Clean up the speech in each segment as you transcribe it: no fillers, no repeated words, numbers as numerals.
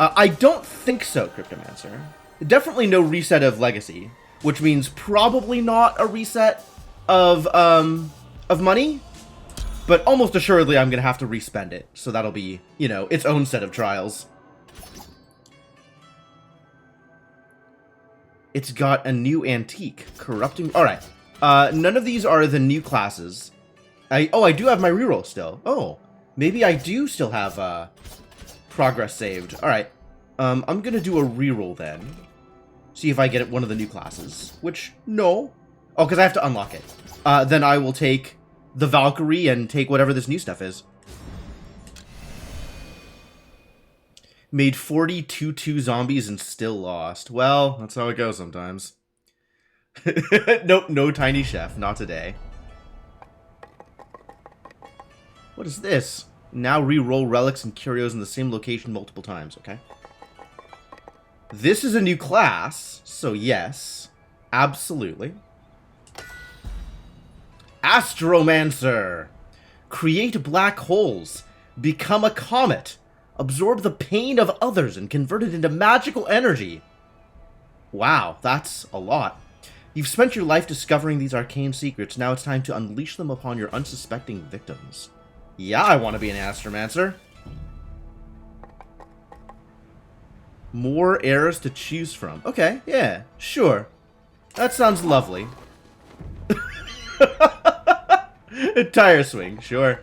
I don't think so, Cryptomancer. Definitely no reset of Legacy, which means probably not a reset of money, but almost assuredly I'm gonna have to respend it, so that'll be, you know, its own set of trials. It's got a new antique, corrupting... Alright, none of these are the new classes. I do have my reroll still. Oh, maybe I do still have, progress saved. Alright, I'm gonna do a reroll then. See if I get one of the new classes. Which, no. Oh, because I have to unlock it. Then I will take the Valkyrie and take whatever this new stuff is. Made 42 zombies and still lost. Well, that's how it goes sometimes. Nope, no tiny chef. Not today. What is this? Now re-roll relics and curios in the same location multiple times. Okay. This is a new class, so yes. Absolutely. Astromancer. Create black holes. Become a comet. Absorb the pain of others and convert it into magical energy. Wow, that's a lot. You've spent your life discovering these arcane secrets. Now it's time to unleash them upon your unsuspecting victims. Yeah, I want to be an Astromancer. More eras to choose from. Okay, yeah, sure. That sounds lovely. Tire swing, sure.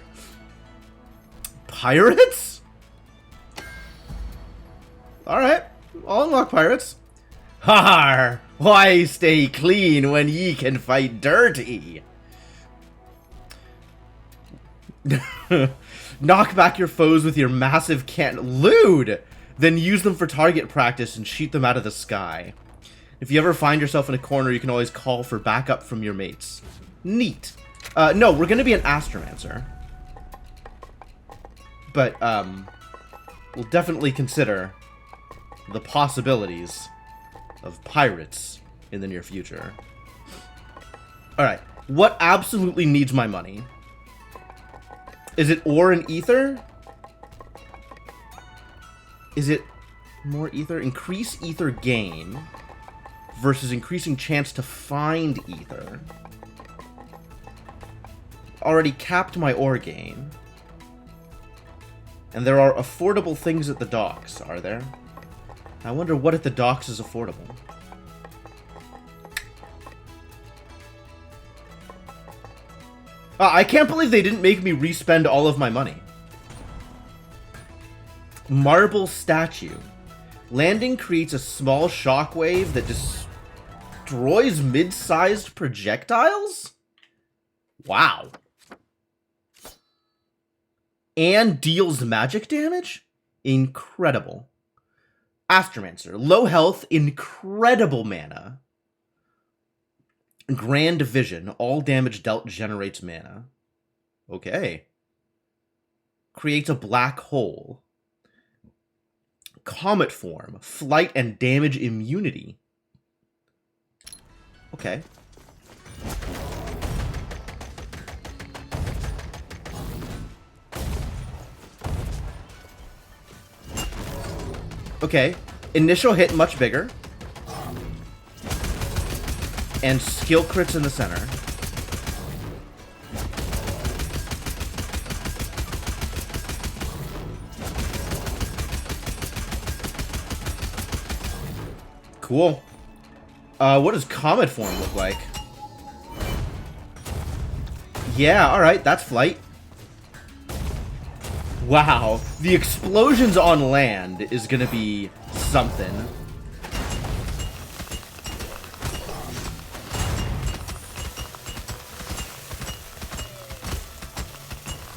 Pirates? Alright, I'll unlock pirates. Har! Why stay clean when ye can fight dirty? Knock back your foes with your massive cannon. Lewd! Then use them for target practice and shoot them out of the sky. If you ever find yourself in a corner, you can always call for backup from your mates. Neat. No, we're gonna be an Astromancer. But, we'll definitely consider the possibilities of pirates in the near future. Alright, what absolutely needs my money? Is it ore and ether? Is it more ether? Increase ether gain versus increasing chance to find ether. Already capped my ore gain. And there are affordable things at the docks, are there? I wonder what at the docks is affordable. I can't believe they didn't make me respend all of my money. Marble statue. Landing creates a small shockwave that destroys mid-sized projectiles? Wow. And deals magic damage? Incredible. Astromancer. Low health, incredible mana. Grand Vision. All damage dealt generates mana. Okay. Creates a black hole. Comet form. Flight and damage immunity. Okay. Okay. Initial hit much bigger. And skill crits in the center. Cool. What does Comet Form look like? Yeah, alright, that's flight. Wow, the explosions on land is gonna be something.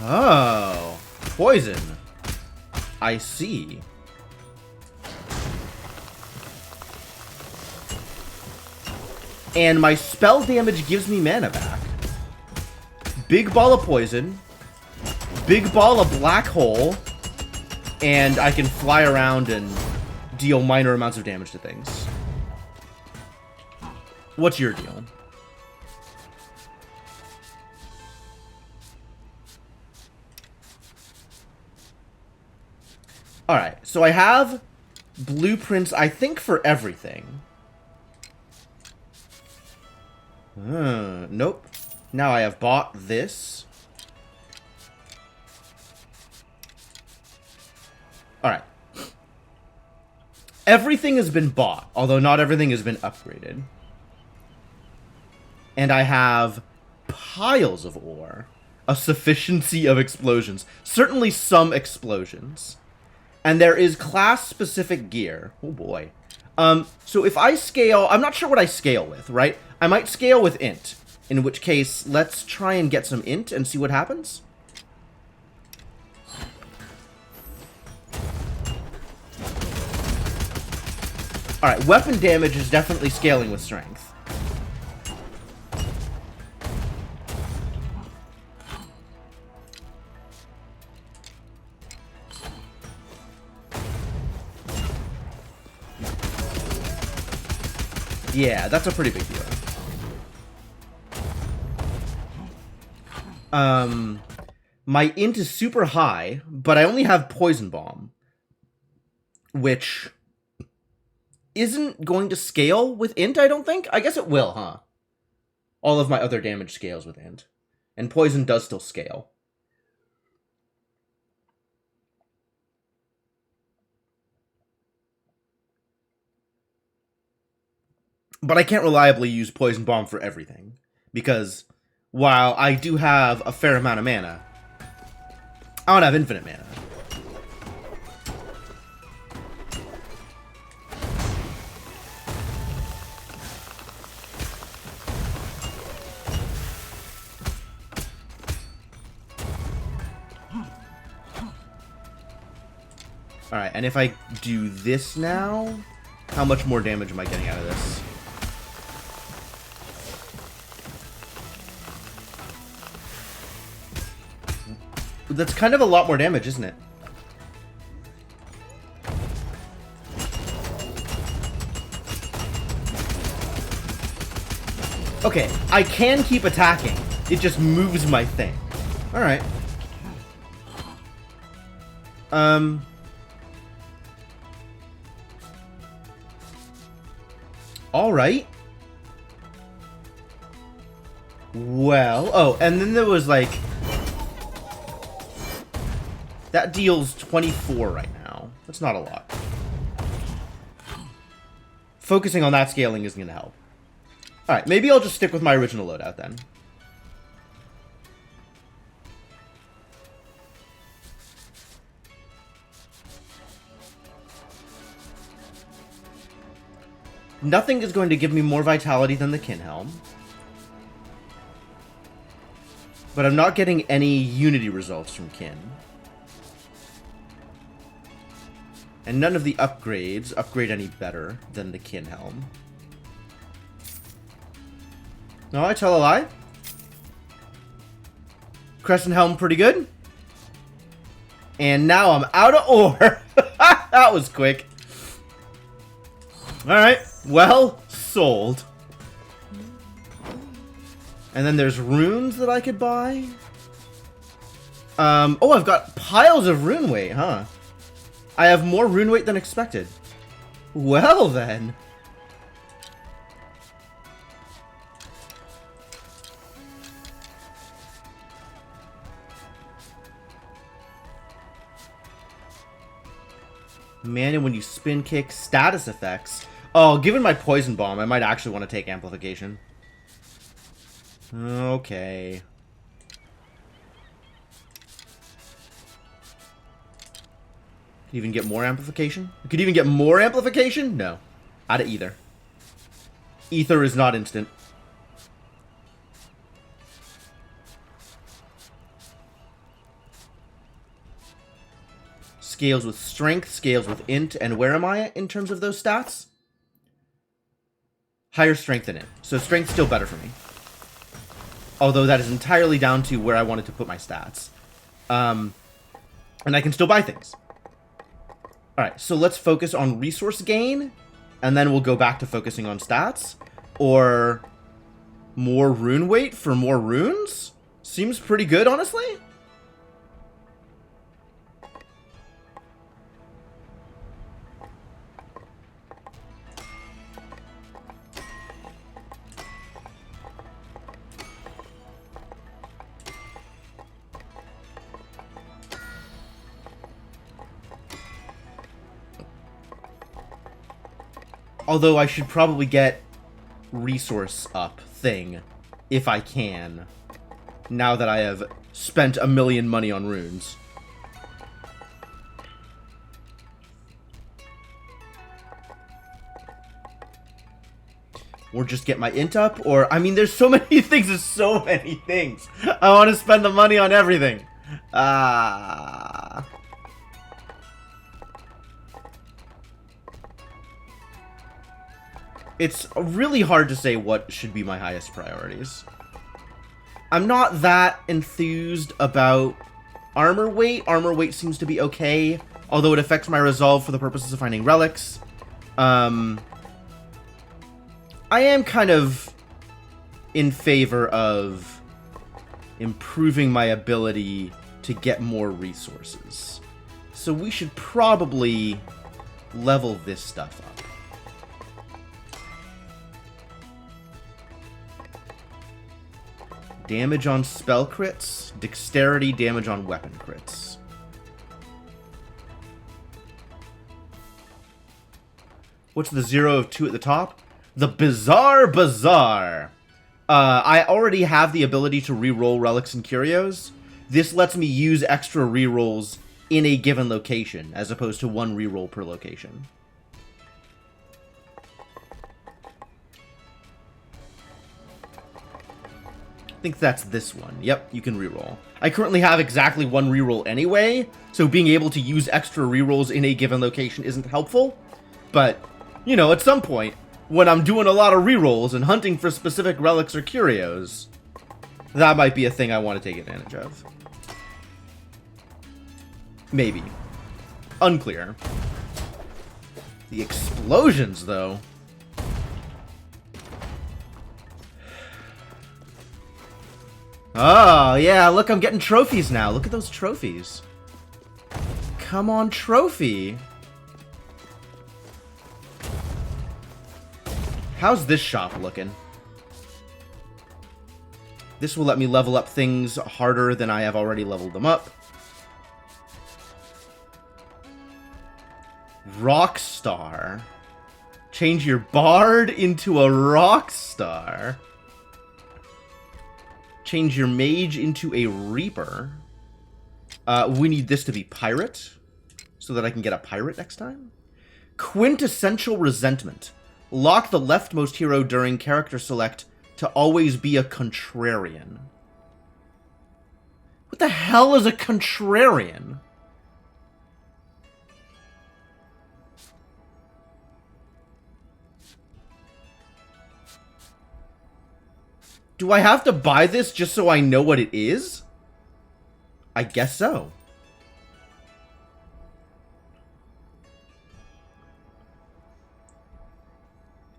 Oh, poison. I see. And my spell damage gives me mana back. Big ball of poison. Big ball of black hole. And I can fly around and deal minor amounts of damage to things. What's your deal? Alright, so I have blueprints, I think, for everything. Nope. Now I have bought this. Alright. Everything has been bought, although not everything has been upgraded. And I have piles of ore. A sufficiency of explosions. Certainly some explosions. And there is class-specific gear. Oh boy. So if I scale... I'm not sure what I scale with, right? I might scale with int. In which case, let's try and get some int and see what happens. Alright, weapon damage is definitely scaling with strength. Yeah, that's a pretty big deal. My int is super high, but I only have Poison Bomb. Which isn't going to scale with int, I don't think. I guess it will, huh? All of my other damage scales with int. And poison does still scale. But I can't reliably use Poison Bomb for everything. Because while I do have a fair amount of mana, I don't have infinite mana. Alright, and if I do this now, how much more damage am I getting out of this? That's kind of a lot more damage, isn't it? Okay, I can keep attacking. It just moves my thing. Alright. Alright. Well, oh, and then there was like... That deals 24 right now. That's not a lot. Focusing on that scaling isn't going to help. Alright, maybe I'll just stick with my original loadout then. Nothing is going to give me more vitality than the Kin Helm. But I'm not getting any unity results from Kin. And none of the upgrades upgrade any better than the Kin Helm. No, I tell a lie. Crescent Helm pretty good. And now I'm out of ore. That was quick. Alright, well, sold. And then there's runes that I could buy. Oh, I've got piles of rune weight, huh? I have more rune weight than expected. Well, then. Mana when you spin kick, status effects. Oh, given my poison bomb, I might actually want to take amplification. Okay. Could even get more amplification? I could even get more amplification? No. Out of either. Ether is not instant. Scales with strength, scales with int, and where am I in terms of those stats? Higher strength than int. So strength's still better for me. Although that is entirely down to where I wanted to put my stats. And I can still buy things. Alright, so let's focus on resource gain, and then we'll go back to focusing on stats. Or more rune weight for more runes? Seems pretty good, honestly. Although I should probably get resource up thing, if I can, now that I have spent $1 million money on runes. Or just get my int up, or, I mean, there's so many things, there's so many things. I want to spend the money on everything. It's really hard to say what should be my highest priorities. I'm not that enthused about armor weight. Armor weight seems to be okay, although it affects my resolve for the purposes of finding relics. I am kind of in favor of improving my ability to get more resources. So we should probably level this stuff up. Damage on spell crits, dexterity, damage on weapon crits. What's the 0 of 2 at the top? The Bizarre Bazaar. I already have the ability to reroll relics and curios. This lets me use extra rerolls in a given location, as opposed to one reroll per location. I think that's this one. Yep, you can reroll. I currently have exactly one reroll anyway, so being able to use extra rerolls in a given location isn't helpful. But, you know, at some point, when I'm doing a lot of rerolls and hunting for specific relics or curios, that might be a thing I want to take advantage of. Maybe. Unclear. The explosions, though. Oh, yeah, look, I'm getting trophies now. Look at those trophies. Come on, trophy. How's this shop looking? This will let me level up things harder than I have already leveled them up. Rockstar. Change your bard into a rockstar. Change your mage into a reaper. We need this to be pirate, so that I can get a pirate next time. Quintessential resentment. Lock the leftmost hero during character select to always be a contrarian. What the hell is a contrarian? Do I have to buy this just so I know what it is? I guess so.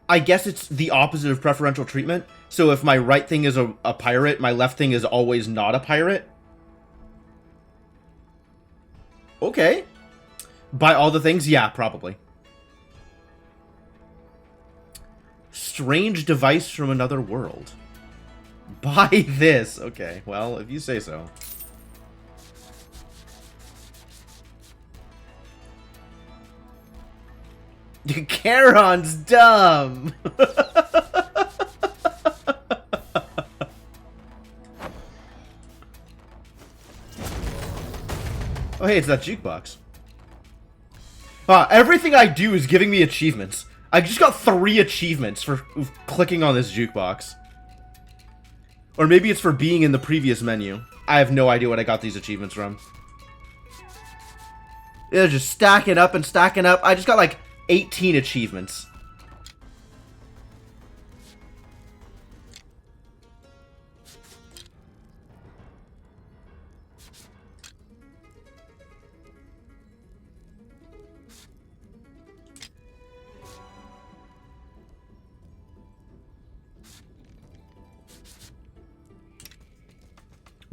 I guess it's the opposite of preferential treatment. So if my right thing is a pirate, my left thing is always not a pirate. Okay. Buy all the things? Yeah, probably. Strange device from another world. Buy this. Okay, well, if you say so. Charon's dumb. Oh, hey, it's that jukebox. Everything I do is giving me achievements. I just got 3 achievements for clicking on this jukebox. Or maybe it's for being in the previous menu. I have no idea what I got these achievements from. They're just stacking up and stacking up. I just got like 18 achievements.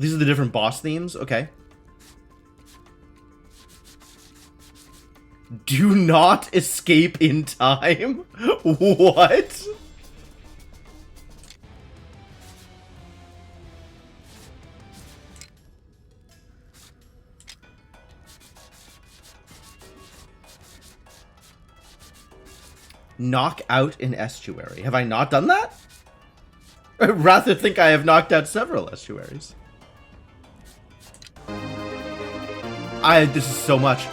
These are the different boss themes? Okay. Do not escape in time? What? Knock out an estuary. Have I not done that? I'd rather think I have knocked out several estuaries. This is so much.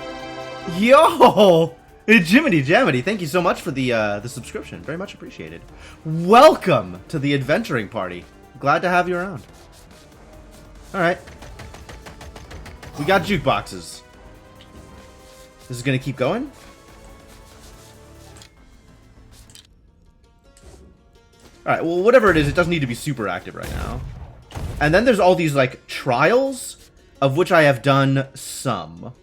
Yo! Jiminy Jamity, thank you so much for the subscription. Very much appreciated. Welcome to the adventuring party. Glad to have you around. Alright. We got jukeboxes. This is gonna keep going? Alright, well, whatever it is, it doesn't need to be super active right now. And then there's all these, like, trials, of which I have done some.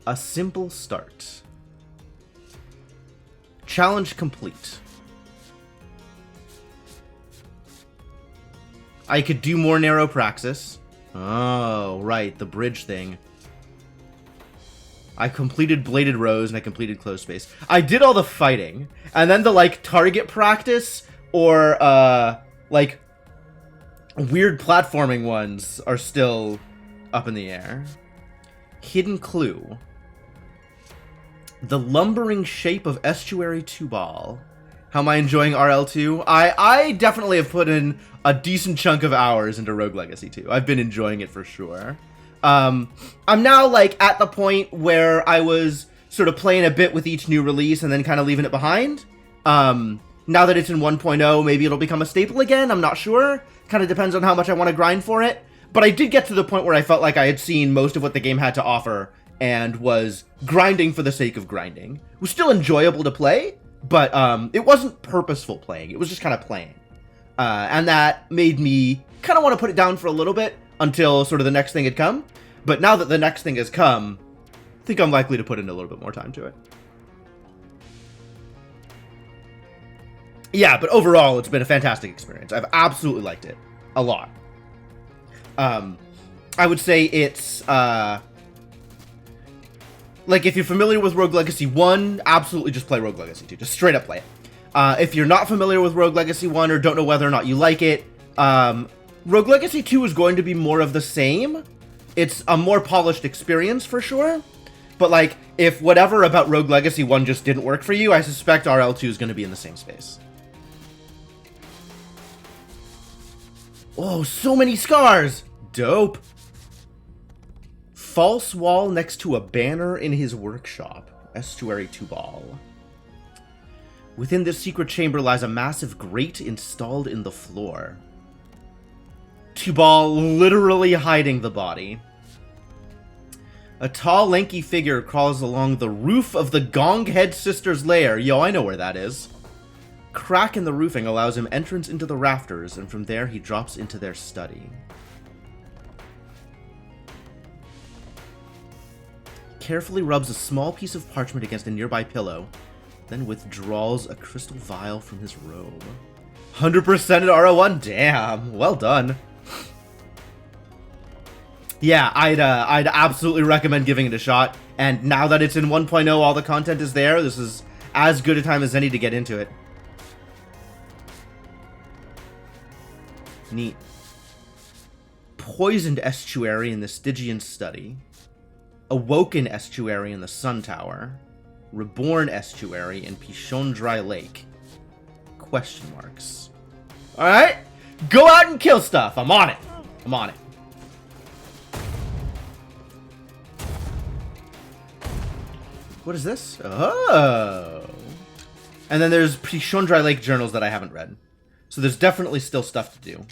A simple start. Challenge complete. I could do more narrow praxis. Oh, right, the bridge thing. I completed Bladed Rose and I completed Closed Space. I did all the fighting. And then the, like, target practice or, like, weird platforming ones are still up in the air. Hidden clue. The lumbering shape of Estuary Tubal. How am I enjoying RL2? I definitely have put in a decent chunk of hours into Rogue Legacy 2. I've been enjoying it for sure. I'm now, like, at the point where I was sort of playing a bit with each new release and then kind of leaving it behind. Now that it's in 1.0, maybe it'll become a staple again. I'm not sure. Kind of depends on how much I want to grind for it. But I did get to the point where I felt like I had seen most of what the game had to offer and was grinding for the sake of grinding. It was still enjoyable to play, but it wasn't purposeful playing. It was just kind of playing. And that made me kind of want to put it down for a little bit until sort of the next thing had come. But now that the next thing has come, I think I'm likely to put in a little bit more time to it. Yeah, but overall, it's been a fantastic experience. I've absolutely liked it. A lot. I would say it's, like, if you're familiar with Rogue Legacy 1, absolutely just play Rogue Legacy 2. Just straight up play it. If you're not familiar with Rogue Legacy 1 or don't know whether or not you like it, Rogue Legacy 2 is going to be more of the same. It's a more polished experience for sure. But, like, if whatever about Rogue Legacy 1 just didn't work for you, I suspect RL2 is going to be in the same space. Oh, so many scars! Dope. False wall next to a banner in his workshop. Estuary Tubal. Within this secret chamber lies a massive grate installed in the floor. Tubal literally hiding the body. A tall, lanky figure crawls along the roof of the Gonghead Sisters' lair. Yo, I know where that is. Crack in the roofing allows him entrance into the rafters, and from there he drops into their study. Carefully rubs a small piece of parchment against a nearby pillow, then withdraws a crystal vial from his robe. 100% at RO1? Damn, well done. Yeah, I'd absolutely recommend giving it a shot. And now that it's in 1.0, all the content is there. This is as good a time as any to get into it. Neat. Poisoned estuary in the Stygian study. Awoken estuary in the Sun Tower. Reborn estuary in Pishondrai Lake. Question marks. Alright. Go out and kill stuff. I'm on it. I'm on it. What is this? Oh. And then there's Pishondrai Lake journals that I haven't read. So there's definitely still stuff to do.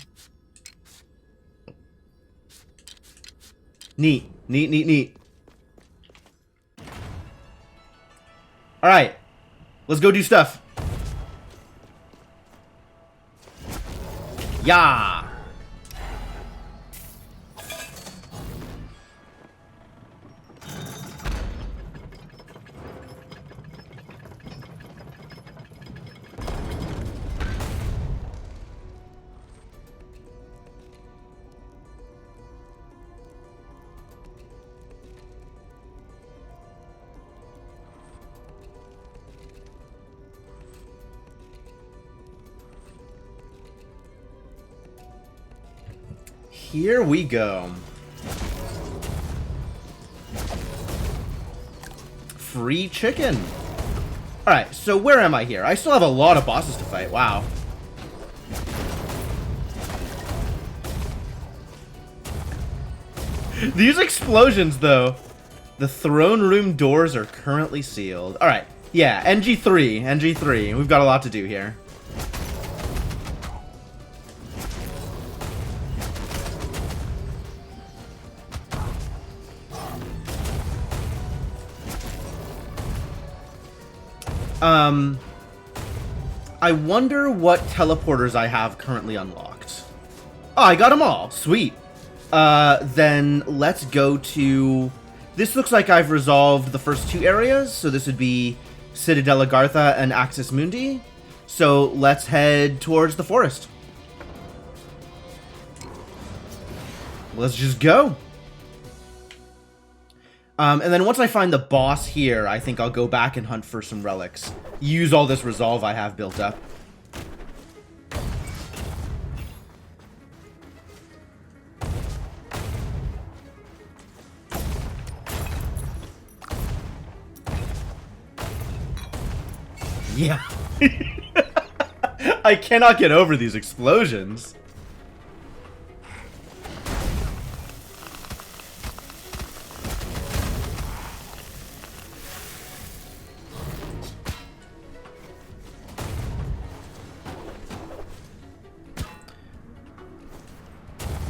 Neat. Neat, neat, neat. Alright. Let's go do stuff. Yeah. Here we go. Free chicken. Alright, so where am I here? I still have a lot of bosses to fight. Wow. These explosions, though. The throne room doors are currently sealed. Alright, yeah, NG3. NG3. We've got a lot to do here. I wonder what teleporters I have currently unlocked. Oh, I got them all. Sweet. Then let's go to... This looks like I've resolved the first two areas, so this would be Citadel Agartha and Axis Mundi. So let's head towards the forest. Let's just go. And then once I find the boss here, I think I'll go back and hunt for some relics. Use all this resolve I have built up. Yeah. I cannot get over these explosions.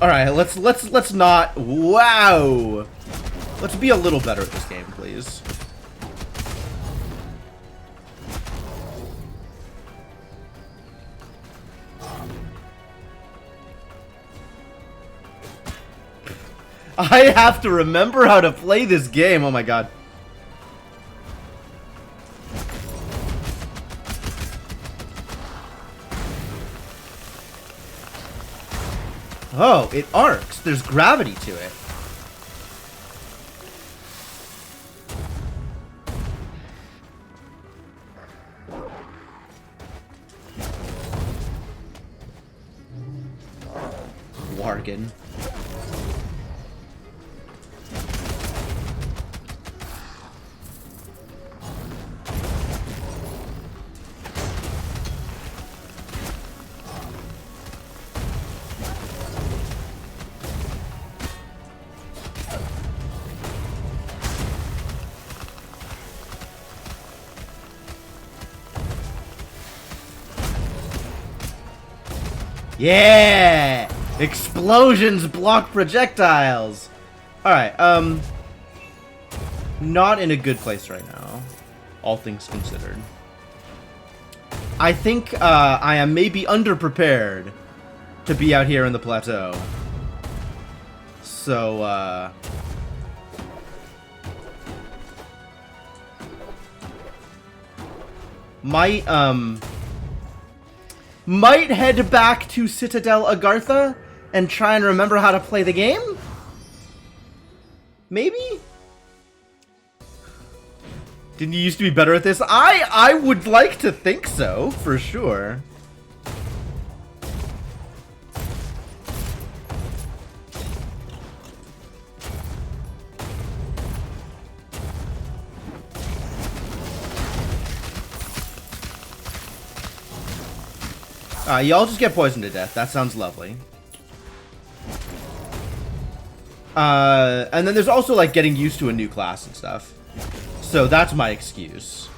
All right, let's not. Wow. Let's be a little better at this game, please. I have to remember how to play this game. Oh my god. Oh, it arcs. There's gravity to it. Wargen. Yeah! Explosions block projectiles! Alright, not in a good place right now, all things considered. I think, I am maybe underprepared to be out here in the plateau. So, might head back to Citadel Agartha and try and remember how to play the game? Maybe? Didn't you used to be better at this? I would like to think so, for sure. Y'all just get poisoned to death. That sounds lovely. And then there's also, like, getting used to a new class and stuff. So that's my excuse.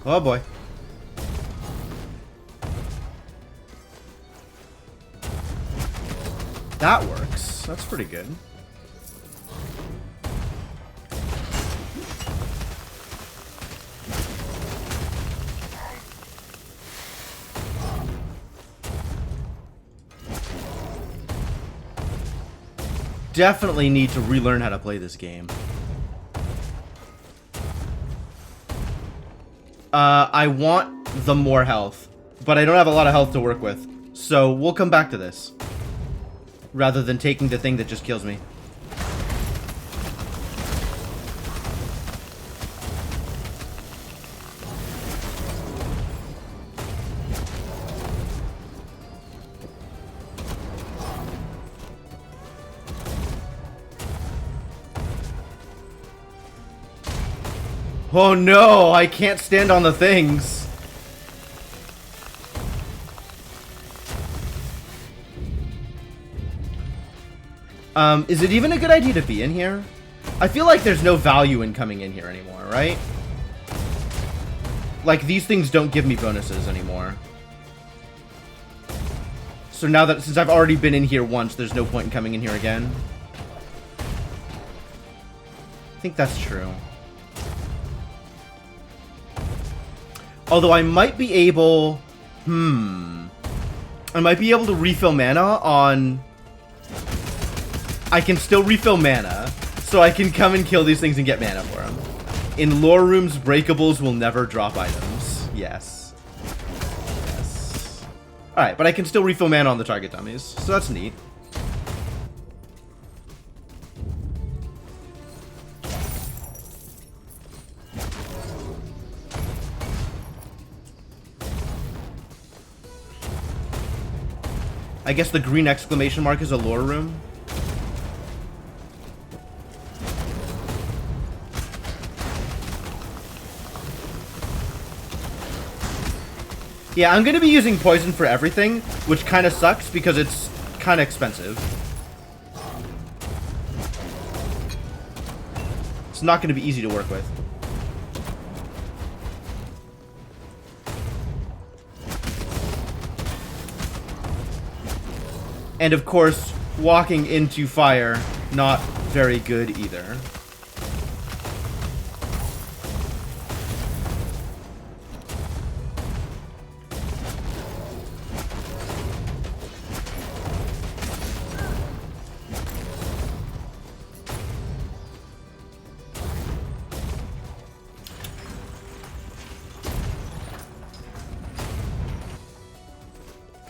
Oh boy. That works. That's pretty good. definitely need to relearn how to play this game. I want the more health, but I don't have a lot of health to work with. So we'll come back to this, rather than taking the thing that just kills me. Oh no, I can't stand on the things. Is it even a good idea to be in here? I feel like there's no value in coming in here anymore, right? Like, these things don't give me bonuses anymore. So now that, since I've already been in here once, there's no point in coming in here again. I think that's true. Although I might be able... I might be able to refill mana on... I can still refill mana, so I can come and kill these things and get mana for them. In lore rooms, breakables will never drop items. Yes. Yes. Alright, but I can still refill mana on the target dummies, so that's neat. I guess the green exclamation mark is a lore room. Yeah, I'm going to be using poison for everything, which kind of sucks because it's kind of expensive. It's not going to be easy to work with. And of course, walking into fire, not very good either.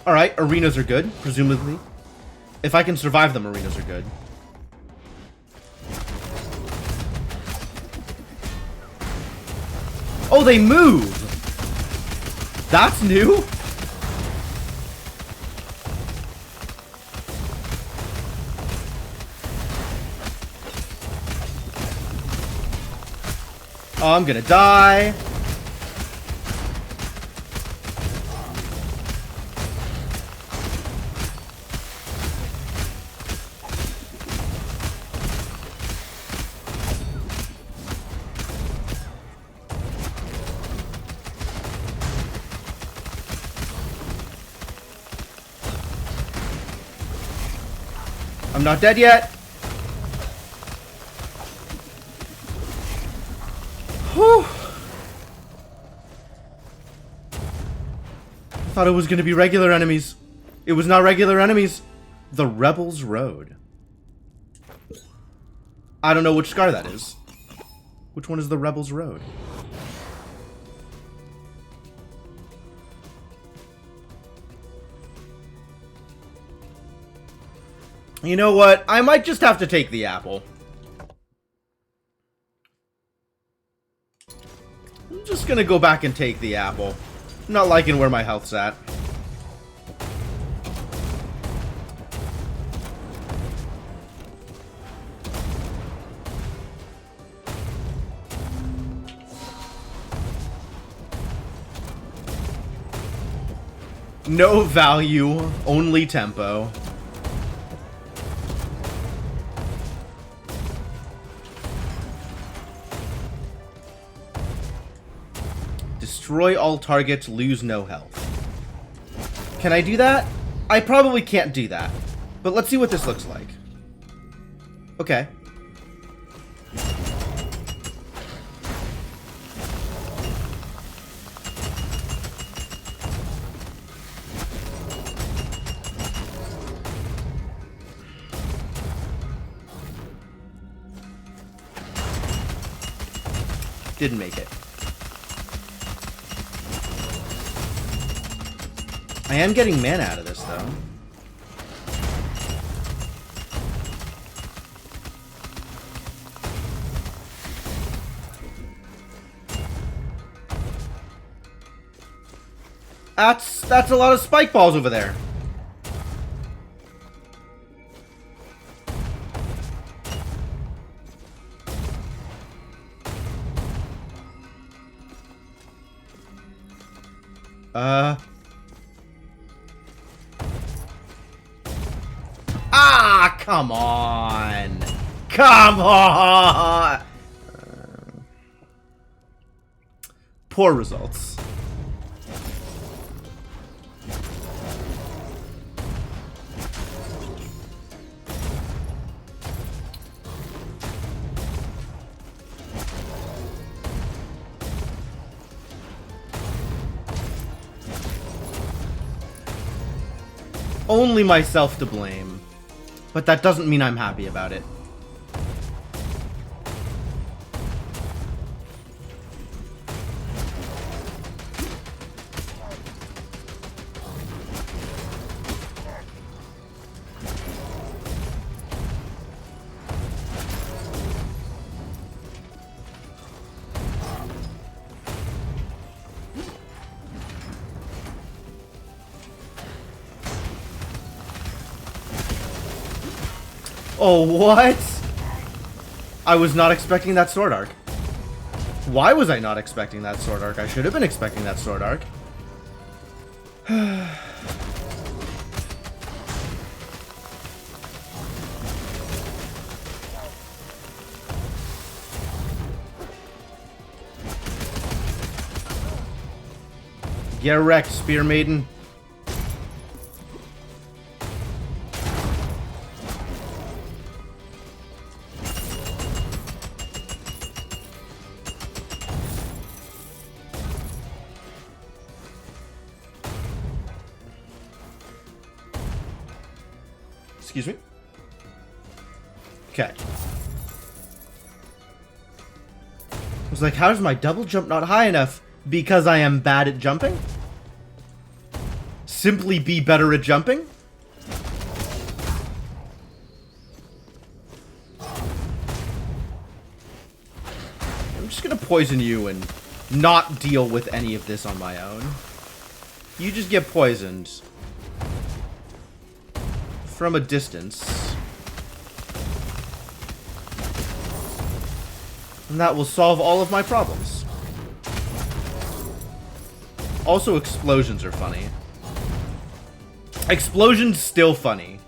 Alright, arenas are good, presumably. If I can survive them, arenas are good. Oh, they move! That's new? Oh, I'm gonna die. I'm not dead yet. Whew. I thought it was going to be regular enemies. It was not regular enemies. The Rebel's Road. I don't know which scar that is. Which one is the Rebel's Road? You know what? I might just have to take the apple. I'm just gonna go back and take the apple. I'm not liking where my health's at. No value, only tempo. Destroy all targets, lose no health. Can I do that? I probably can't do that. But let's see what this looks like. Okay. Didn't make it. I am getting mana out of this, though. That's a lot of spike balls over there. Ah, come on. Come on. Poor results. Only myself to blame. But that doesn't mean I'm happy about it. Oh, what? I was not expecting that sword arc. Why was I not expecting that sword arc? I should have been expecting that sword arc. Get wrecked, Spear Maiden. Excuse me? Okay. I was like, how is my double jump not high enough? Because I am bad at jumping? Simply be better at jumping? I'm just gonna poison you and not deal with any of this on my own. You just get poisoned. From a distance. And that will solve all of my problems. Also, explosions are funny. Explosions still funny.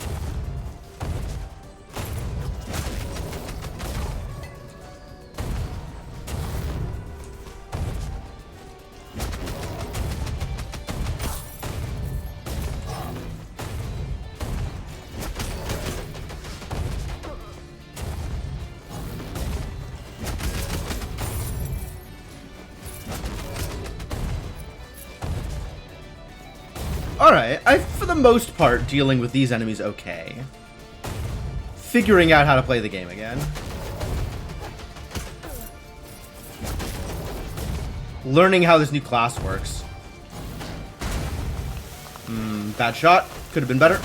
Alright, for the most part, dealing with these enemies okay. Figuring out how to play the game again. Learning how this new class works. Bad shot. Could have been better.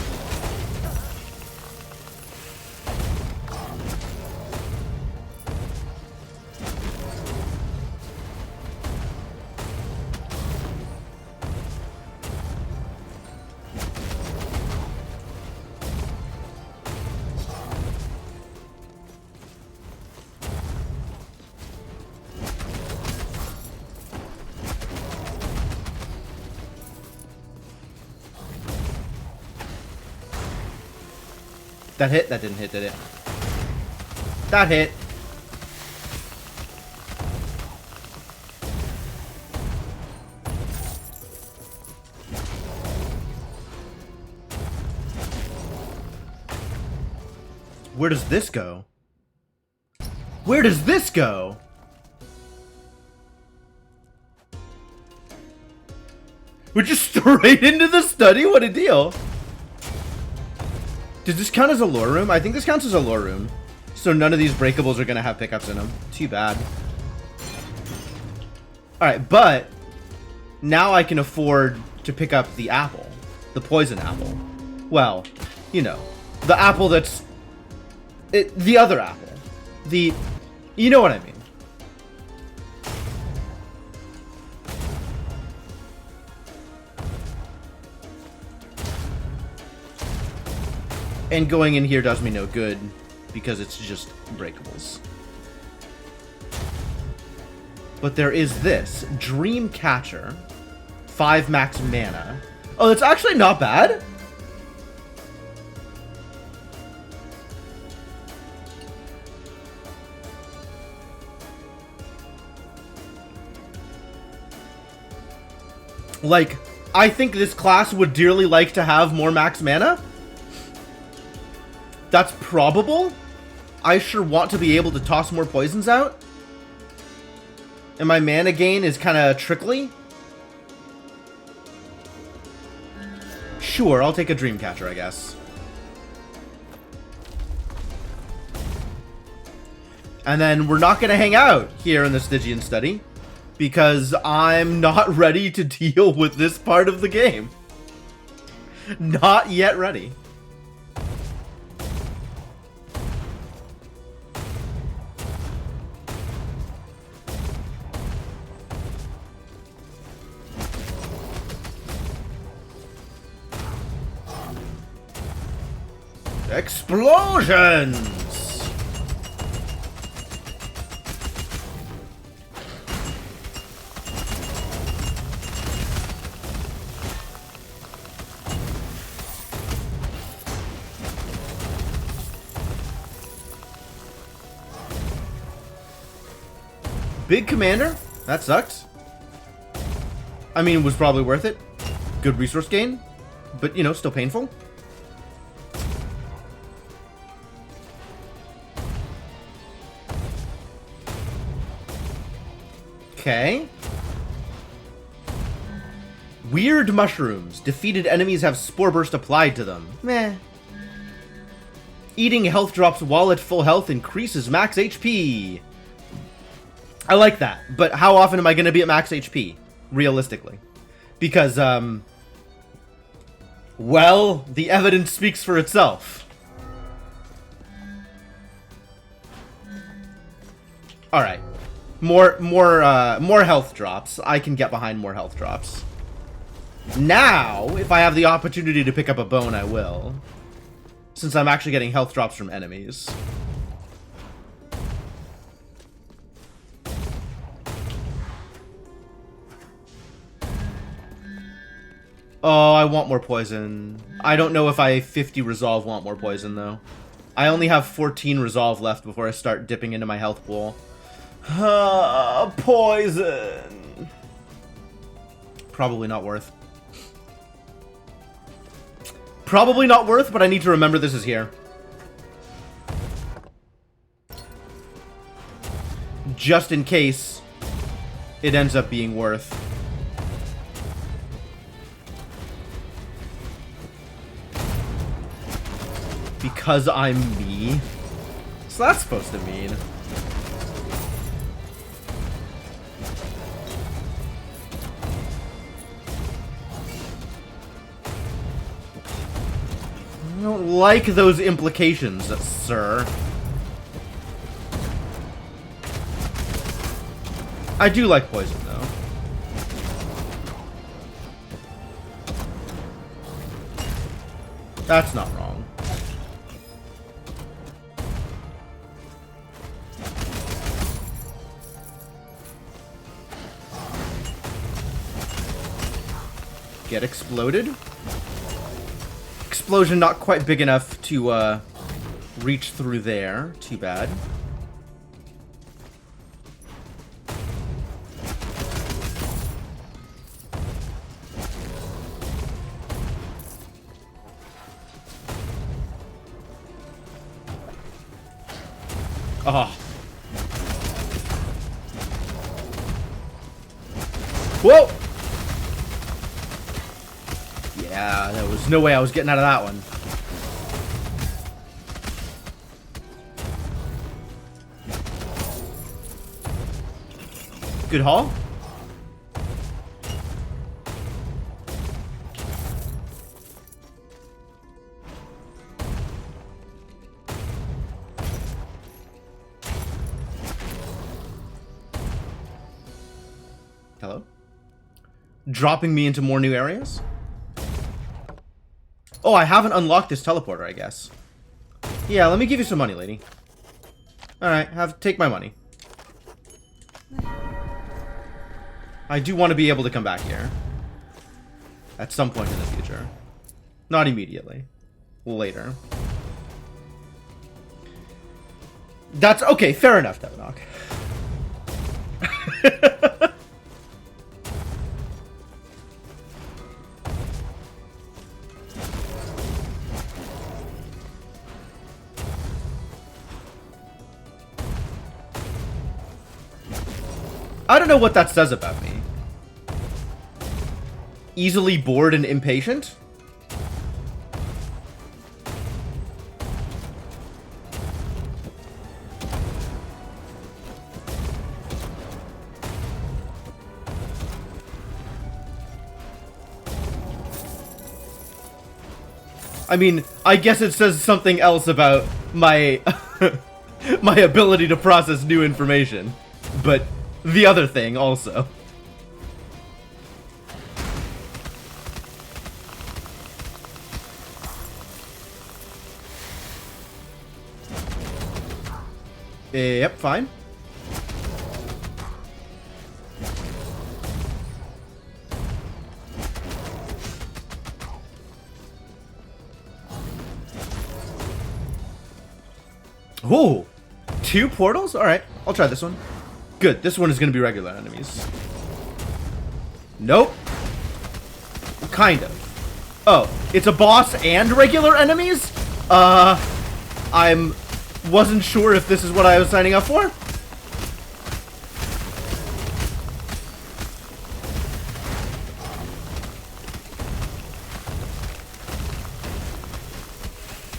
That hit? That didn't hit, did it? That hit. Where does this go? Where does this go? We're just straight into the study? What a deal. Does this count as a lore room? I think this counts as a lore room. So none of these breakables are going to have pickups in them. Too bad. Alright, but now I can afford to pick up the apple. The poison apple. Well, you know, the apple that's... the other apple. The... You know what I mean. And going in here does me no good, because it's just breakables. But there is this. Dream Catcher. 5 max mana. Oh, that's actually not bad. Like, I think this class would dearly like to have more max mana. That's probable. I sure want to be able to toss more poisons out. And my mana gain is kind of trickly. Sure, I'll take a Dreamcatcher, I guess. And then we're not going to hang out here in the Stygian Study, because I'm not ready to deal with this part of the game. Not yet ready. Explosions! Big commander? That sucks. I mean, it was probably worth it. Good resource gain, but, you know, still painful. Okay. Weird mushrooms. Defeated enemies have Spore Burst applied to them. Meh. Eating health drops while at full health increases max HP. I like that, but how often am I going to be at max HP? Realistically. Because, well, the evidence speaks for itself. Alright. More health drops. I can get behind more health drops. Now, if I have the opportunity to pick up a bone, I will. Since I'm actually getting health drops from enemies. Oh, I want more poison. I don't know if I 50 resolve want more poison, though. I only have 14 resolve left before I start dipping into my health pool. Poison. Probably not worth. Probably not worth, but I need to remember this is here. Just in case it ends up being worth. Because I'm me? What's that supposed to mean? I don't like those implications, sir. I do like poison, though. That's not wrong. Get exploded? Explosion not quite big enough to reach through there. Too bad. Oh. Whoa! Yeah, there was no way I was getting out of that one. Good haul. dropping me into more new areas? Oh, I haven't unlocked this teleporter, I guess. Yeah, let me give you some money, lady. Alright, take my money. I do want to be able to come back here. At some point in the future. Not immediately. Later. That's okay, fair enough, Devonok. I don't know what that says about me. Easily bored and impatient? I mean, I guess it says something else about my my ability to process new information. But the other thing also. Yep, fine. Ooh, 2 portals? Alright, I'll try this one. Good, this one is going to be regular enemies. Nope. Kind of. Oh, it's a boss and regular enemies? Wasn't sure if this is what I was signing up for.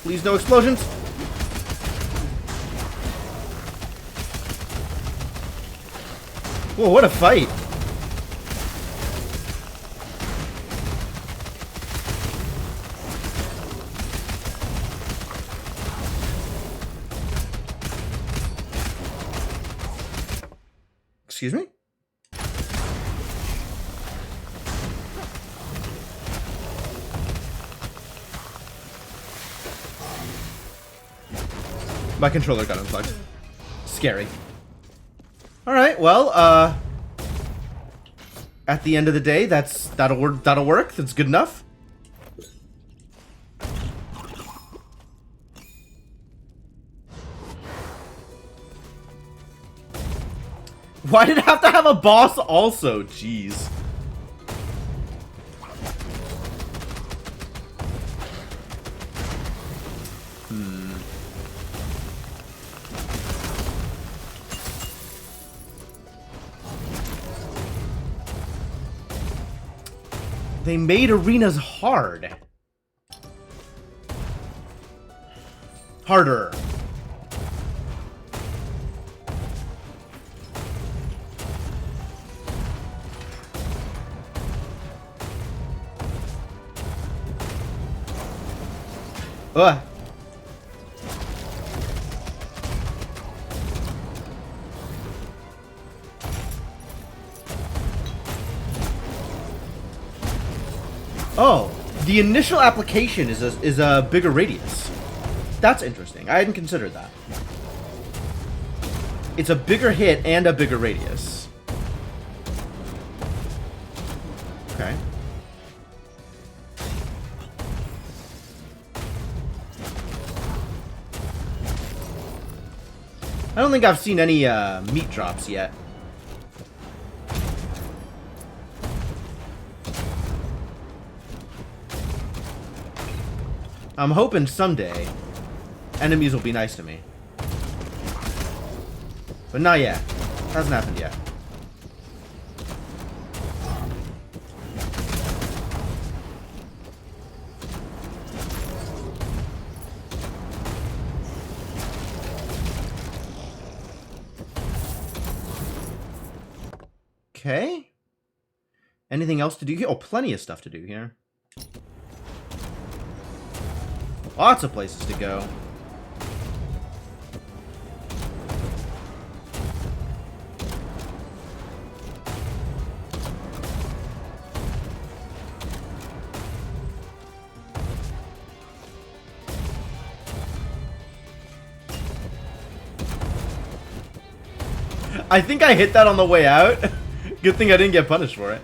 Please, no explosions. Whoa, what a fight. Excuse me? My controller got unplugged. Scary. Alright, well, at the end of the day, that'll work. That's good enough. Why did it have to have a boss also? Jeez. They made arenas hard. Harder. Ugh. Oh, the initial application is a bigger radius. That's interesting. I hadn't considered that. It's a bigger hit and a bigger radius. Okay. I don't think I've seen any meat drops yet. I'm hoping someday enemies will be nice to me. But not yet. Hasn't happened yet. Okay. Anything else to do here? Oh, plenty of stuff to do here. Lots of places to go. I think I hit that on the way out. Good thing I didn't get punished for it.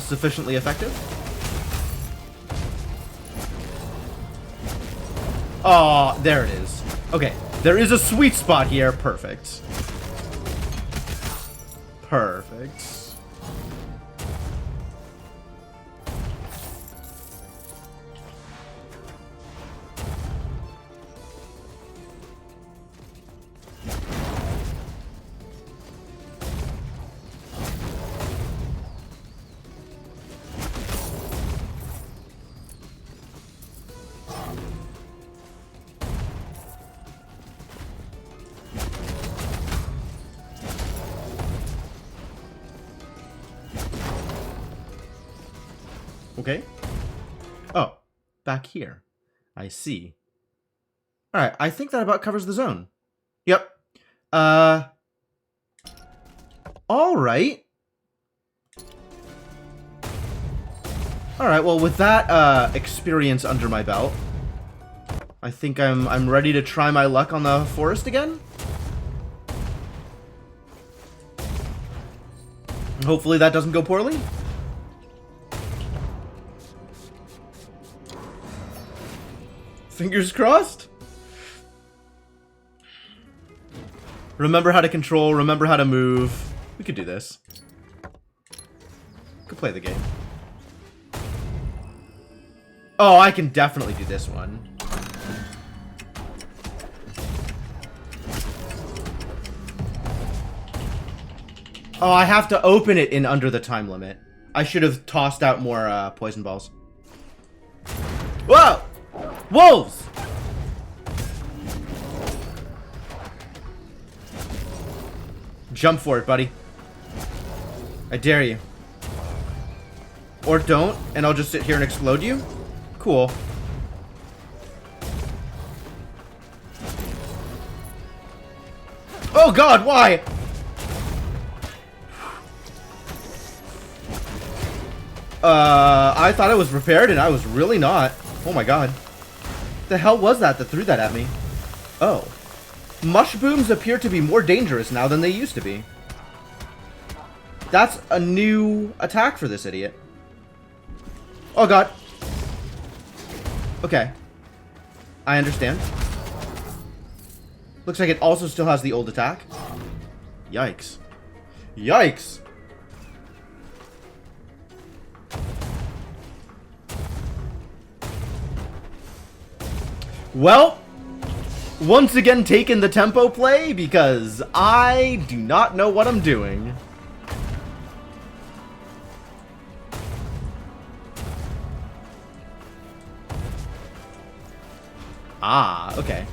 Sufficiently effective. Oh, there it is. Okay, there is a sweet spot here. Perfect. Perfect. Okay. Oh, back here. I see. Alright, I think that about covers the zone. Yep. Alright. Alright, well with that experience under my belt, I think I'm ready to try my luck on the forest again. Hopefully that doesn't go poorly. Fingers crossed. Remember how to control, remember how to move. We could do this. Could play the game. Oh, I can definitely do this one. Oh, I have to open it in under the time limit. I should have tossed out more poison balls. Whoa! Wolves! Jump for it, buddy. I dare you. Or don't, and I'll just sit here and explode you? Cool. Oh god, why? I thought it was repaired and I was really not. Oh my god. The hell was that threw that at me? Oh. Mushrooms appear to be more dangerous now than they used to be. That's a new attack for this idiot. Oh god. Okay. I understand. Looks like it also still has the old attack. Yikes. Yikes! Well, once again taking the tempo play because I do not know what I'm doing. Ah, okay.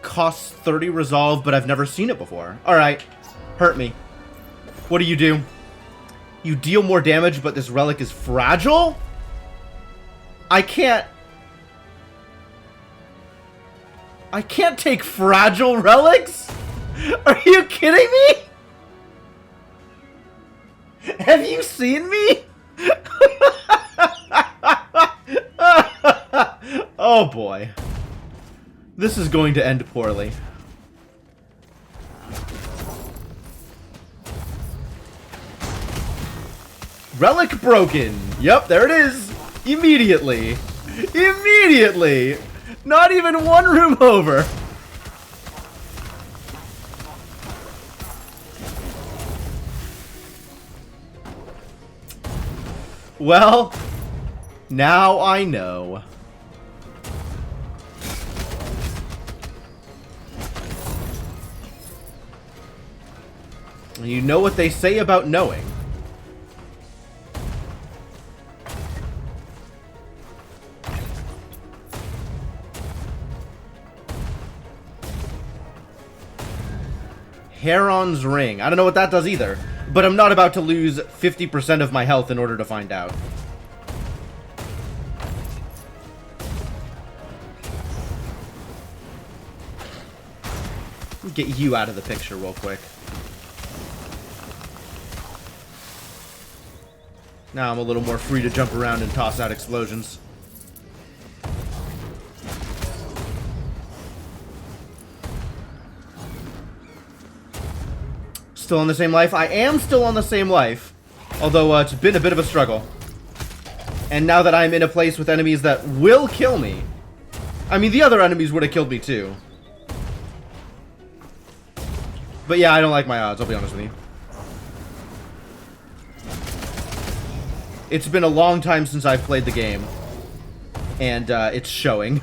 Costs 30 resolve, but I've never seen it before. Alright, hurt me. What do? You deal more damage, but this relic is fragile? I can't take fragile relics? Are you kidding me? Have you seen me? Oh boy. This is going to end poorly. Relic broken. Yep, there it is. Immediately. Immediately. Not even one room over. Well, now I know. You know what they say about knowing. Heron's Ring. I don't know what that does either. But I'm not about to lose 50% of my health in order to find out. Get you out of the picture real quick. Now I'm a little more free to jump around and toss out explosions. Still on the same life? I am still on the same life. Although it's been a bit of a struggle. And now that I'm in a place with enemies that will kill me. I mean, the other enemies would have killed me too. But yeah, I don't like my odds, I'll be honest with you. It's been a long time since I've played the game. And it's showing.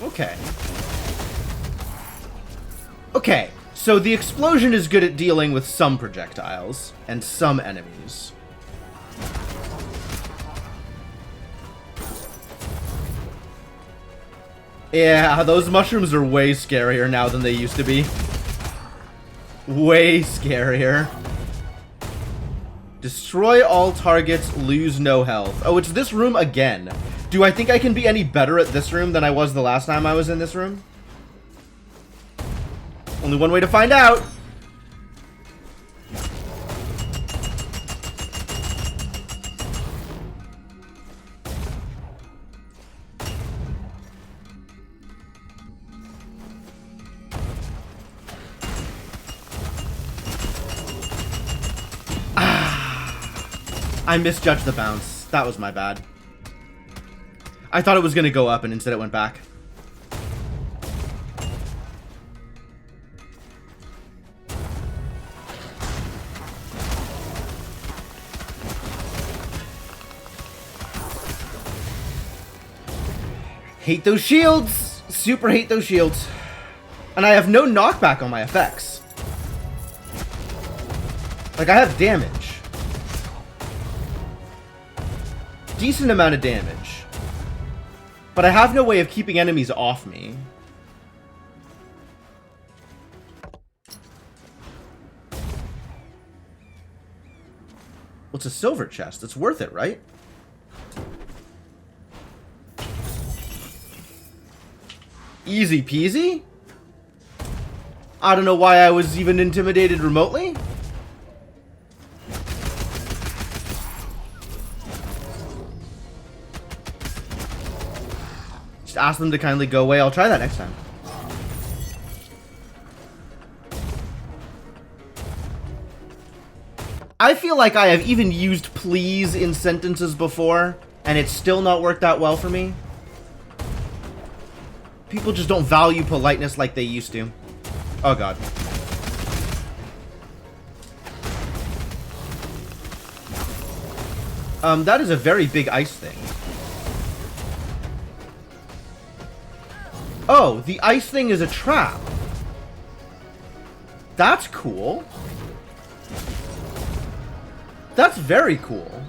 Okay. Okay, so the explosion is good at dealing with some projectiles and some enemies. Yeah, those mushrooms are way scarier now than they used to be. Way scarier. Destroy all targets, lose no health. Oh, it's this room again. Do I think I can be any better at this room than I was the last time I was in this room? Only one way to find out. I misjudged the bounce. That was my bad. I thought it was going to go up and instead it went back. Hate those shields! Super hate those shields. And I have no knockback on my effects. Like, I have damage. Decent amount of damage. But I have no way of keeping enemies off me. What's a silver chest? It's worth it, right? Easy peasy? I don't know why I was even intimidated remotely. Just ask them to kindly go away. I'll try that next time. I feel like I have even used please in sentences before, and it's still not worked out well for me. People just don't value politeness like they used to. Oh god. That is a very big ice thing. Oh, the ice thing is a trap. That's cool. That's very cool.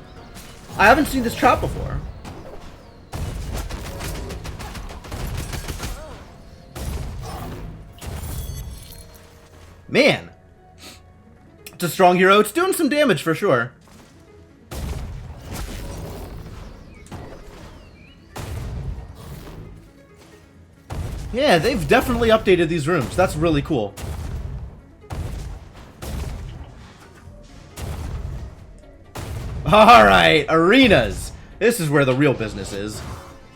I haven't seen this trap before. Man. It's a strong hero. It's doing some damage for sure. Yeah, they've definitely updated these rooms. That's really cool. Alright, arenas. This is where the real business is.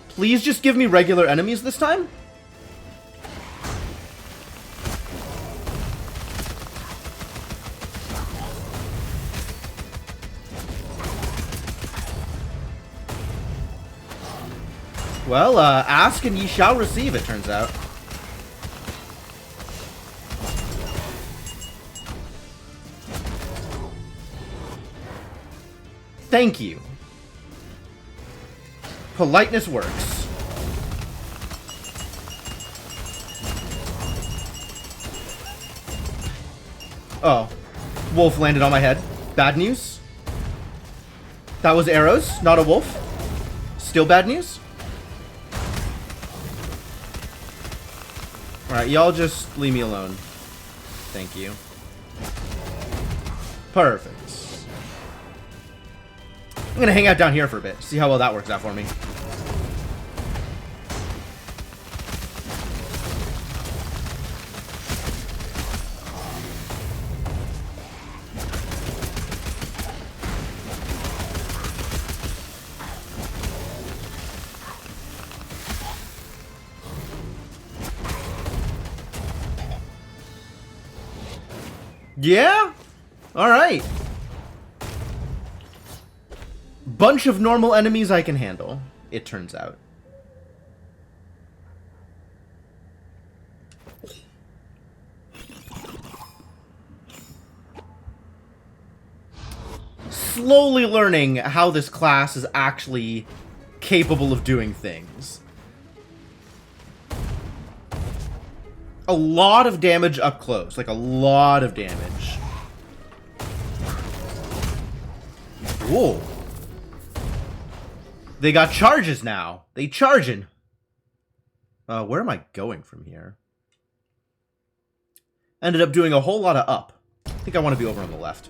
Please just give me regular enemies this time? Well, ask and ye shall receive, it turns out. Thank you. Politeness works. Oh. Wolf landed on my head. Bad news? That was arrows, not a wolf. Still bad news? Alright, y'all just leave me alone. Thank you. Perfect. I'm gonna hang out down here for a bit, see how well that works out for me. Yeah? Alright. Bunch of normal enemies I can handle, it turns out. Slowly learning how this class is actually capable of doing things. A lot of damage up close, like a lot of damage. Whoa. They got charges now. They charging. Where am I going from here? Ended up doing a whole lot of up. I think I want to be over on the left.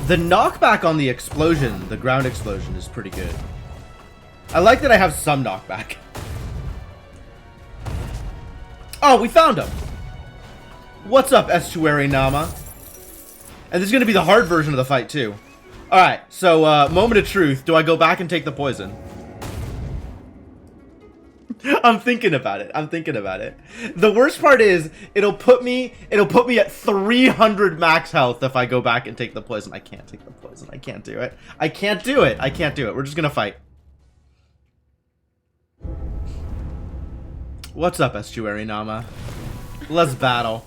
The knockback on the explosion, the ground explosion, is pretty good. I like that I have some knockback. Oh, we found him! What's up, Estuary Nama? And this is going to be the hard version of the fight, too. Alright, so, moment of truth. Do I go back and take the poison? I'm thinking about it. I'm thinking about it. The worst part is it'll put me at 300 max health if I go back and take the poison. I can't take the poison. I can't do it. I can't do it. I can't do it. We're just gonna fight. What's up, Estuary Nama? Let's battle.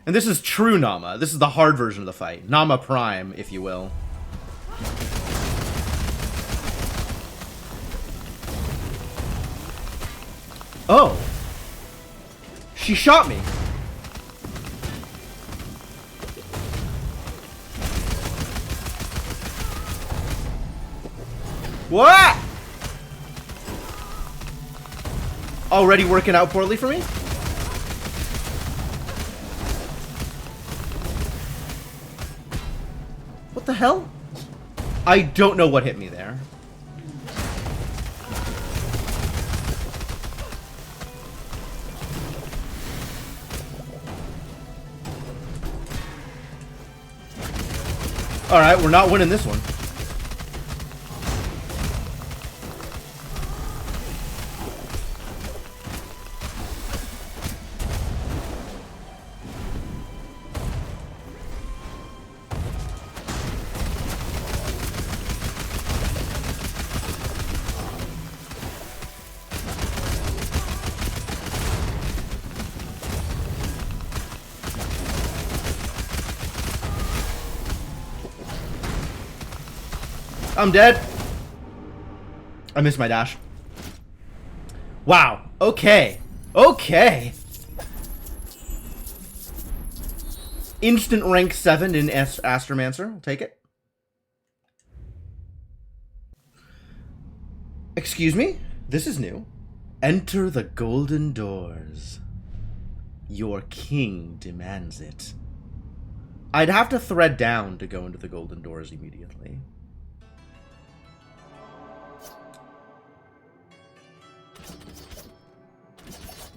And this is true Nama. This is the hard version of the fight. Nama Prime, if you will. Oh. She shot me. What? Already working out poorly for me? What the hell? I don't know what hit me there. Alright, we're not winning this one. I'm dead. I missed my dash. Wow. Okay. Okay. Instant rank 7 in Astromancer. I'll take it. Excuse me? This is new. Enter the golden doors. Your king demands it. I'd have to thread down to go into the golden doors immediately.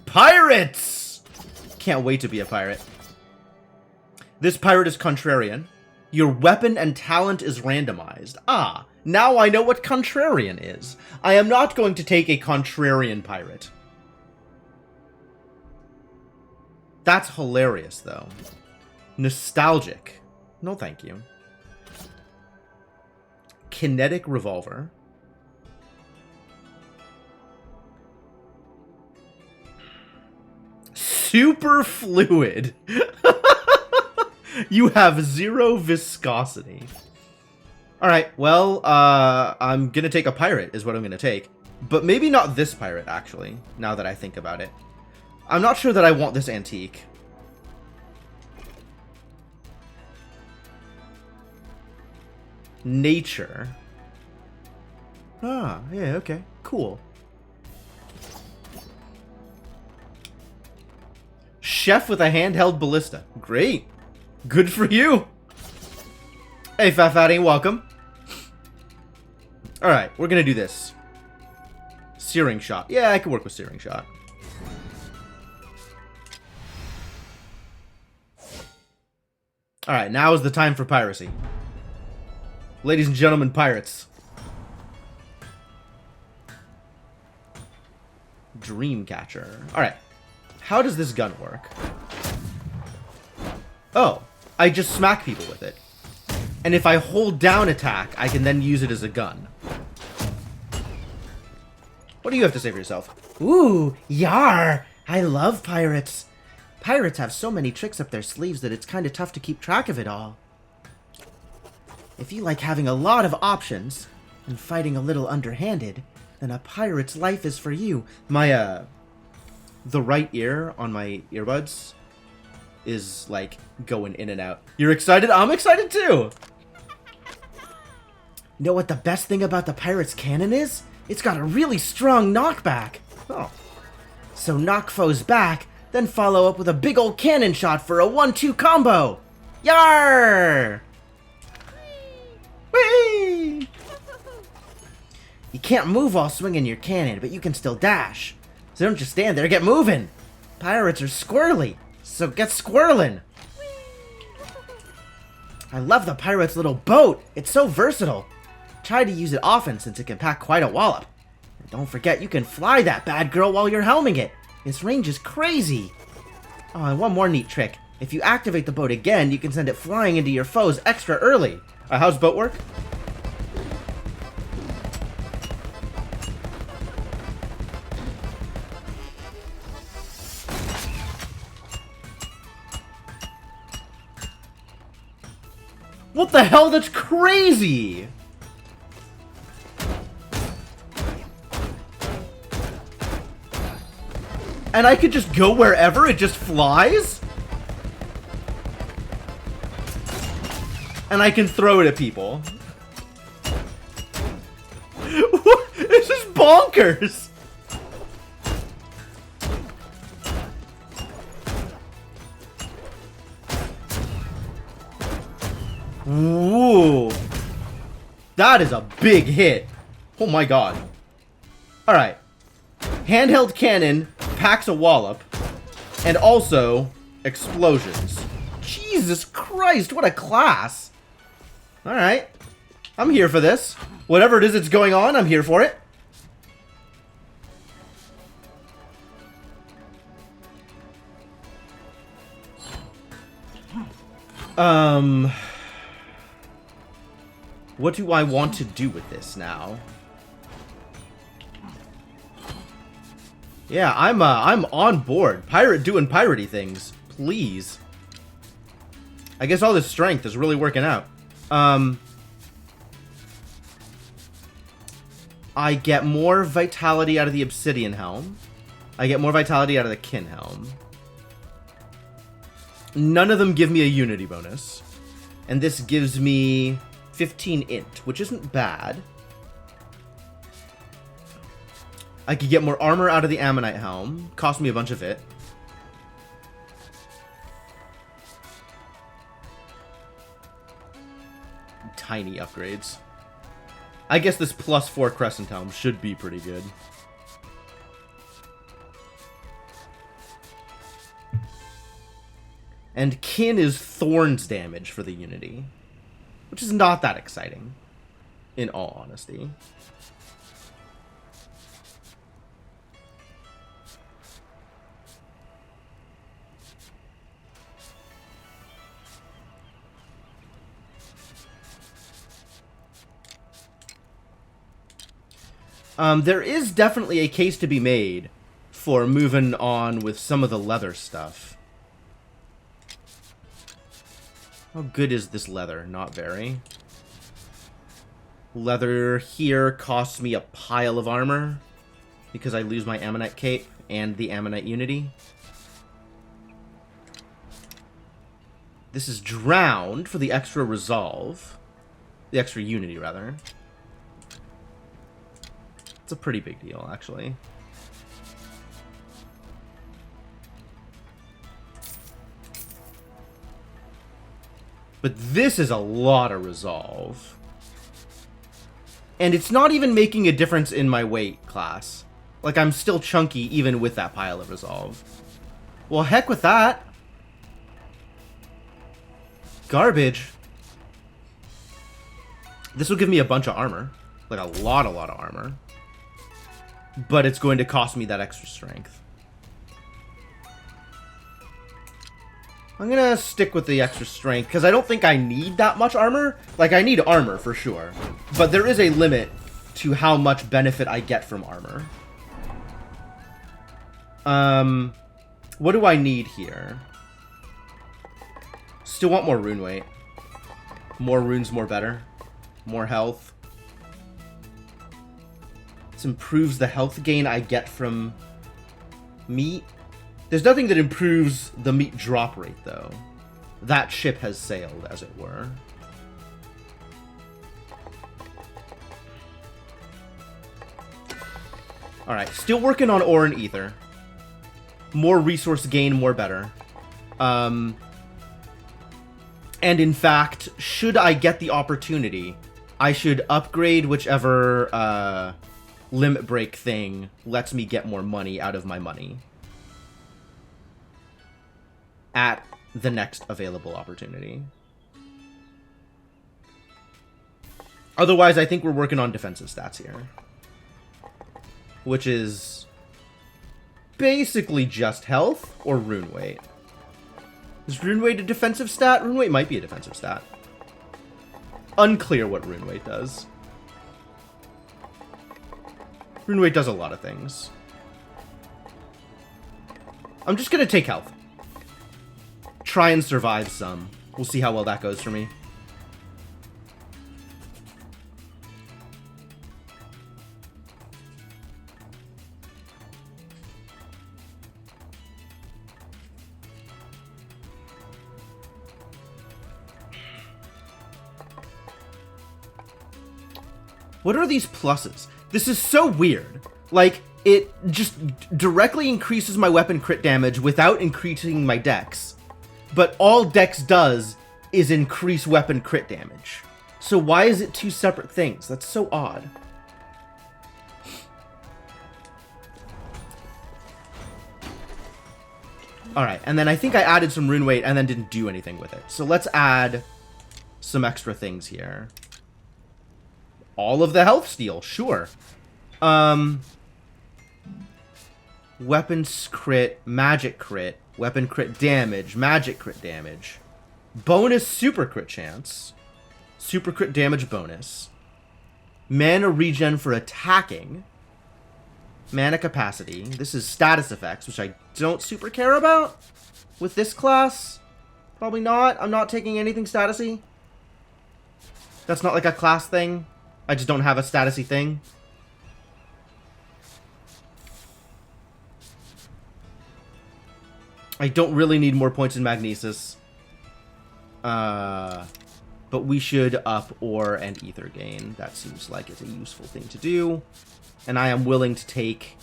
Pirates! Can't wait to be a pirate. This pirate is contrarian. Your weapon and talent is randomized. Ah, now I know what contrarian is. I am not going to take a contrarian pirate. That's hilarious, though. Nostalgic. No, thank you. kinetic revolver. Super fluid. You have 0 viscosity. Alright, well, I'm gonna take a pirate is what I'm gonna take. But maybe not this pirate, actually, now that I think about it. I'm not sure that I want this antique. Nature. Ah, yeah, okay, cool. Chef with a handheld ballista. Great. Good for you. Hey, Fat Fatty, welcome. Alright, we're gonna do this. Searing shot. Yeah, I can work with searing shot. Alright, now is the time for piracy. Ladies and gentlemen, pirates. Dreamcatcher. Alright. How does this gun work? Oh, I just smack people with it. And if I hold down attack, I can then use it as a gun. What do you have to say for yourself? Ooh, yar! I love pirates. Pirates have so many tricks up their sleeves that it's kind of tough to keep track of it all. If you like having a lot of options and fighting a little underhanded, then a pirate's life is for you. My, the right ear on my earbuds is, like, going in and out. You're excited? I'm excited too! You know what the best thing about the pirate's cannon is? It's got a really strong knockback. Oh. So knock foes back, then follow up with a big ol' cannon shot for a 1-2 combo. Yar! Whee! You can't move while swinging your cannon, but you can still dash. So don't just stand there, get moving. Pirates are squirrely, so get squirrelin'. I love the pirate's little boat. It's so versatile. Try to use it often since it can pack quite a wallop. And don't forget you can fly that bad girl while you're helming it. Its range is crazy. Oh, and one more neat trick. If you activate the boat again, you can send it flying into your foes extra early. How's boat work? What the hell? That's crazy! And I could just go wherever? It just flies? And I can throw it at people. This is bonkers! Ooh. That is a big hit. Oh my god. Alright. Handheld cannon packs a wallop. And also explosions. Jesus Christ, what a class. Alright. I'm here for this. Whatever it is that's going on, I'm here for it. What do I want to do with this now? Yeah, I'm on board. Pirate doing piratey things. Please. I guess all this strength is really working out. I get more vitality out of the Obsidian Helm. I get more vitality out of the Kin Helm. None of them give me a Unity bonus. And this gives me 15 int, which isn't bad. I could get more armor out of the Ammonite Helm. Cost me a bunch of it. Tiny upgrades. I guess this +4 Crescent Helm should be pretty good. And Kin is Thorns damage for the Unity, which is not that exciting, in all honesty. There is definitely a case to be made for moving on with some of the leather stuff. How good is this leather? Not very. Leather here costs me a pile of armor because I lose my Ammonite cape and the Ammonite unity. This is drowned for the extra resolve. The extra unity, rather. It's a pretty big deal, actually. But this is a lot of resolve. And it's not even making a difference in my weight class. Like, I'm still chunky even with that pile of resolve. Well, heck with that. Garbage. This will give me a bunch of armor. Like, a lot of armor. But it's going to cost me that extra strength. I'm gonna stick with the extra strength, because I don't think I need that much armor. Like, I need armor, for sure. But there is a limit to how much benefit I get from armor. What do I need here? Still want more rune weight. More runes, more better. More health. This improves the health gain I get from meat. There's nothing that improves the meat drop rate, though. That ship has sailed, as it were. Alright, still working on ore and ether. More resource gain, more better. And in fact, should I get the opportunity, I should upgrade whichever limit break thing lets me get more money out of my money. At the next available opportunity. Otherwise, I think we're working on defensive stats here. Which is basically just health or rune weight. Is rune weight a defensive stat? Rune weight might be a defensive stat. Unclear what rune weight does. Rune weight does a lot of things. I'm just gonna take health. Try and survive some. We'll see how well that goes for me. What are these pluses? This is so weird. Like, it just directly increases my weapon crit damage without increasing my dex. But all dex does is increase weapon crit damage. So why is it two separate things? That's so odd. Alright, and then I think I added some rune weight and then didn't do anything with it. So let's add some extra things here. All of the health steal, sure. Weapons crit, magic crit, weapon crit damage, magic crit damage. Bonus super crit chance. Super crit damage bonus. Mana regen for attacking. Mana capacity. This is status effects, which I don't super care about with this class. Probably not. I'm not taking anything statusy. That's not like a class thing. I just don't have a statusy thing. I don't really need more points in Magnesis. But we should up ore and ether gain. That seems like it's a useful thing to do. And I am willing to take...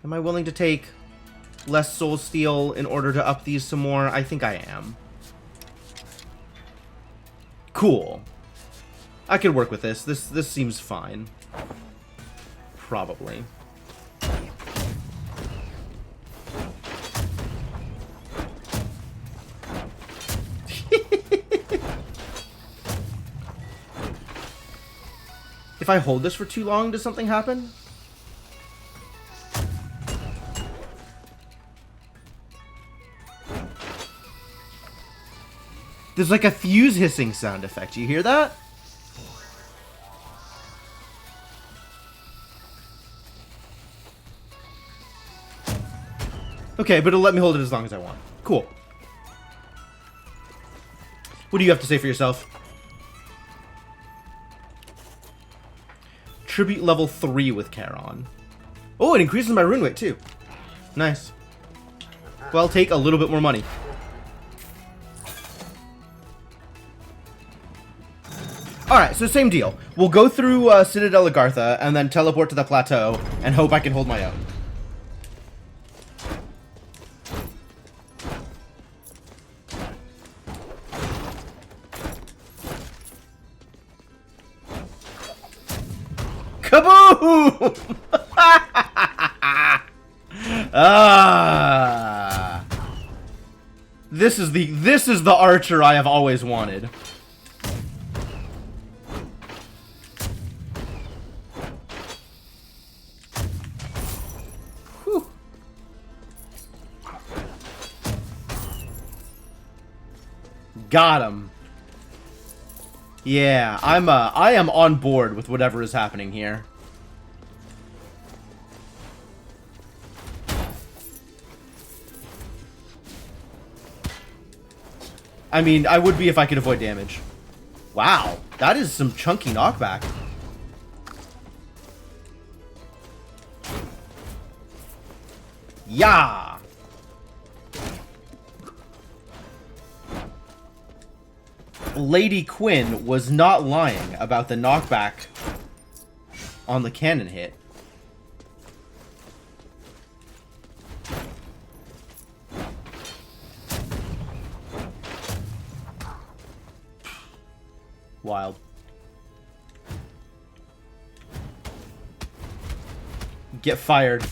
Am I willing to take less soul steel in order to up these some more? I think I am. Cool. I could work with this. This seems fine. Probably. If I hold this for too long, does something happen? There's like a fuse hissing sound effect. You hear that? Okay, but it'll let me hold it as long as I want. Cool. What do you have to say for yourself? Tribute level 3 with Charon. Oh, it increases my rune weight too. Nice. Well, take a little bit more money. Alright, so same deal. We'll go through Citadel Agartha and then teleport to the plateau and hope I can hold my own. Kaboom! Ah! This is the archer I have always wanted. Whew. Got him. Yeah, I am on board with whatever is happening here. I mean, I would be if I could avoid damage. Wow, that is some chunky knockback. Yeah. Lady Quinn was not lying about the knockback on the cannon hit. Wild. Get fired.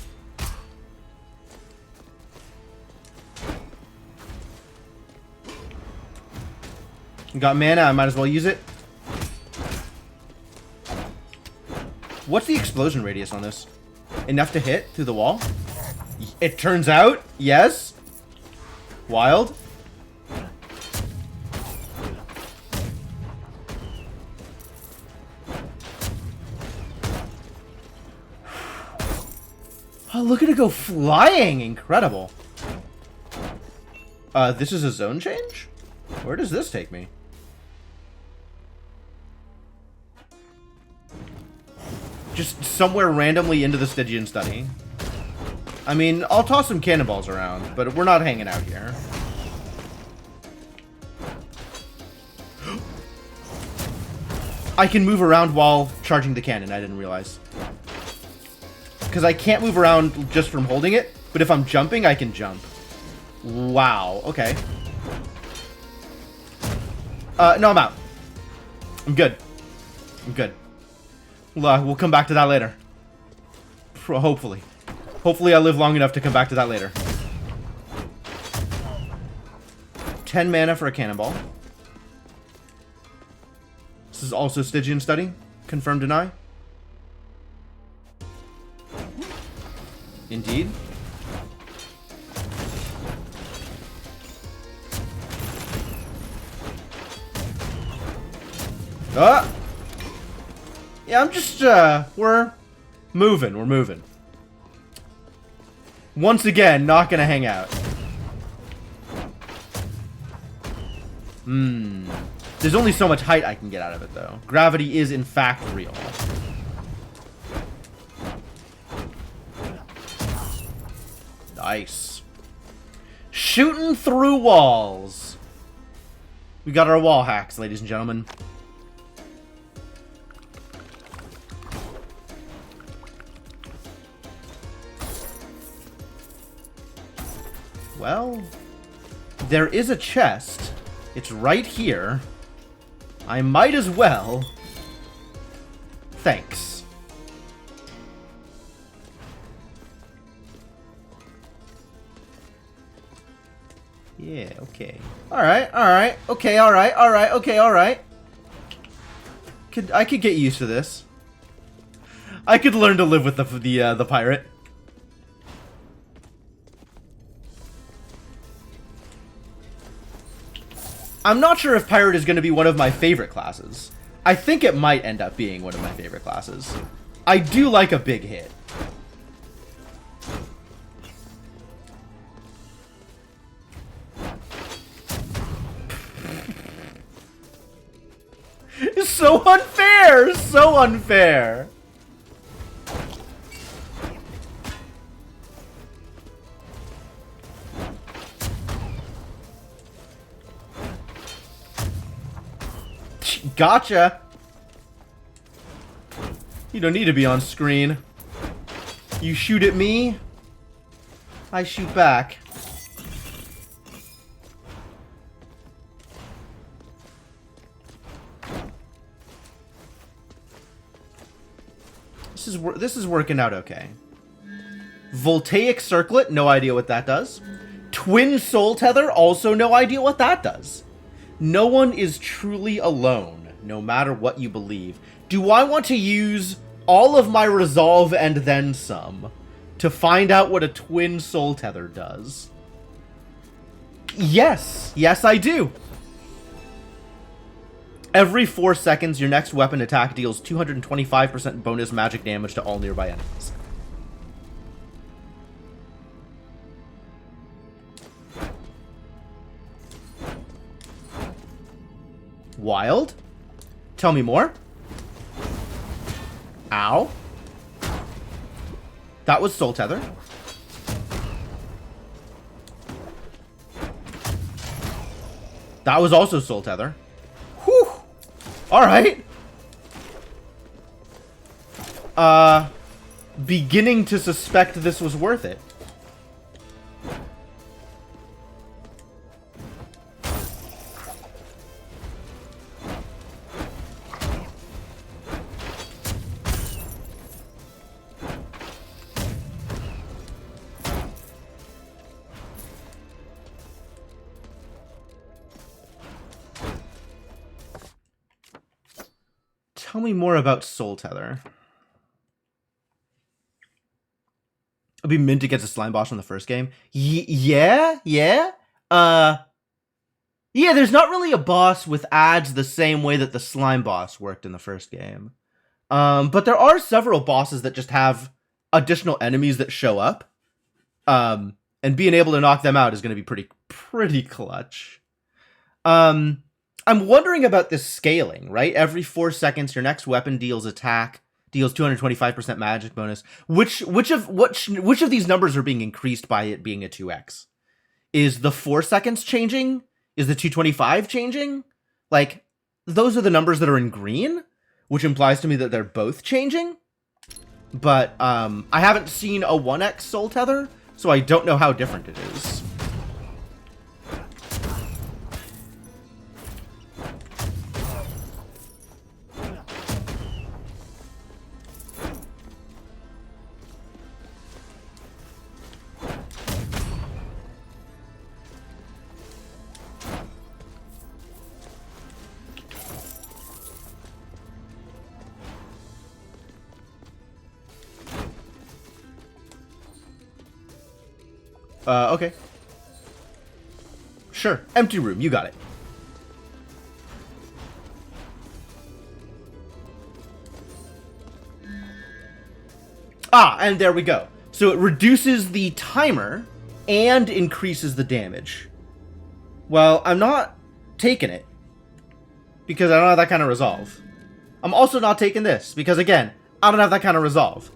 Got mana, I might as well use it. What's the explosion radius on this? Enough to hit through the wall? It turns out, yes. Wild. Oh, look at it go flying! Incredible. This is a zone change? Where does this take me? Just somewhere randomly into the Stygian study. I mean, I'll toss some cannonballs around, but we're not hanging out here. I can move around while charging the cannon, I didn't realize. Because I can't move around just from holding it, but if I'm jumping, I can jump. Wow, okay. No, I'm out. I'm good. I'm good. We'll come back to that later. Hopefully. Hopefully I live long enough to come back to that later. 10 mana for a cannonball. This is also Stygian study. Confirm, deny. Indeed. Yeah, I'm just, we're moving. Once again, not gonna hang out. There's only so much height I can get out of it, though. Gravity is, in fact, real. Nice. Shooting through walls. We got our wall hacks, ladies and gentlemen. Well, there is a chest. It's right here. I might as well. Thanks. Yeah, okay. Alright. Okay, alright. I could get used to this. I could learn to live with the pirate. I'm not sure if pirate is going to be one of my favorite classes. I think it might end up being one of my favorite classes. I do like a big hit. So unfair! So unfair! Gotcha! You don't need to be on screen. You shoot at me, I shoot back. This is working out okay. Voltaic Circlet, no idea what that does. Twin Soul Tether, also no idea what that does. No one is truly alone, no matter what you believe. Do I want to use all of my resolve and then some to find out what a Twin Soul Tether does? Yes. Yes, I do. Every 4 seconds, your next weapon attack deals 225% bonus magic damage to all nearby enemies. Wild? Tell me more. Ow. That was Soul Tether. That was also Soul Tether. Whew. Alright. Beginning to suspect this was worth it. Tell me more about Soul Tether. It'll be mint against a slime boss from the first game. Yeah. Yeah, there's not really a boss with ads the same way that the slime boss worked in the first game. But there are several bosses that just have additional enemies that show up. And being able to knock them out is going to be pretty clutch. I'm wondering about this scaling, right? Every 4 seconds, your next weapon deals 225% magic bonus. Which of these numbers are being increased by it being a 2x? Is the 4 seconds changing? Is the 225 changing? Like, those are the numbers that are in green, which implies to me that they're both changing. But I haven't seen a 1x Soul Tether, so I don't know how different it is. Okay. Sure. Empty room. You got it. Ah, and there we go. So it reduces the timer and increases the damage. Well, I'm not taking it because I don't have that kind of resolve. I'm also not taking this because, again, I don't have that kind of resolve.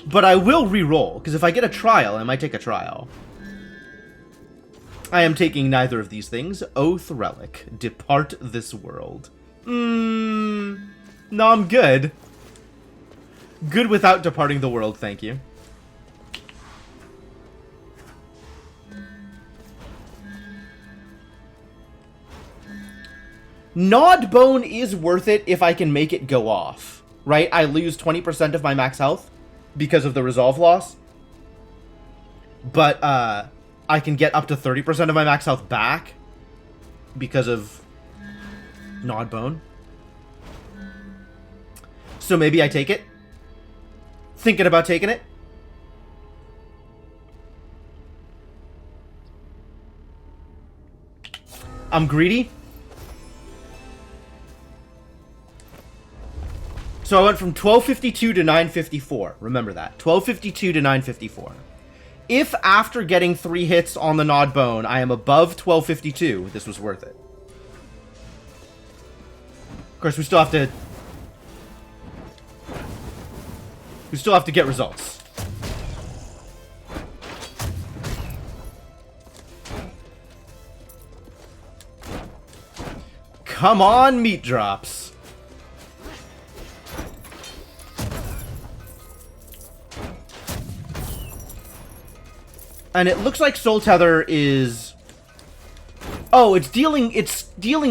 But I will re-roll, because if I get a trial, I might take a trial. I am taking neither of these things. Oath Relic. Depart this world. No, I'm good. Good without departing the world, thank you. Gnawed Bone is worth it if I can make it go off. Right? I lose 20% of my max health because of the resolve loss. But, I can get up to 30% of my max health back because of Gnawed Bone. So maybe I take it. Thinking about taking it. I'm greedy. So I went from 1252 to 954. Remember that. 1252 to 954. If after getting 3 hits on the Gnawed Bone, I am above 1252, this was worth it. course, we still have to... We still have to get results. Come on, meat drops. And it looks like Soul Tether is... Oh, it's dealing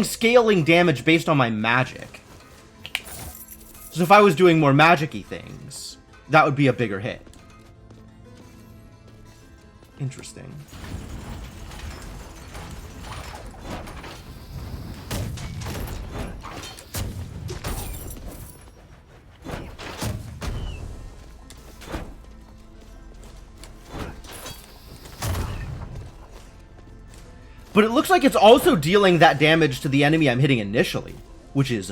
scaling damage based on my magic. So if I was doing more magic-y things, that would be a bigger hit. Interesting. But it looks like it's also dealing that damage to the enemy I'm hitting initially, which is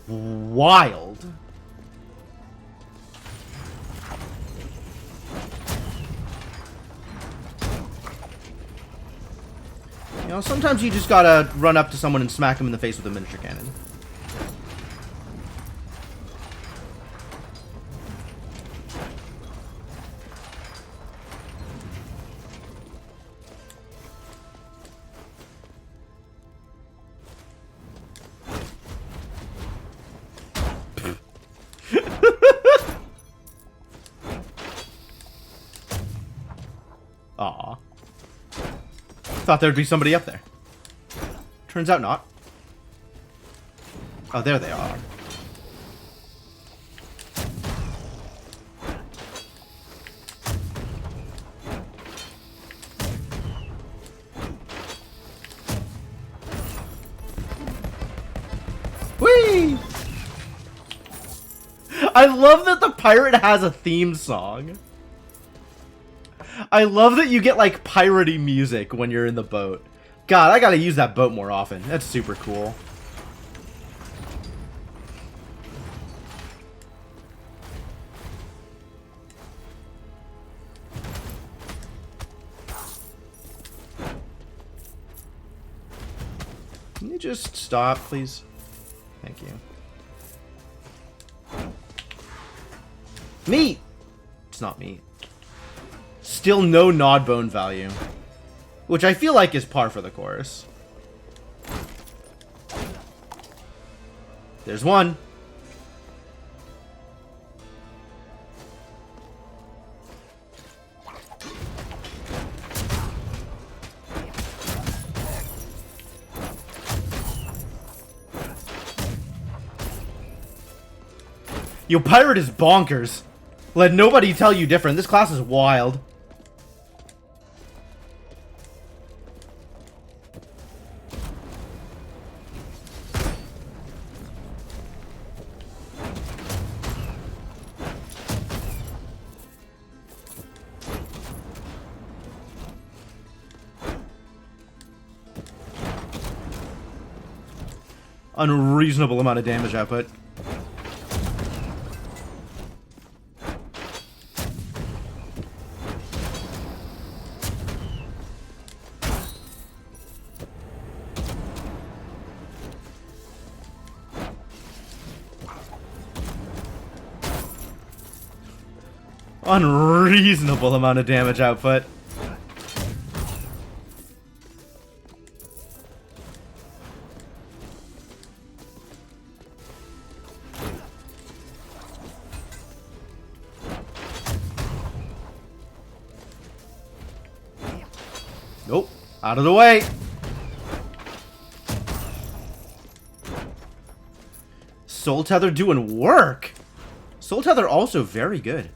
wild. You know, sometimes you just gotta run up to someone and smack them in the face with a miniature cannon. Aw. Thought there'd be somebody up there. Turns out not. Oh, there they are. Whee! I love that the pirate has a theme song. I love that you get, like, piratey music when you're in the boat. God, I gotta use that boat more often. That's super cool. Can you just stop, please? Thank you. Meat! It's not meat. Still no nod bone value. Which I feel like is par for the course. There's one. Yo, pirate is bonkers. Let nobody tell you different. This class is wild. Unreasonable amount of damage output. Unreasonable amount of damage output. Nope. Out of the way. Soul Tether doing work. Soul Tether also very good.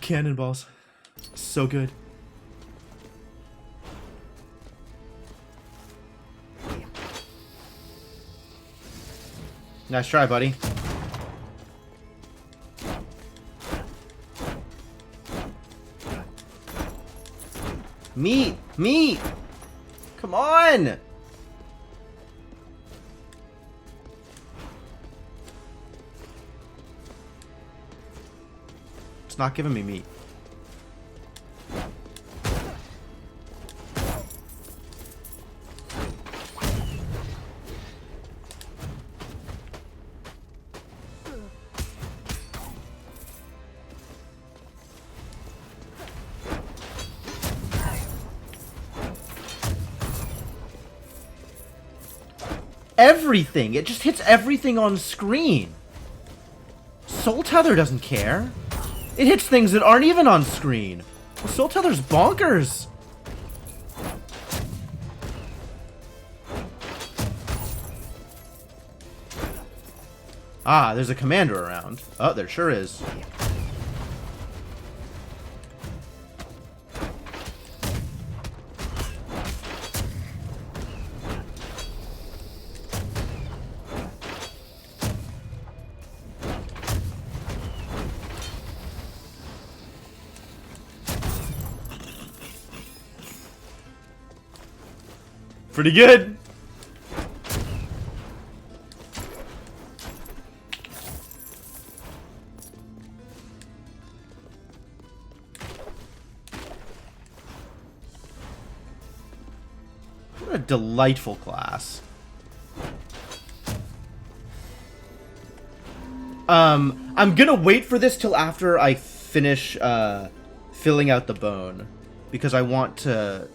Cannonballs. So good. Nice try, buddy. Meat! Meat! Come on! It's not giving me meat. Everything! It just hits everything on screen. Soul Tether doesn't care. It hits things that aren't even on screen. Well, Soul Tether's bonkers. Ah, there's a commander around. Oh, there sure is. Pretty good. What a delightful class. I'm gonna wait for this till after I finish filling out the bone, because I want to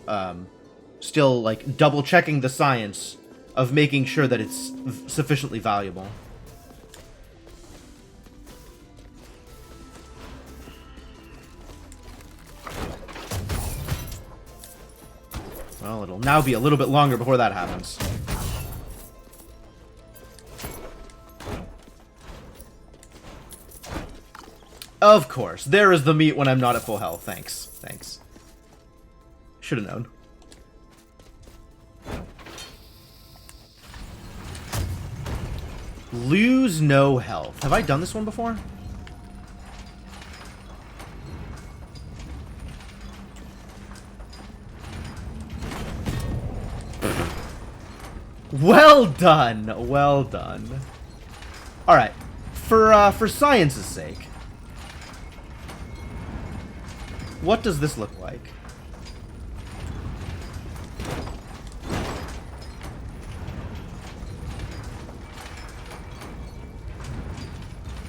still like double checking the science of making sure that it's sufficiently valuable. Well, it'll now be a little bit longer before that happens. Of course. There is the meat when I'm not at full health. Thanks. Thanks. Should have known. Lose no health. Have I done this one before? Well done. Well done. All right. For science's sake, what does this look like?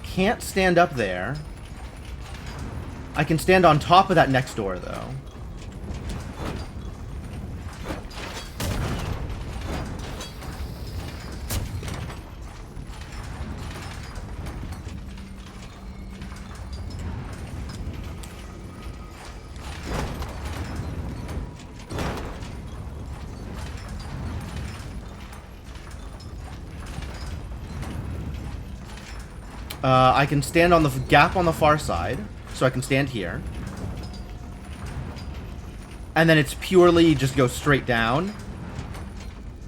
Can't stand up there. I can stand on top of that next door, though. I can stand on the gap on the far side, so I can stand here. And then it's purely just go straight down.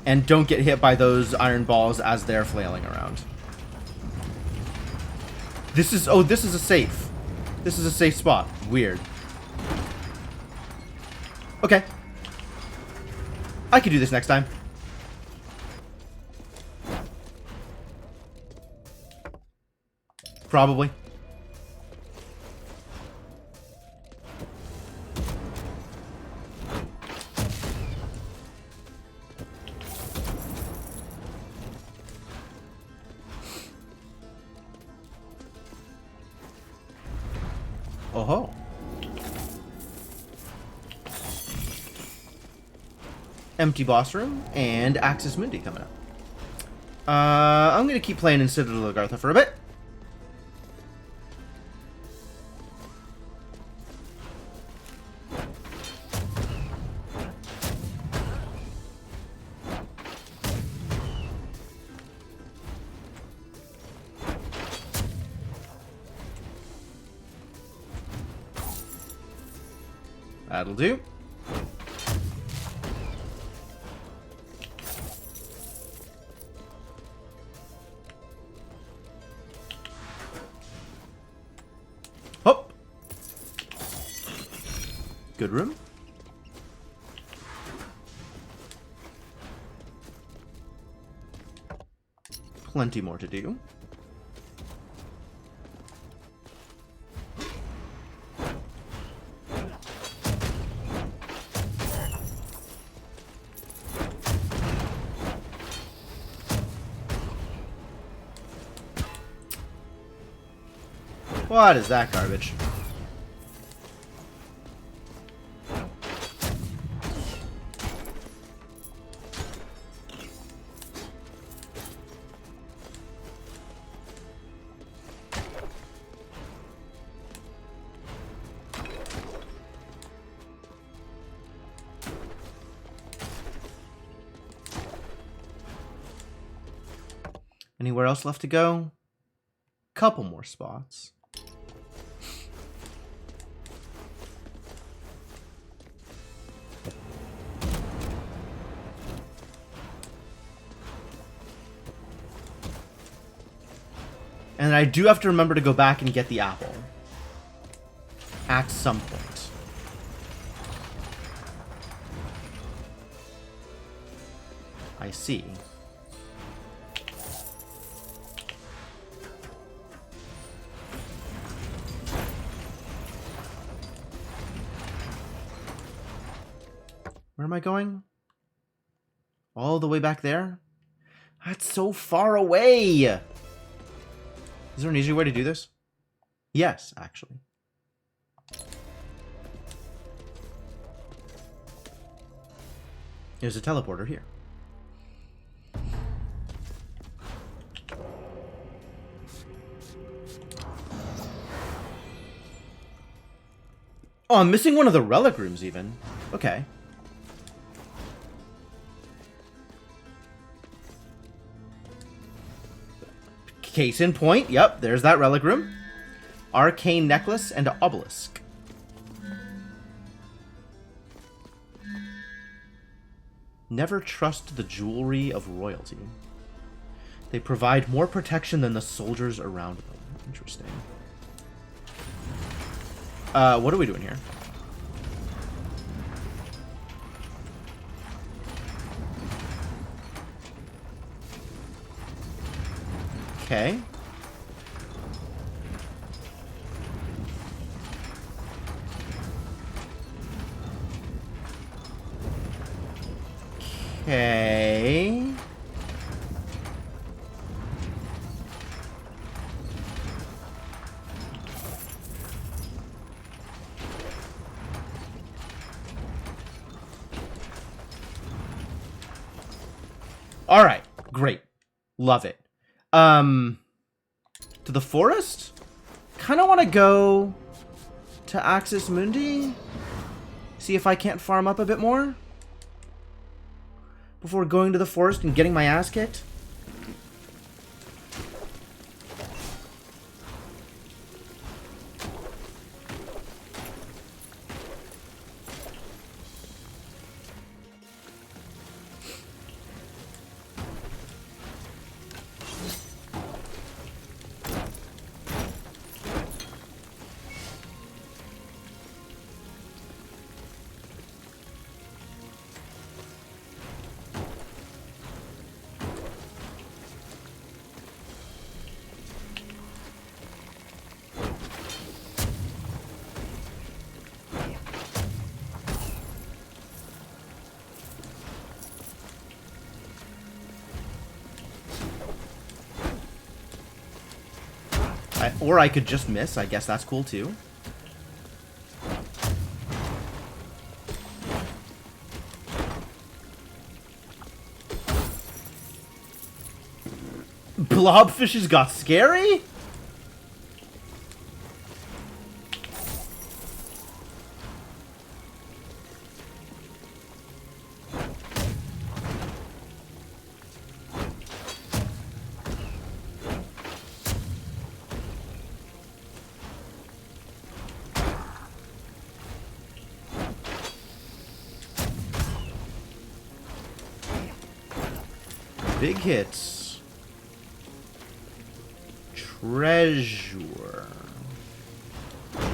And don't get hit by those iron balls as they're flailing around. This is... Oh, this is a safe. This is a safe spot. Weird. Okay. I could do this next time. Probably. Oh ho. Empty boss room and Axis Mundi coming up. I'm gonna keep playing in Citadel of Agartha for a bit. That'll do. Hop. Good room. Plenty more to do. What is that garbage? Anywhere else left to go? Couple more spots. And I do have to remember to go back and get the apple. At some point. I see. Where am I going? All the way back there? That's so far away! Is there an easier way to do this? Yes, actually. There's a teleporter here. Oh, I'm missing one of the relic rooms even. Okay. Case in point, yep, there's that relic room. Arcane necklace and obelisk. Never trust the jewelry of royalty. They provide more protection than the soldiers around them. Interesting. What are we doing here? Okay. Okay. All right. Great. Love it. To the forest? Kind of want to go to Axis Mundi. See if I can't farm up a bit more before going to the forest and getting my ass kicked. Or I could just miss. I guess that's cool too. Blobfishes got scary? Big hits. Treasure.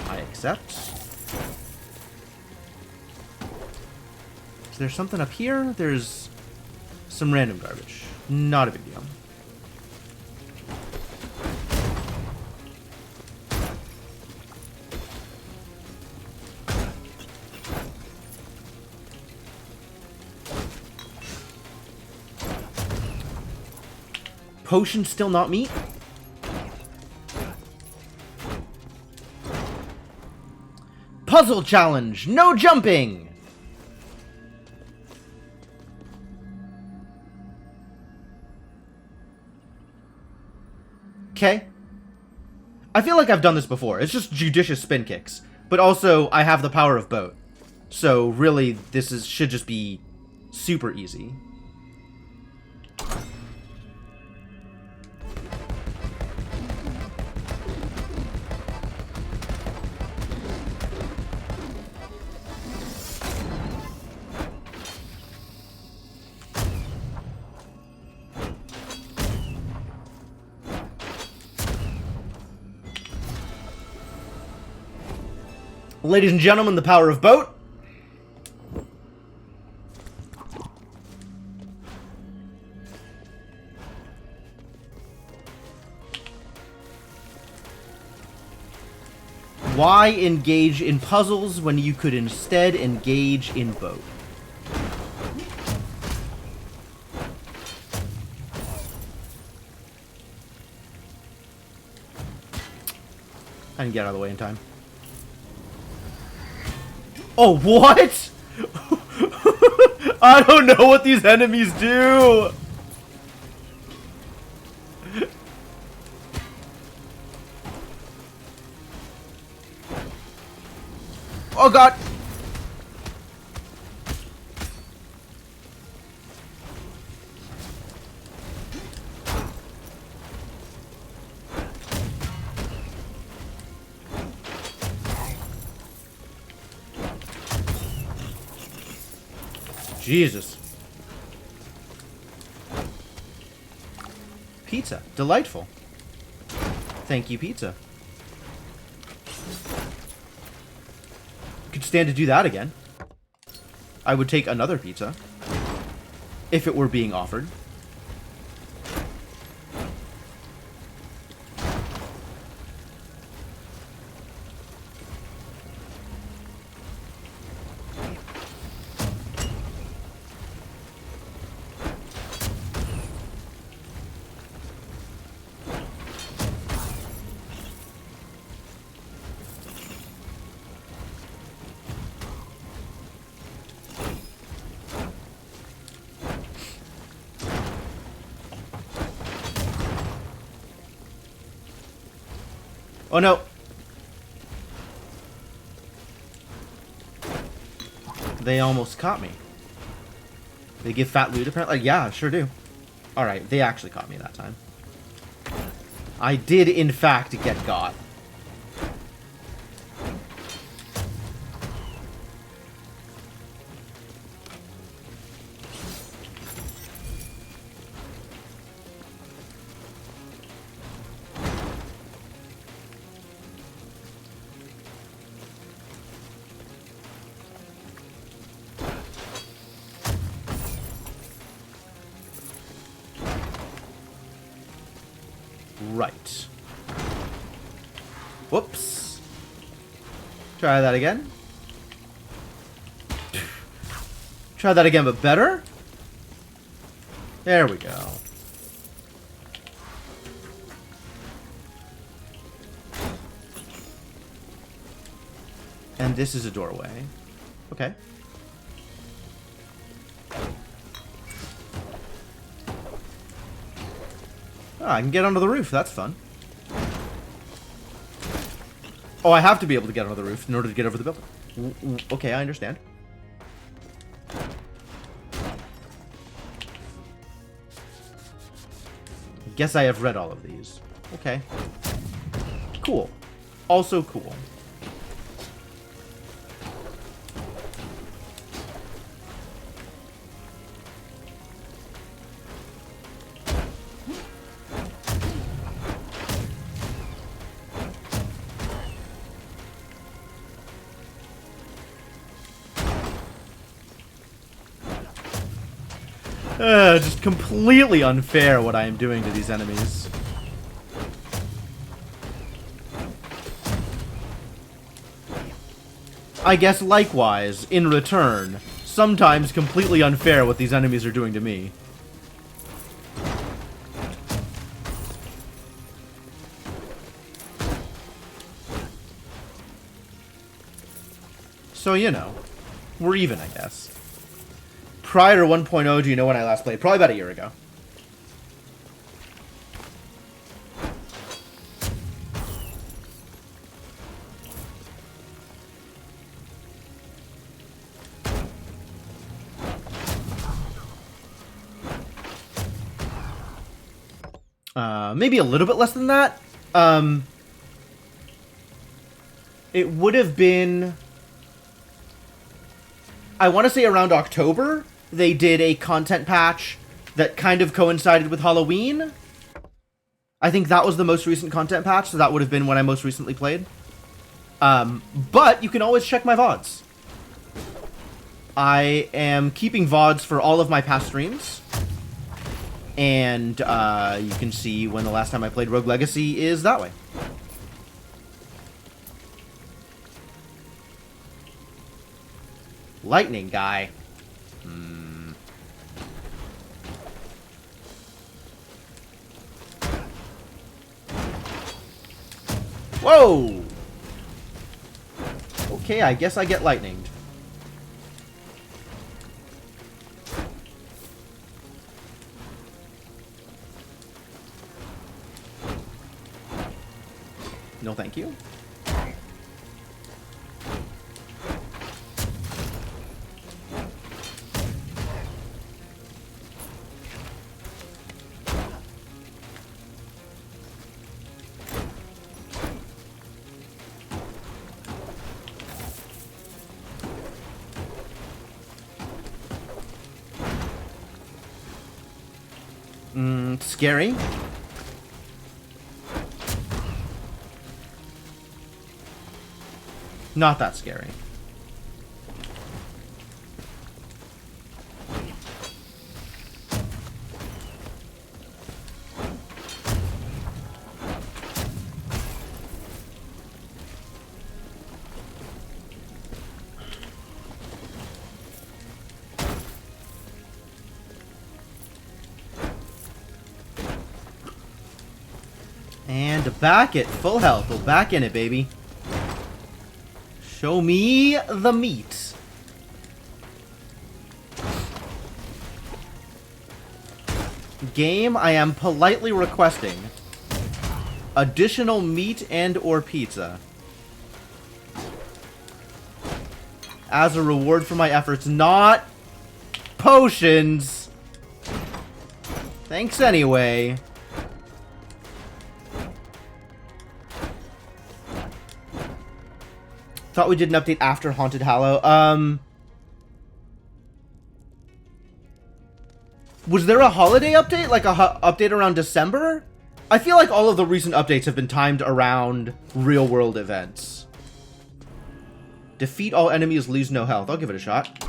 I accept. Is there something up here? There's some random garbage. Not a big deal. Potion still not meat? Puzzle challenge! No jumping! Okay. I feel like I've done this before. It's just judicious spin kicks. But also, I have the power of boat. So, really, should just be super easy. Ladies and gentlemen, the power of boat. Why engage in puzzles when you could instead engage in boat? I didn't get out of the way in time. Oh, what? I don't know what these enemies do. Oh, God. Jesus. Pizza. Delightful. Thank you, pizza. Could stand to do that again. I would take another pizza. If it were being offered. Oh no! They almost caught me. They give fat loot apparently? Yeah, sure do. Alright, they actually caught me that time. I did in fact get got. Right. Whoops. Try that again. Try that again, but better. There we go. And this is a doorway. Okay. Ah, I can get onto the roof. That's fun. Oh, I have to be able to get onto the roof in order to get over the building. Okay, I understand. Guess I have read all of these. Okay. Cool. Also cool. Just completely unfair what I am doing to these enemies. I guess likewise, in return, sometimes completely unfair what these enemies are doing to me. So, you know, we're even, I guess. Prior to 1.0, do you know when I last played? Probably about a year ago. Maybe a little bit less than that. It would have been... I want to say around October, they did a content patch that kind of coincided with Halloween. I think that was the most recent content patch, so that would have been when I most recently played. But you can always check my VODs. I am keeping VODs for all of my past streams. And you can see when the last time I played Rogue Legacy is that way. Lightning guy. Whoa! Okay, I guess I get lightninged. No, thank you. Scary. Not that scary. And back at full health. We're back in it, baby. Show me the meat. Game, I am politely requesting additional meat and or pizza as a reward for my efforts, not potions. Thanks anyway. Thought we did an update after Haunted Hallow. Was there a holiday update? Like a update around December? I feel like all of the recent updates have been timed around real-world events. Defeat all enemies, lose no health. I'll give it a shot.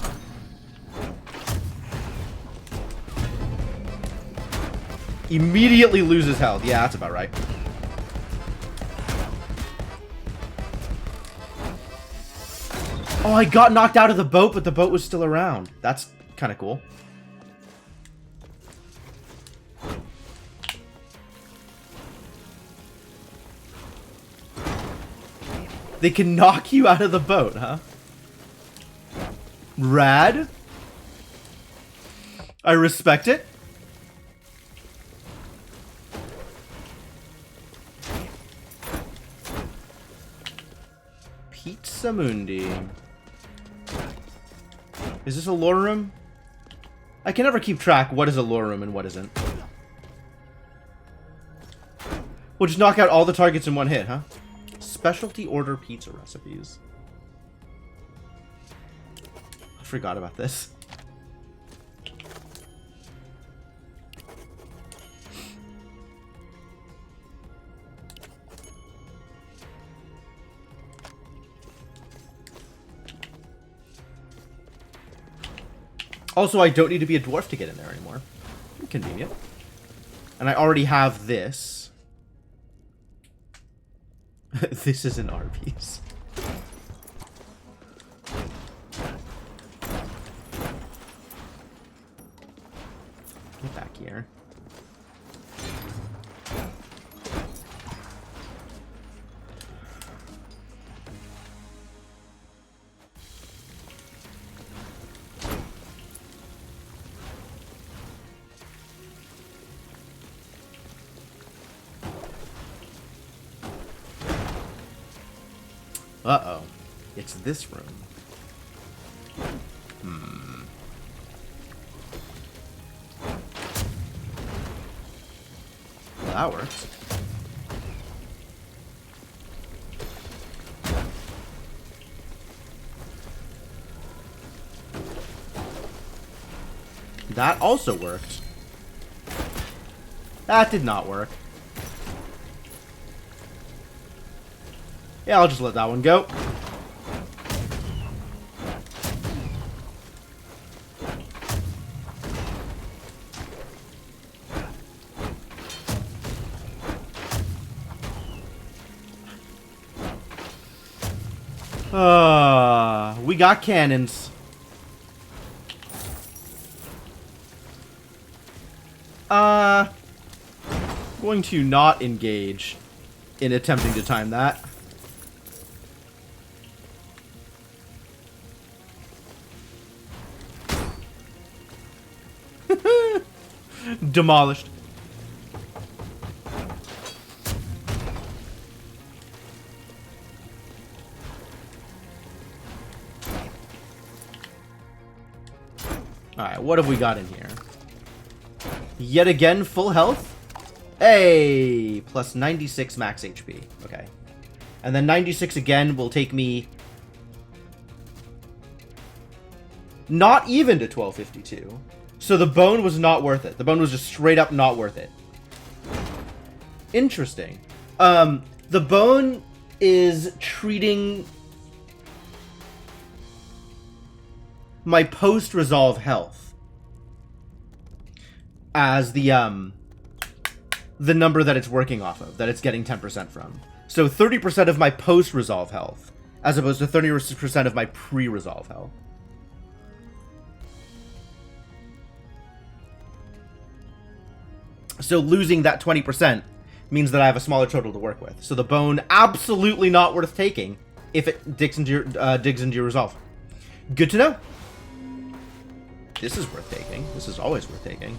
Immediately loses health. Yeah, that's about right. Oh, I got knocked out of the boat, but the boat was still around. That's kind of cool. They can knock you out of the boat, huh? Rad. I respect it. Pizza Mundi. Is this a lore room? I can never keep track what is a lore room and what isn't. We'll just knock out all the targets in one hit, huh? Specialty order pizza recipes. I forgot about this. Also, I don't need to be a dwarf to get in there anymore. Convenient. And I already have this. This is an Arby's. Get back here. Uh-oh. It's this room. Well, that works. That also worked. That did not work. Yeah, I'll just let that one go. We got cannons. Going to not engage in attempting to time that. Demolished. Alright, what have we got in here? Yet again, full health? Hey! Plus 96 max HP. Okay. And then 96 again will take me... not even to 1252. So the bone was not worth it. The bone was just straight up not worth it. Interesting. The bone is treating my post-resolve health as the number that it's working off of, that it's getting 10% from. So 30% of my post-resolve health, as opposed to 30% of my pre-resolve health. So losing that 20% means that I have a smaller total to work with. So the bone, absolutely not worth taking if it digs into your resolve. Good to know. This is worth taking. This is always worth taking.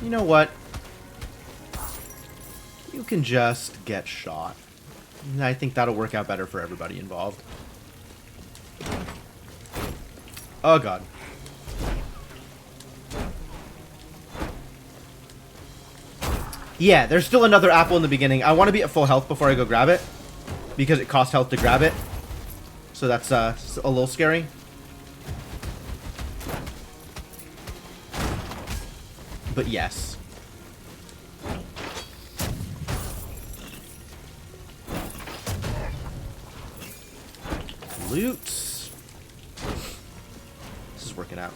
You know what? You can just get shot. And I think that'll work out better for everybody involved. Oh god. Yeah, there's still another apple in the beginning. I want to be at full health before I go grab it, because it costs health to grab it. So that's a little scary. But yes. Loot. This is working out.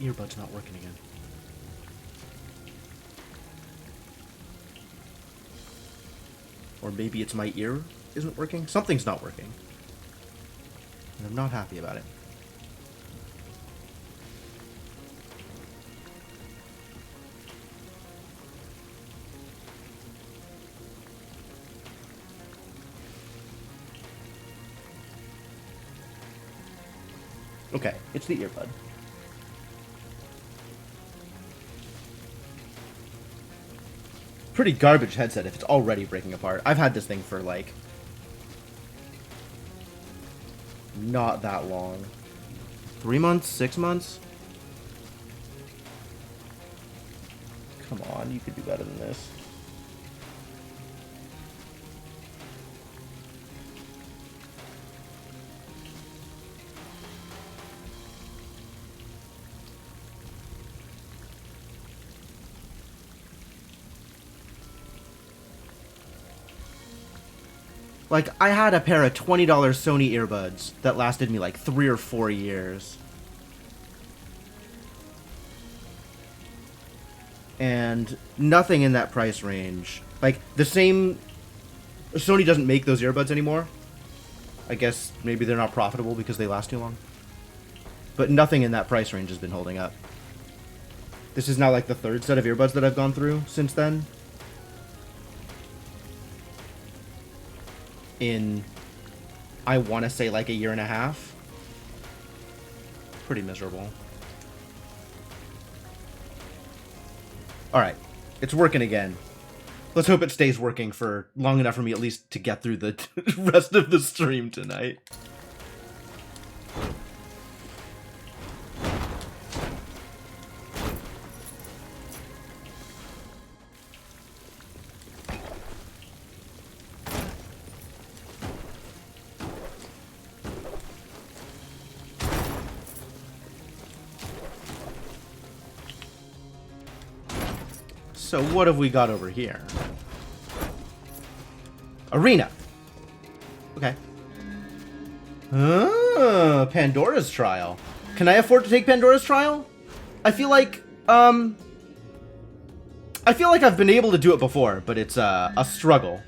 Earbud's not working again. Or maybe it's my ear isn't working? Something's not working. And I'm not happy about it. Okay, it's the earbud. Pretty garbage headset if it's already breaking apart. I've had this thing for, like, not that long. 3 months? 6 months? Come on, you could do better than this. Like, I had a pair of $20 Sony earbuds that lasted me like 3 or 4 years. And nothing in that price range. Like, the same... Sony doesn't make those earbuds anymore. I guess maybe they're not profitable because they last too long. But nothing in that price range has been holding up. This is now like the 3rd set of earbuds that I've gone through since then. In, I want to say, like a year and a half. Pretty miserable. Alright, it's working again. Let's hope it stays working for long enough for me at least to get through the rest of the stream tonight. So what have we got over here? Arena. Okay. Pandora's Trial. Can I afford to take Pandora's Trial? I feel like I've been able to do it before, but it's a struggle.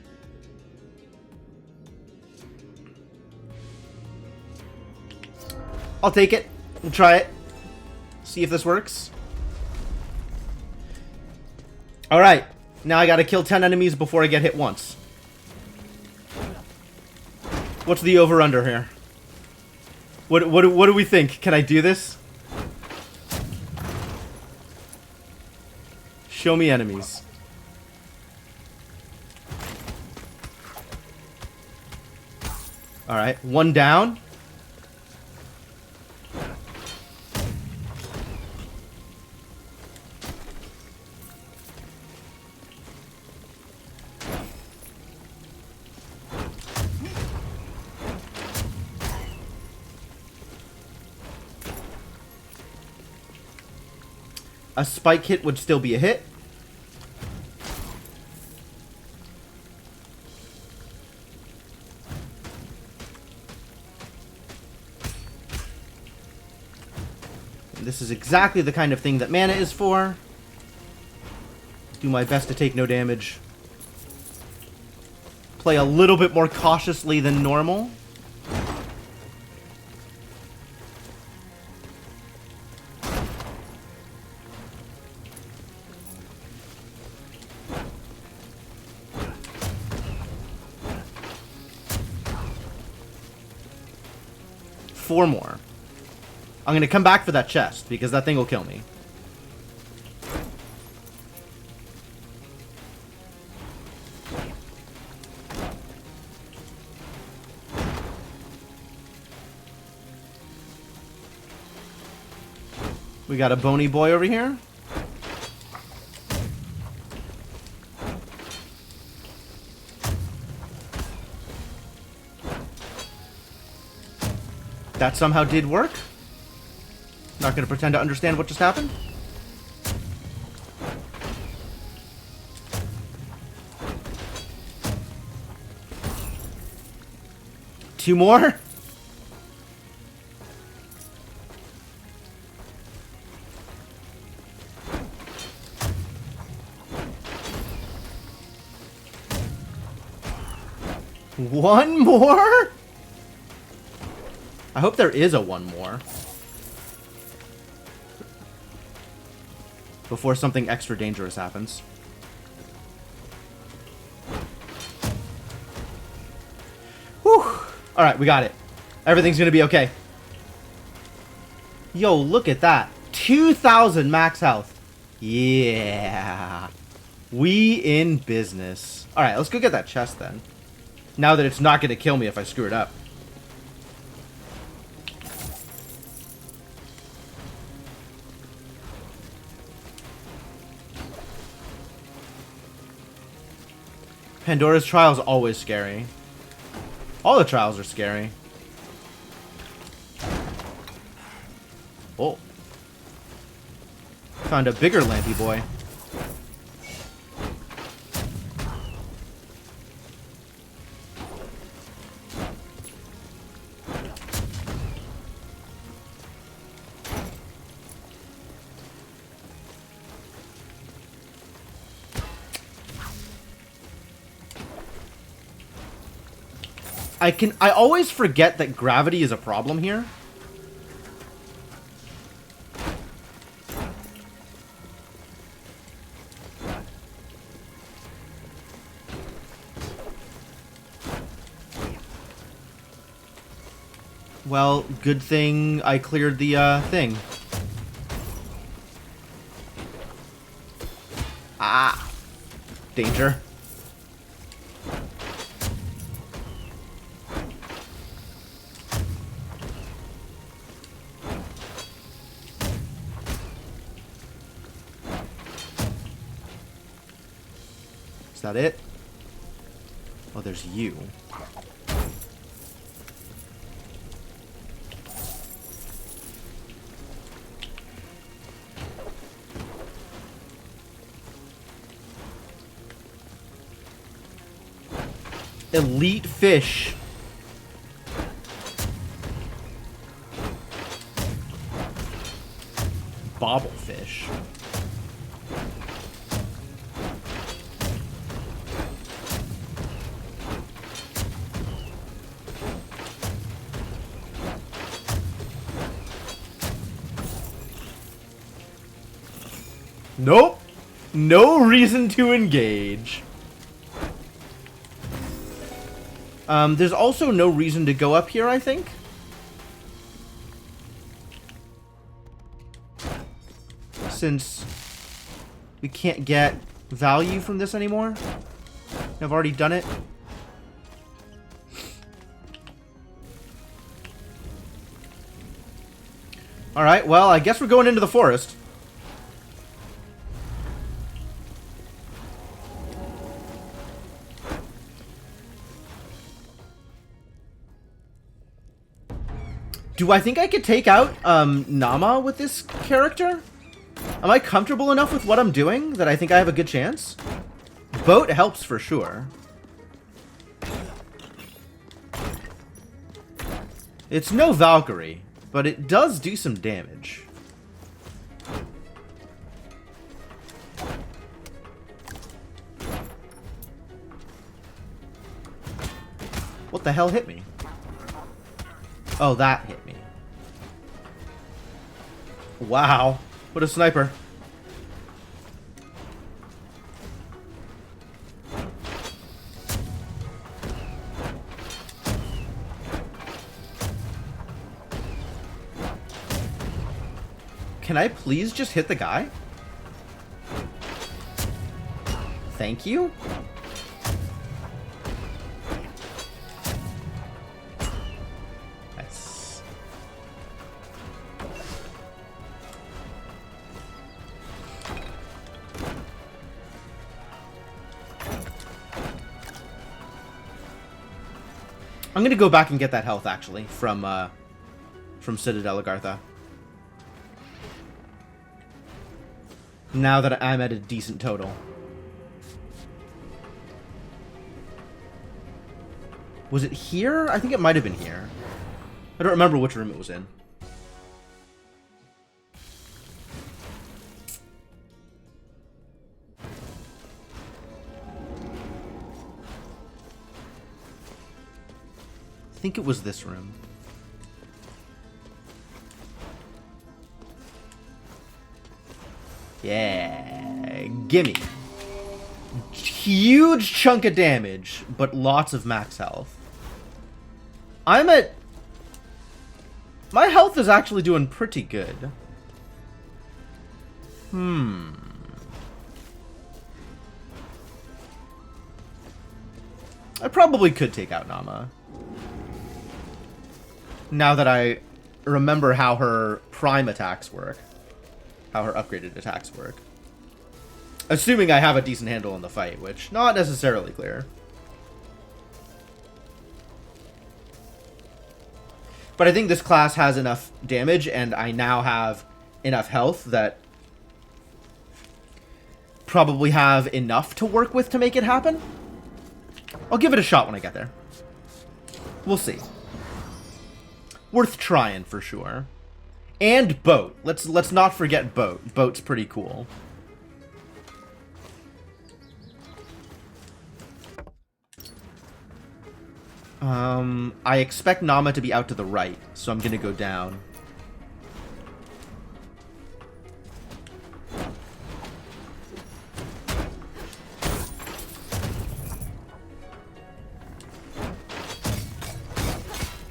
I'll take it. We'll try it. See if this works. Alright, now I gotta kill 10 enemies before I get hit once. What's the over-under here? What do we think? Can I do this? Show me enemies. Alright, one down. A spike hit would still be a hit. And this is exactly the kind of thing that mana is for. Do my best to take no damage. Play a little bit more cautiously than normal. Four more. I'm gonna come back for that chest because that thing will kill me. We got a bony boy over here. That somehow did work. Not going to pretend to understand what just happened. Two more. One more? I hope there is a one more. Before something extra dangerous happens. Whew. Alright, we got it. Everything's gonna be okay. Yo, look at that. 2,000 max health. Yeah. We in business. Alright, let's go get that chest then. Now that it's not gonna kill me if I screw it up. Pandora's Trial is always scary. All the trials are scary. Oh. Found a bigger lampy boy. I always forget that gravity is a problem here. Well, good thing I cleared the thing. Ah. Danger. Is that it? Oh, there's you. Elite fish. Bobblefish. Nope. No reason to engage. There's also no reason to go up here, I think. Since we can't get value from this anymore. I've already done it. Alright, well, I guess we're going into the forest. Do I think I could take out Nama with this character? Am I comfortable enough with what I'm doing that I think I have a good chance? Boat helps for sure. It's no Valkyrie, but it does do some damage. What the hell hit me? Oh, that hit me. Wow. What a sniper. Can I please just hit the guy? Thank you? Nice. I'm gonna go back and get that health, actually, from Citadel Agartha. Now that I'm at a decent total. Was it here? I think it might have been here. I don't remember which room it was in. I think it was this room. Yeah, gimme. Huge chunk of damage, but lots of max health. I'm at... My health is actually doing pretty good. I probably could take out Nama. Now that I remember how her prime attacks work. How her upgraded attacks work. Assuming I have a decent handle on the fight, which not necessarily clear. But I think this class has enough damage, and I now have enough health that probably have enough to work with to make it happen. I'll give it a shot when I get there. We'll see. Worth trying for sure. And boat. Let's not forget boat. Boat's pretty cool. I expect Nama to be out to the right, so I'm gonna go down.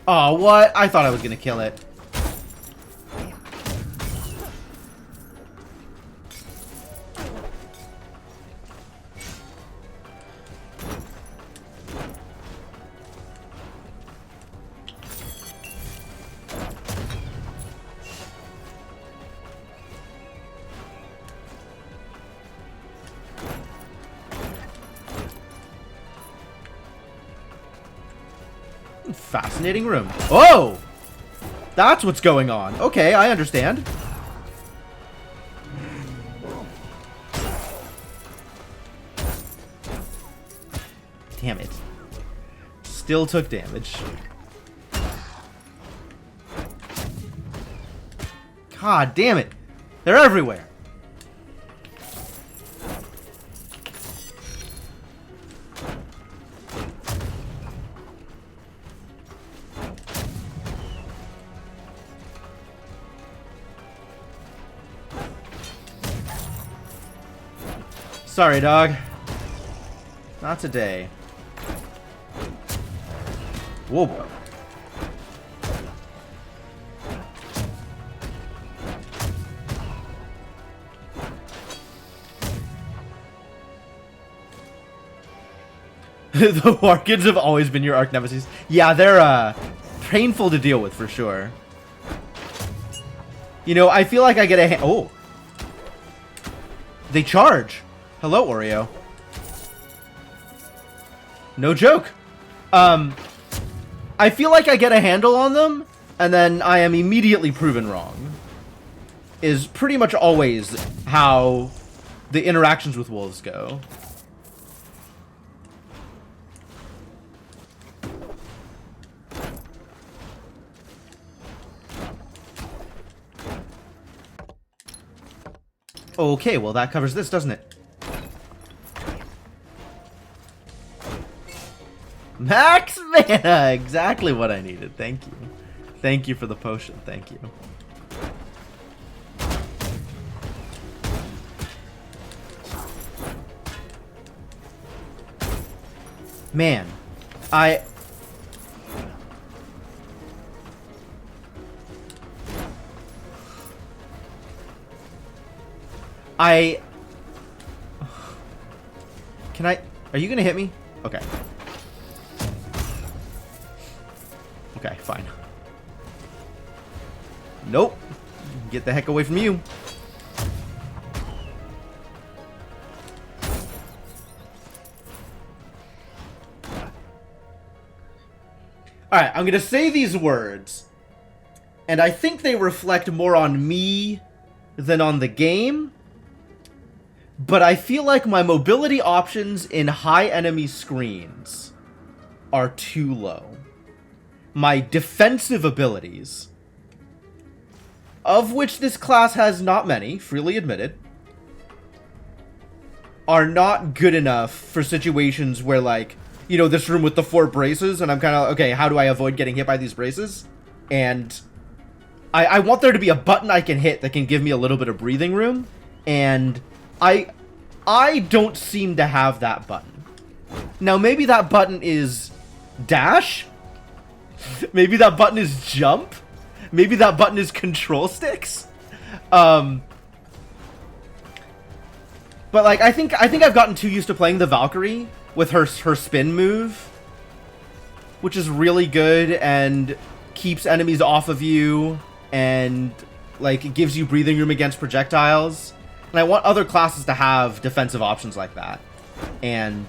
Oh, what? I thought I was gonna kill it. Fascinating room. Oh! That's what's going on. Okay, I understand. Damn it. Still took damage. God damn it. They're everywhere. Sorry, dog. Not today. Whoa. The Warkids have always been your arch nemesis. Yeah, they're painful to deal with for sure. You know, I feel like I get a oh. They charge. Hello, Oreo. No joke. I feel like I get a handle on them, and then I am immediately proven wrong. Is pretty much always how the interactions with wolves go. Okay, well that covers this, doesn't it? Max mana! Exactly what I needed. Thank you. Thank you for the potion. Thank you. Man, I can I? Are you gonna hit me? Okay. Okay, fine. Nope. Get the heck away from you. Alright, I'm gonna say these words, and I think they reflect more on me than on the game, but I feel like my mobility options in high enemy screens are too low. My defensive abilities, of which this class has not many, freely admitted, are not good enough for situations where, like, you know, this room with the 4 braces, and I'm kind of, okay, how do I avoid getting hit by these braces? And I want there to be a button I can hit that can give me a little bit of breathing room, and I don't seem to have that button. Now, maybe that button is dash? Maybe that button is jump? Maybe that button is control sticks? But, like, I think I've gotten too used to playing the Valkyrie with her spin move, which is really good and keeps enemies off of you and, like, it gives you breathing room against projectiles. And I want other classes to have defensive options like that. And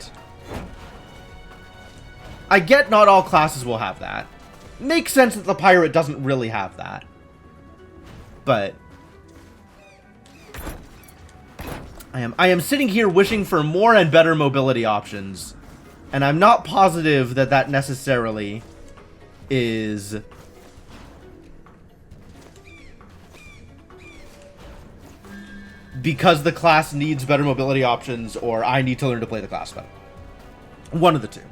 I get not all classes will have that. Makes sense that the pirate doesn't really have that. But I am sitting here wishing for more and better mobility options. And I'm not positive that that necessarily is because the class needs better mobility options, or I need to learn to play the class better. One of the two.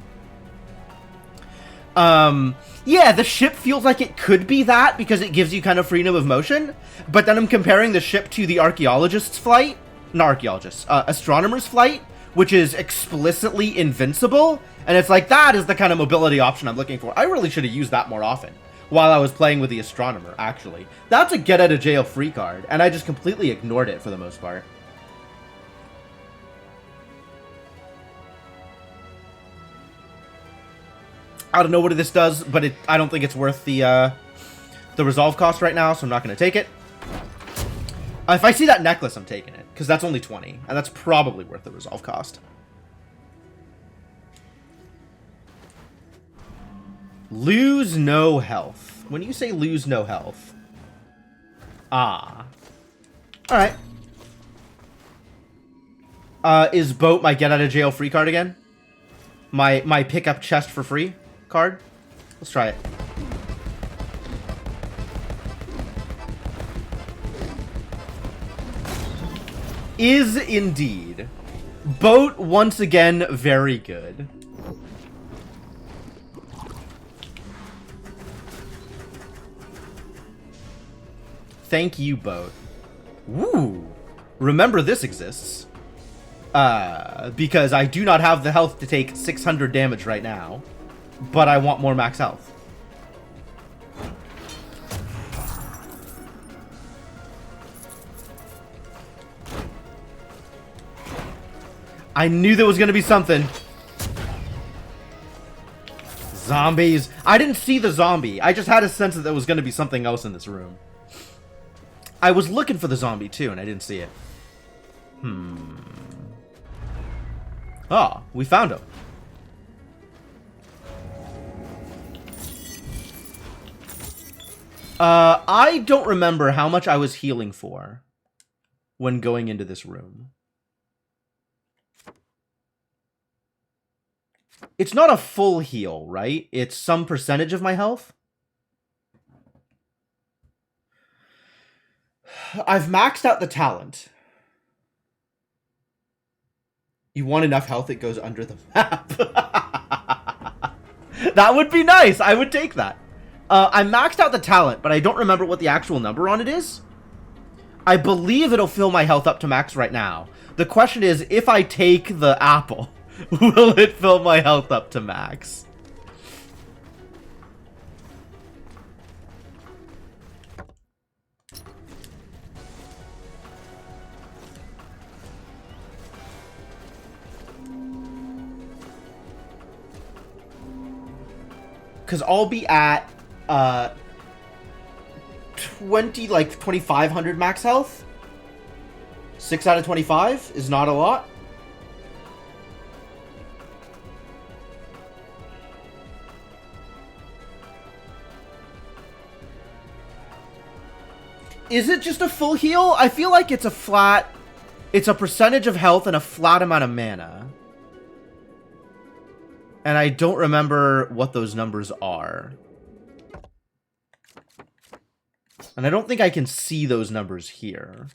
Yeah, the ship feels like it could be that because it gives you kind of freedom of motion. But then I'm comparing the ship to the archaeologist's flight. Not archaeologist, astronomer's flight, which is explicitly invincible. And it's like, that is the kind of mobility option I'm looking for. I really should have used that more often while I was playing with the astronomer, actually. That's a get out of jail free card, and I just completely ignored it for the most part. I don't know what this does, but I don't think it's worth the resolve cost right now, so I'm not going to take it. If I see that necklace, I'm taking it, because that's only 20, and that's probably worth the resolve cost. Lose no health. When you say lose no health... Ah. Alright. Is Boat my get out of jail free card again? My pick up chest for free card? Let's try it. Is indeed. Boat, once again, very good. Thank you, Boat. Woo! Remember this exists. Because I do not have the health to take 600 damage right now. But I want more max health. I knew there was going to be something. Zombies. I didn't see the zombie. I just had a sense that there was going to be something else in this room. I was looking for the zombie too, and I didn't see it. Ah, we found him. I don't remember how much I was healing for when going into this room. It's not a full heal, right? It's some percentage of my health. I've maxed out the talent. You want enough health, it goes under the map. That would be nice. I would take that. I maxed out the talent, but I don't remember what the actual number on it is. I believe it'll fill my health up to max right now. The question is, if I take the apple, will it fill my health up to max? Because I'll be at 2,500 max health. 6 out of 25 is not a lot. Is it just a full heal? I feel like it's a flat... It's a percentage of health and a flat amount of mana. And I don't remember what those numbers are. And I don't think I can see those numbers here.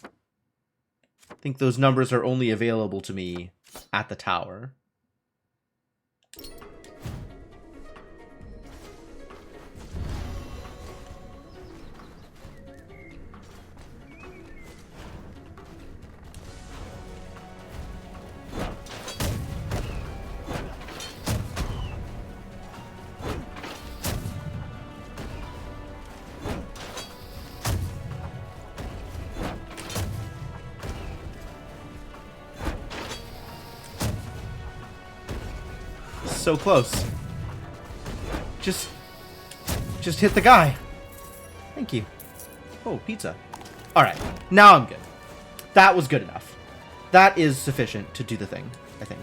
I think those numbers are only available to me at the tower. So close. Just hit the guy. Thank you. Oh, pizza. Alright, now I'm good. That was good enough. That is sufficient to do the thing, I think.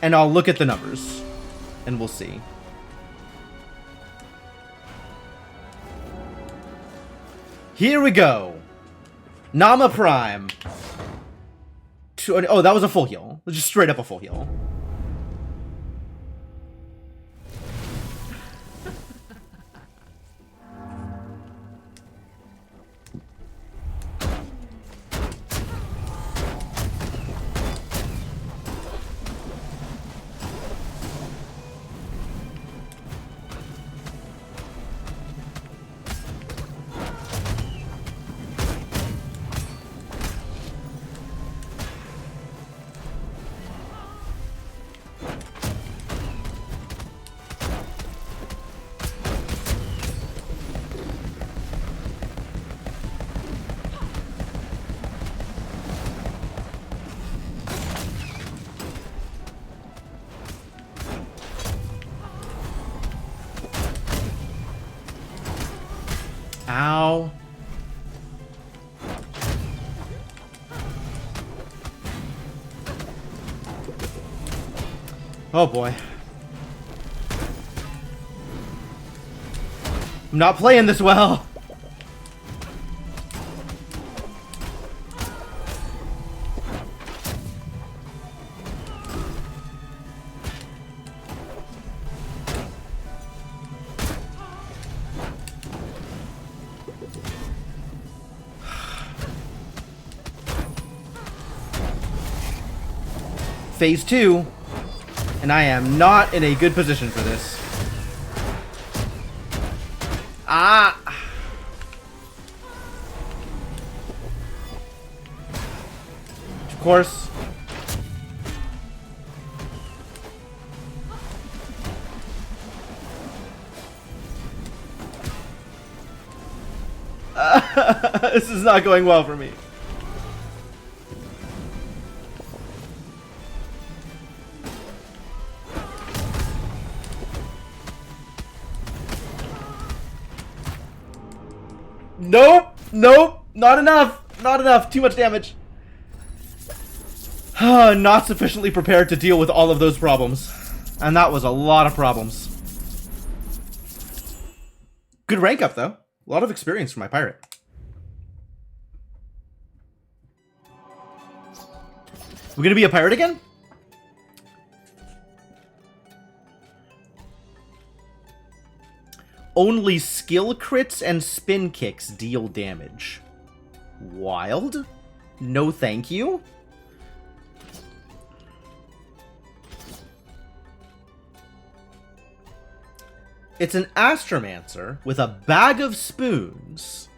And I'll look at the numbers, and we'll see. Here we go. Nama Prime. Oh, that was a full heal. Just straight up a full heal. Ow. Oh boy. I'm not playing this well. Phase 2, and I am not in a good position for this. Ah! Of course. This is not going well for me. Nope! Nope! Not enough! Not enough! Too much damage. Not sufficiently prepared to deal with all of those problems. And that was a lot of problems. Good rank up, though. A lot of experience for my pirate. We're gonna be a pirate again? Only skill crits and spin kicks deal damage. Wild? No thank you? It's an Astromancer with a bag of spoons.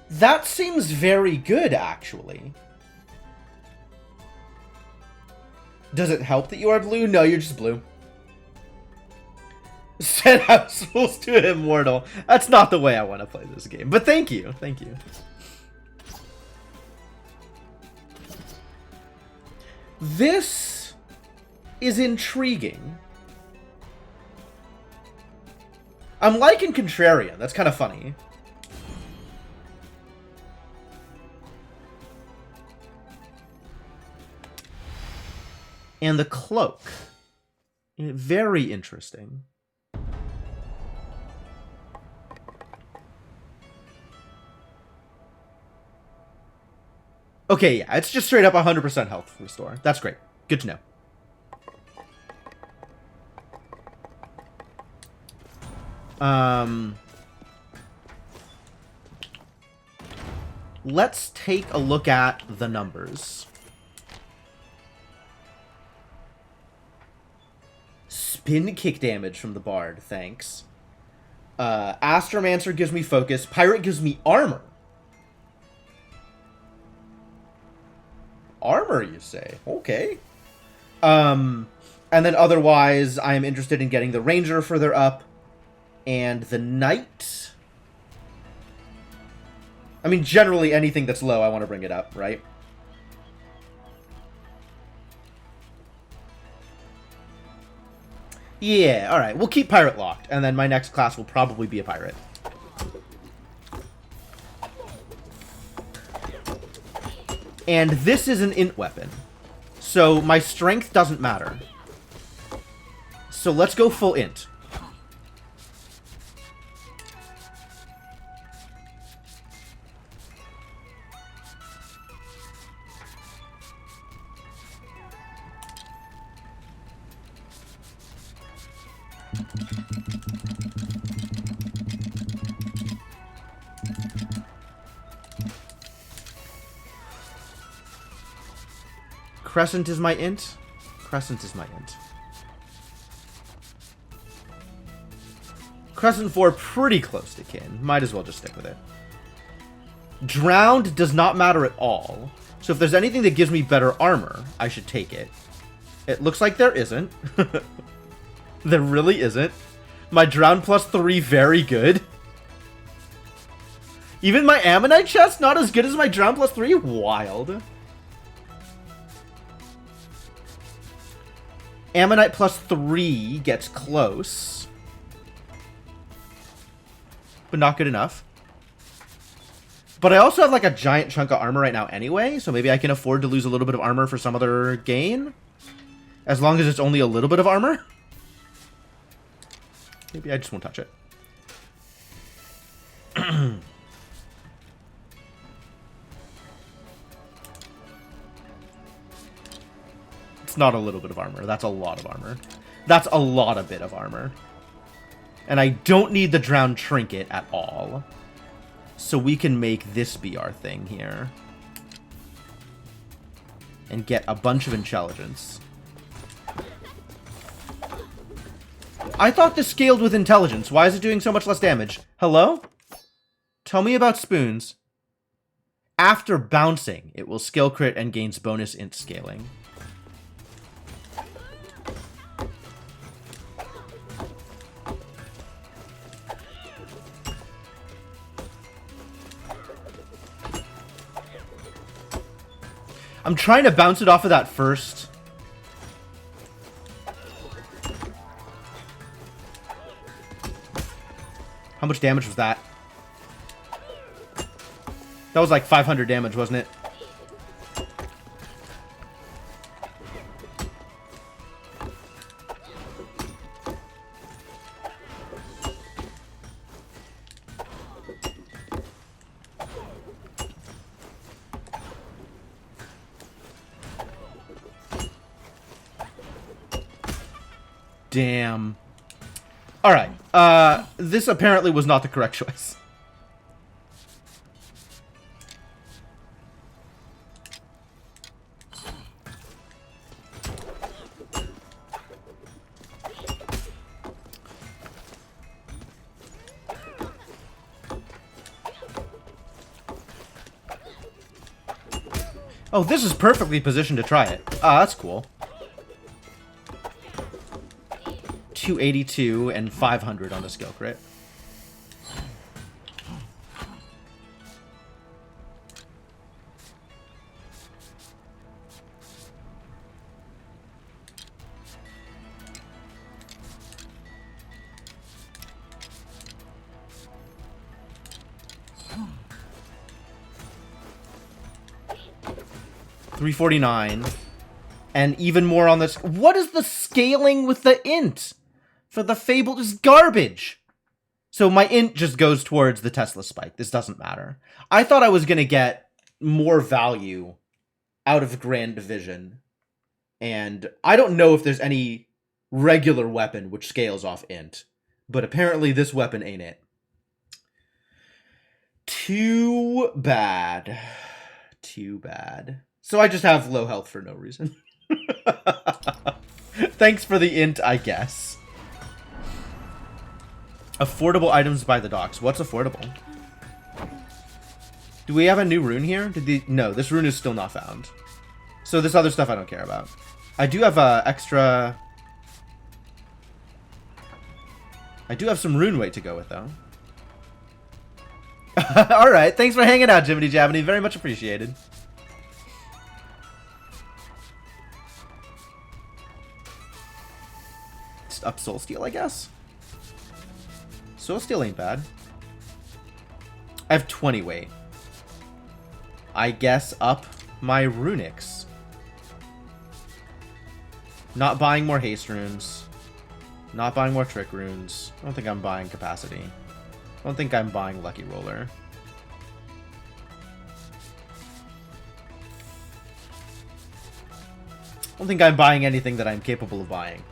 That seems very good, actually. Does it help that you are blue? No, you're just blue. Set house rules to immortal. That's not the way I want to play this game. But thank you. Thank you. This is intriguing. I'm liking Contrarian. That's kind of funny. And the cloak. Very interesting. Okay, yeah, it's just straight up 100% health restore. That's great. Good to know. Let's take a look at the numbers. Spin kick damage from the Bard, thanks. Astromancer gives me focus. Pirate gives me armor. Armor, you say? Okay. And then otherwise, I am interested in getting the Ranger further up. And the Knight. I mean, generally, anything that's low, I want to bring it up, right? Yeah, alright. We'll keep pirate locked, and then my next class will probably be a pirate. And this is an int weapon. So my strength doesn't matter. So let's go full int. Crescent is my int. Crescent is my int. Crescent 4 pretty close to kin. Might as well just stick with it. Drowned does not matter at all. So if there's anything that gives me better armor, I should take it. It looks like there isn't. There really isn't. My drowned +3 very good. Even my Ammonite chest not as good as my drowned +3? Wild. Ammonite +3 gets close. But not good enough. But I also have like a giant chunk of armor right now anyway, so maybe I can afford to lose a little bit of armor for some other gain. As long as it's only a little bit of armor. Maybe I just won't touch it. It's not a little bit of armor. That's a lot of armor. That's a lot of bit of armor. And I don't need the drowned trinket at all. So we can make this be our thing here. And get a bunch of intelligence. I thought this scaled with intelligence. Why is it doing so much less damage? Hello? Tell me about spoons. After bouncing, it will skill crit and gains bonus int scaling. I'm trying to bounce it off of that first. How much damage was that? That was like 500 damage, wasn't it? Damn. Alright. This apparently was not the correct choice. Oh, this is perfectly positioned to try it. Ah, that's cool. 282 and 500 on the skill crit. $349 and even more on this. What is the scaling with the int? For the Fable is garbage. So my int just goes towards the Tesla spike. This doesn't matter. I thought I was going to get more value out of Grand Division. And I don't know if there's any regular weapon which scales off int. But apparently this weapon ain't it. Too bad. Too bad. So I just have low health for no reason. Thanks for the int, I guess. Affordable items by the docks. What's affordable? Do we have a new rune here? No, this rune is still not found. So this other stuff I don't care about. I do have extra... I do have some rune weight to go with, though. Alright, thanks for hanging out, Jiminy Jabiny. Very much appreciated. up Soul Steel, I guess. Soul Steel ain't bad. I have 20 weight. I guess up my Runics. Not buying more haste runes. Not buying more trick runes. I don't think I'm buying capacity. I don't think I'm buying Lucky Roller. I don't think I'm buying anything that I'm capable of buying.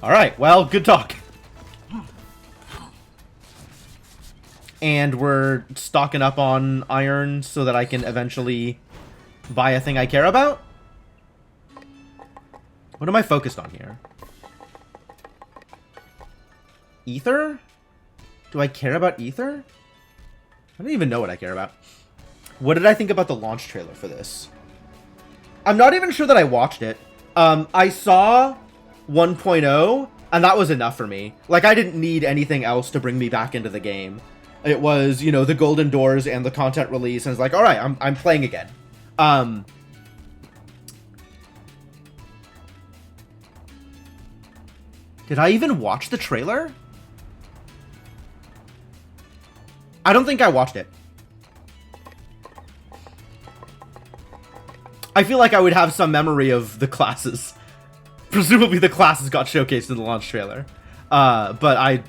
Alright, well, good talk. And we're stocking up on iron so that I can eventually buy a thing I care about? What am I focused on here? Ether? Do I care about Ether? I don't even know what I care about. What did I think about the launch trailer for this? I'm not even sure that I watched it. I saw 1.0, and that was enough for me. Like, I didn't need anything else to bring me back into the game. It was, you know, the Golden Doors and the content release, and it's like, alright, I'm playing again. Did I even watch the trailer? I don't think I watched it. I feel like I would have some memory of the classes. Presumably the classes got showcased in the launch trailer. But I...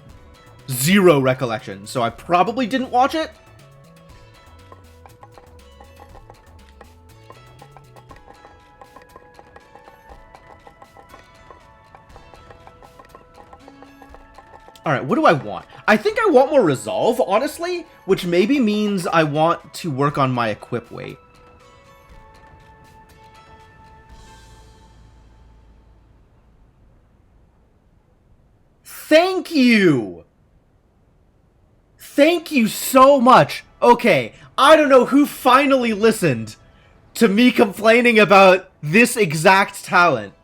zero recollection, so I probably didn't watch it. Alright, what do I want? I think I want more resolve, honestly, which maybe means I want to work on my equip weight. Thank you! Thank you so much! Okay, I don't know who finally listened to me complaining about this exact talent.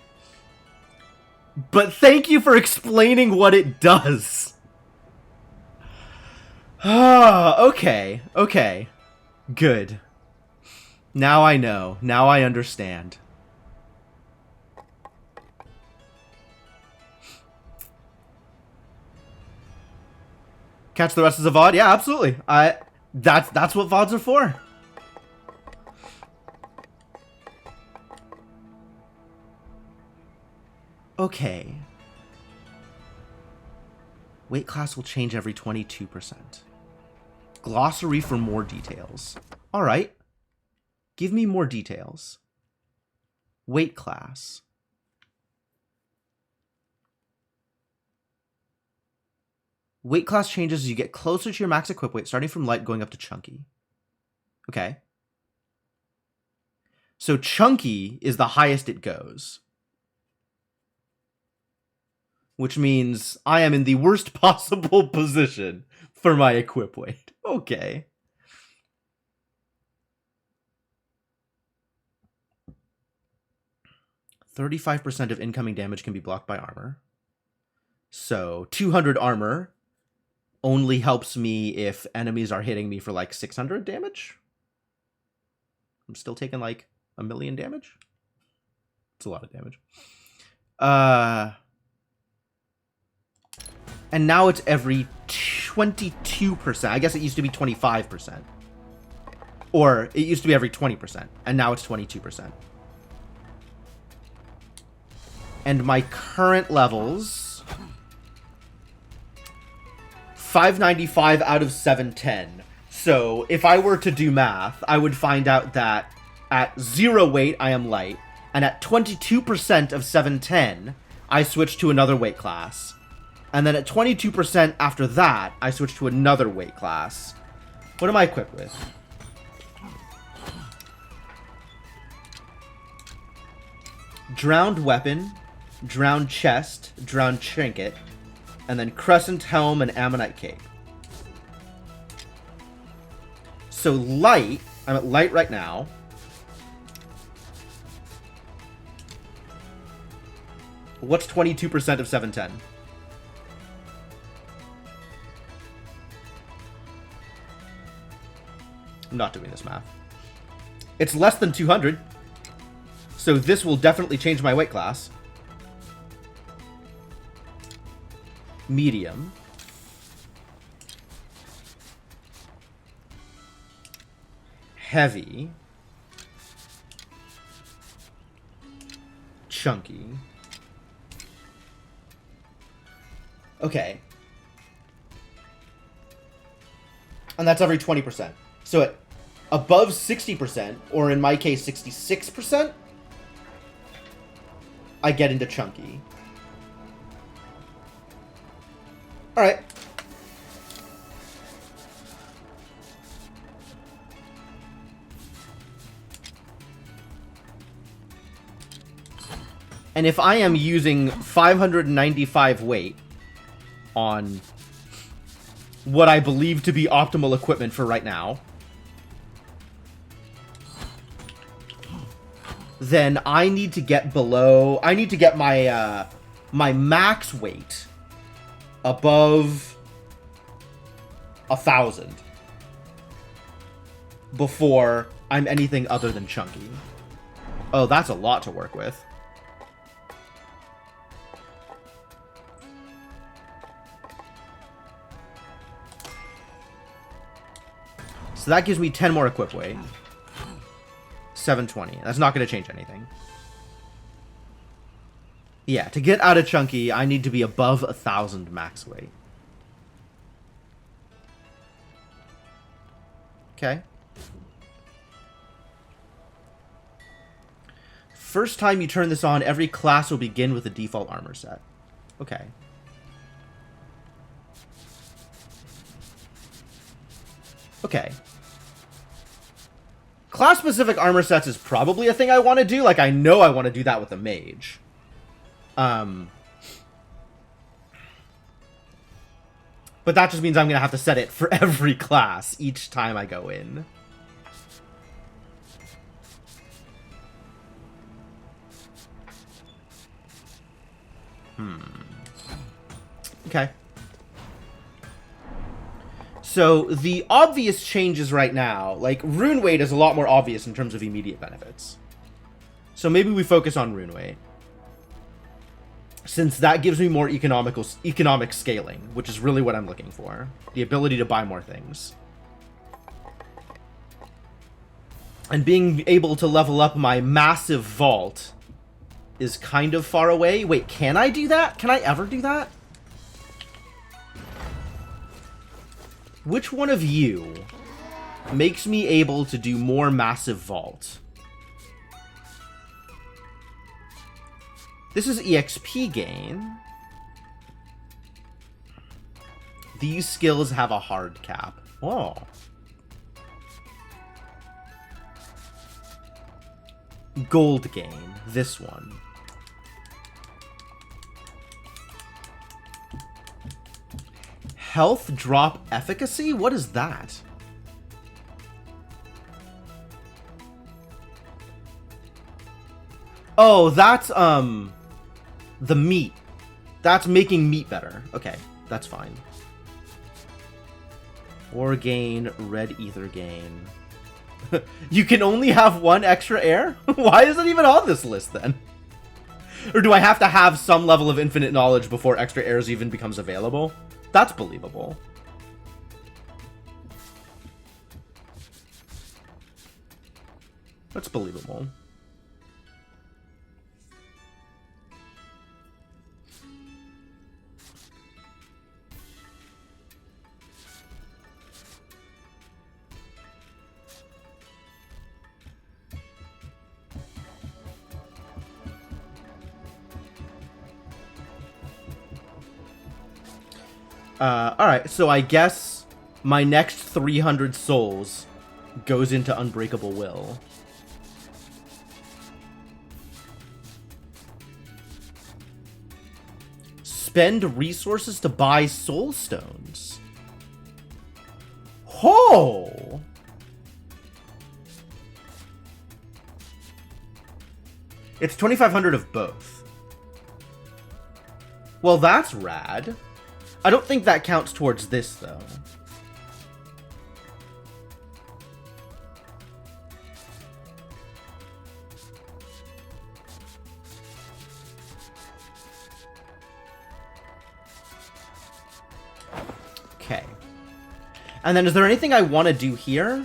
But thank you for explaining what it does. Ah, okay, okay. Good. Now I know. Now I understand. Catch the rest of the VOD? Yeah, absolutely. That's what VODs are for. Okay. Weight class will change every 22%. Glossary for more details. Alright. Give me more details. Weight class. Weight class changes as you get closer to your max equip weight, starting from light going up to chunky. Okay. So chunky is the highest it goes. Which means I am in the worst possible position for my equip weight. Okay. %35% of incoming damage can be blocked by armor. So 200 armor only helps me if enemies are hitting me for like 600 damage. I'm still taking like 1,000,000 damage. It's a lot of damage. And now it's every 22%. I guess it used to be 25%. Or it used to be every 20%. And now it's 22%. And my current levels... 595 out of 710. So if I were to do math, I would find out that at 0 weight, I am light. And at 22% of 710, I switch to another weight class. And then at 22% after that, I switch to another weight class. What am I equipped with? Drowned Weapon, Drowned Chest, Drowned Trinket, and then Crescent Helm and Ammonite Cape. So light, I'm at light right now. What's 22% of 710? I'm not doing this math. It's less than 200. So this will definitely change my weight class. medium, heavy, chunky. Okay. And that's every 20%. So at above 60%, or in my case 66%, I get into chunky. Alright. And if I am using 595 weight on what I believe to be optimal equipment for right now, then I need to get below... I need to get my, my max weight above 1,000 before I'm anything other than chunky. Oh, that's a lot to work with. So that gives me 10 more equip weight. 720. That's not going to change anything. Yeah, to get out of chunky, I need to be above 1,000 max weight. Okay. First time you turn this on, every class will begin with a default armor set. Okay. Okay. Class-specific armor sets is probably a thing I want to do. Like, I know I want to do that with a mage. But that just means I'm going to have to set it for every class each time I go in. Okay. So, the obvious changes right now, like, rune weight is a lot more obvious in terms of immediate benefits. So maybe we focus on rune weight, since that gives me more economic scaling, which is really what I'm looking for. The ability to buy more things. And being able to level up my massive vault is kind of far away. Wait, can I do that? Can I ever do that? Which one of you makes me able to do more massive vault? This is EXP gain. These skills have a hard cap. Oh. Gold gain. This one. Health drop efficacy? What is that? Oh, that's, the meat. That's making meat better. Okay, that's fine. Ore gain, red ether gain. You can only have one extra air? Why is it even on this list, then? Or do I have to have some level of infinite knowledge before extra airs even becomes available? That's believable. That's believable. Alright, so I guess my next 300 souls goes into Unbreakable Will. Spend resources to buy soul stones. Oh! It's 2,500 of both. Well, that's rad. I don't think that counts towards this, though. And then is there anything I want to do here?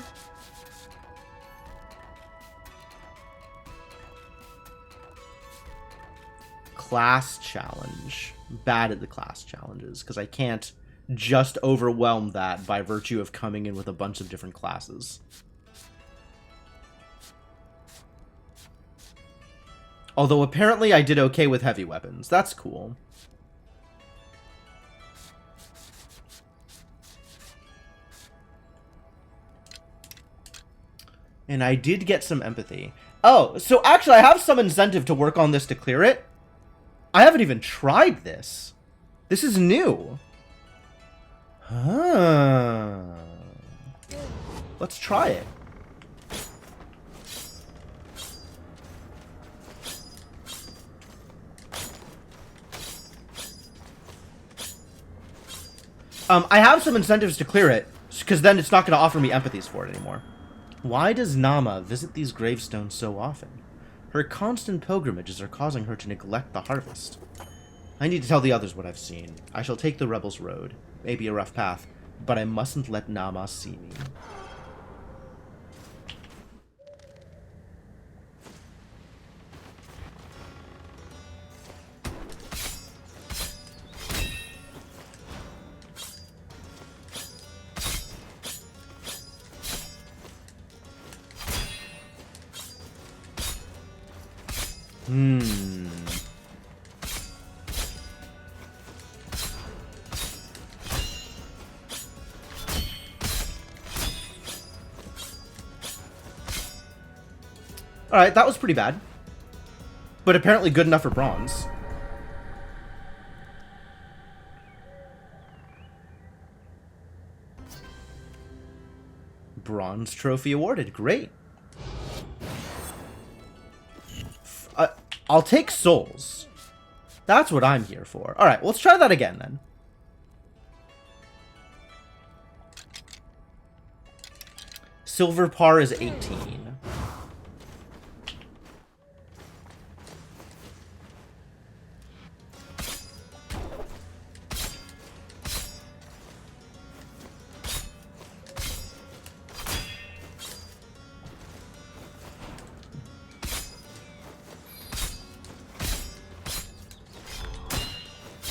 Class challenge. Bad at the class challenges, because I can't just overwhelm that by virtue of coming in with a bunch of different classes. Although apparently I did okay with heavy weapons. That's cool. And I did get some empathy. Oh, so actually I have some incentive to work on this to clear it. I haven't even tried this. This is new. Huh. Let's try it. I have some incentives to clear it, because then it's not going to offer me empathies for it anymore. Why does Nama visit these gravestones so often? Her constant pilgrimages are causing her to neglect the harvest. I need to tell the others what I've seen. I shall take the Rebels' Road. Maybe a rough path, but I mustn't let Nama see me. Alright, that was pretty bad. But apparently good enough for bronze. Bronze trophy awarded. Great. I'll take souls. That's what I'm here for. Alright, let's try that again then. Silver par is 18.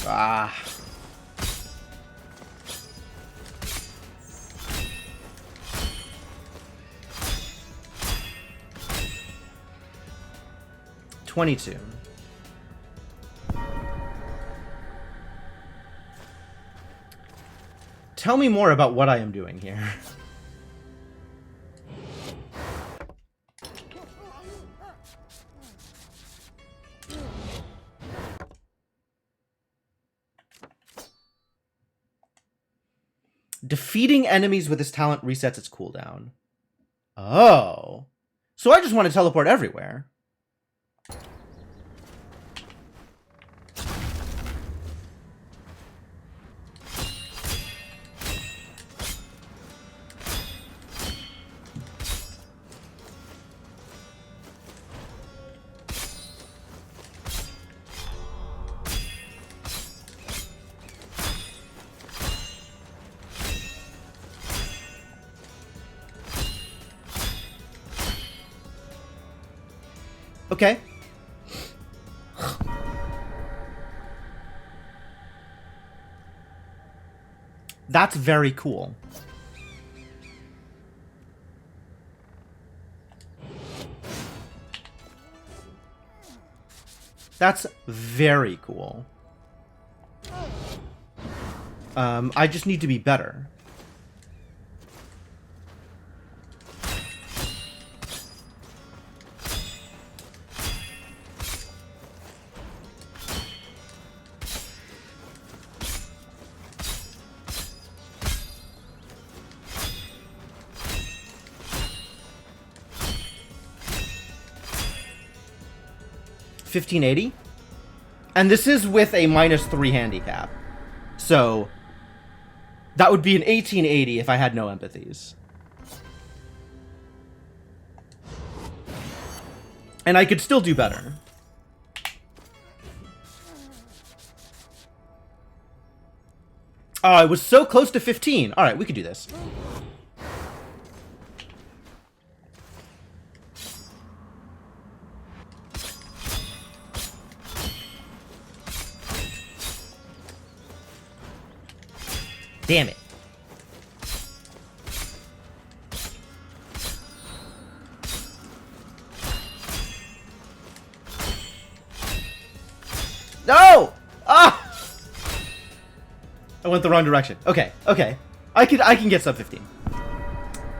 Ah. $22. Tell me more about what I am doing here. Defeating enemies with this talent resets its cooldown. Oh. So I just want to teleport everywhere. Okay. That's very cool. That's very cool. I just need to be better. $1580, and this is with a -3 handicap, so that would be an 1880 if I had no empathies, and I could still do better. Oh, I was so close to 15. All right, we could do this. Damn it. No! Ah! I went the wrong direction. Okay, okay. I can get sub 15.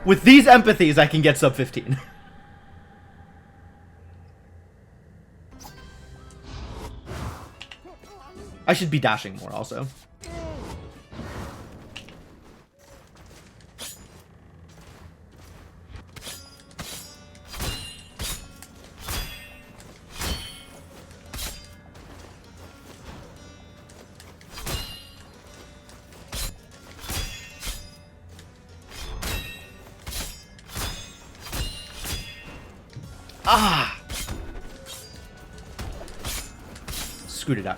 With these empathies, I can get sub 15. I should be dashing more also. Ah! Screwed it up.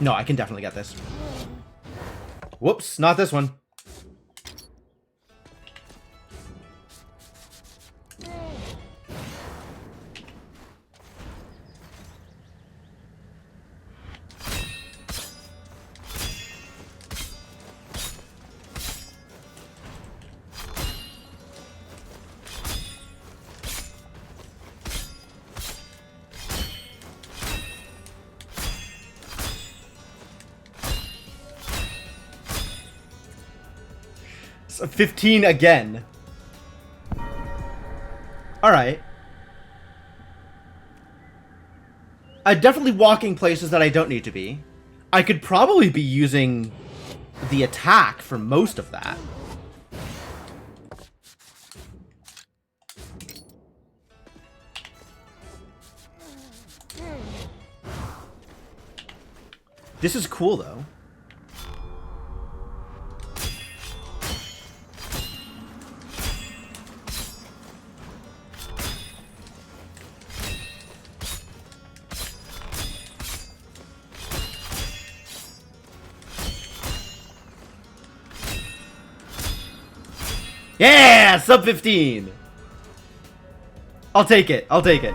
No, I can definitely get this. Whoops, not this one. So 15 again. Alright. I'm definitely walking places that I don't need to be. I could probably be using the attack for most of that. This is cool, though. Yeah! Sub 15! I'll take it. I'll take it.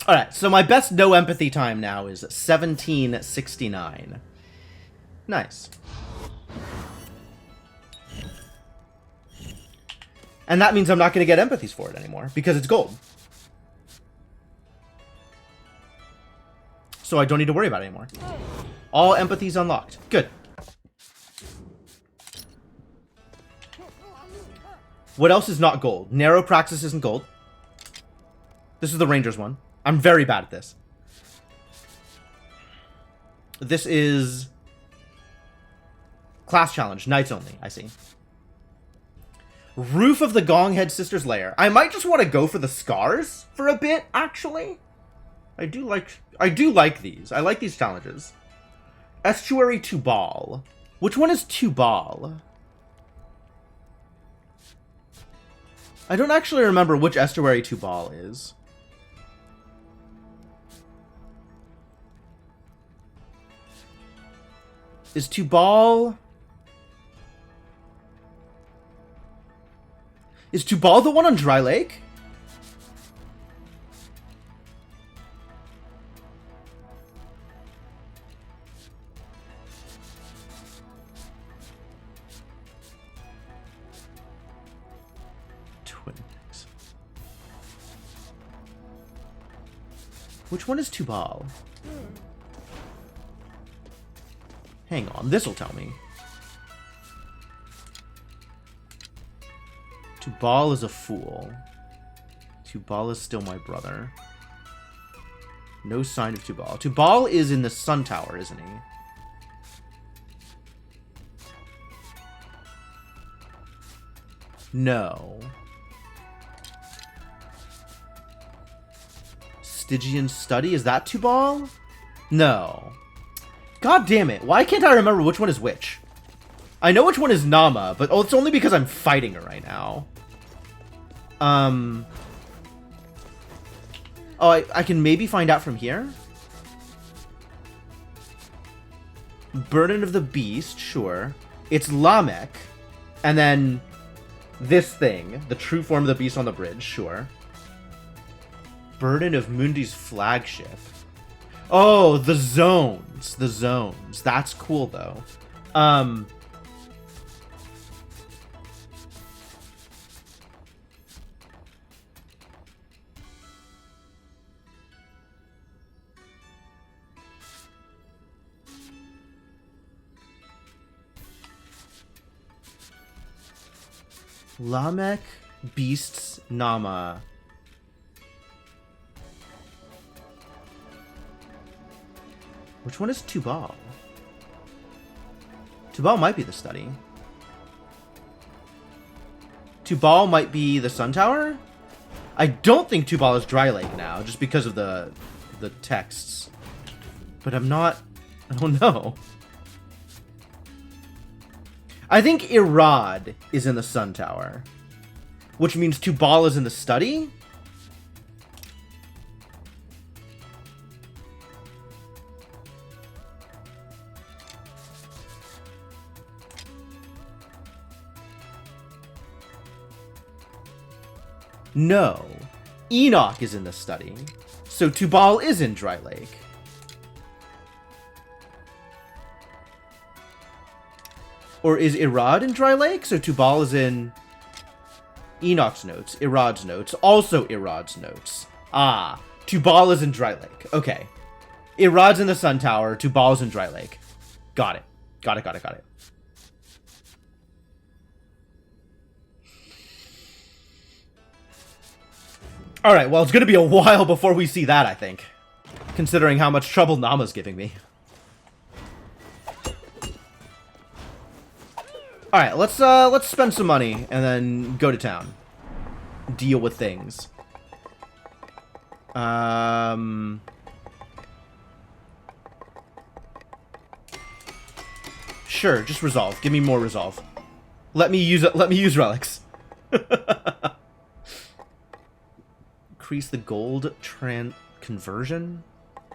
Alright, so my best no empathy time now is 1769. Nice. And that means I'm not going to get empathies for it anymore, because it's gold. So I don't need to worry about it anymore. All empathies unlocked. Good. What else is not gold? Narrow Praxis isn't gold. This is the Rangers one. I'm very bad at this. This is class challenge. Knights only, I see. Roof of the Gonghead Sisters Lair. I might just want to go for the scars for a bit, actually. I do like these. I like these challenges. Estuary Tubal. Which one is Tubal? I don't actually remember which Estuary Tubal is. Is Tubal... Is Tubal the one on Dry Lake? Which one is Tubal? Hang on, this'll tell me. Tubal is a fool. Tubal is still my brother. No sign of Tubal. Tubal is in the Sun Tower, isn't he? No. Stygian Study? Is that Tubal? No. God damn it. Why can't I remember which one is which? I know which one is Nama, but it's only because I'm fighting her right now. Oh, I can maybe find out from here? Burden of the Beast, sure. It's Lamek. And then this thing, the true form of the beast on the bridge, sure. Burden of Mundi's flagship. Oh, the zones. The zones. That's cool, though. Lamek, Beasts, Nama. Which one is Tubal? Tubal might be the study. Tubal might be the Sun Tower? I don't think Tubal is Dry Lake now, just because of the texts. But I'm not... I don't know. I think Irad is in the Sun Tower. Which means Tubal is in the study? No. Enoch is in the study. So Tubal is in Dry Lake. Or is Irad in Dry Lake? So Tubal is in Enoch's notes, Irad's notes, also Irad's notes. Ah, Tubal is in Dry Lake. Okay. Irad's in the Sun Tower, Tubal's in Dry Lake. Got it. Got it. Alright, well, it's going to be a while before we see that, I think. Considering how much trouble Nama's giving me. Alright, let's spend some money and then go to town. Deal with things. Sure, just resolve. Give me more resolve. Let me use relics. Increase the gold conversion?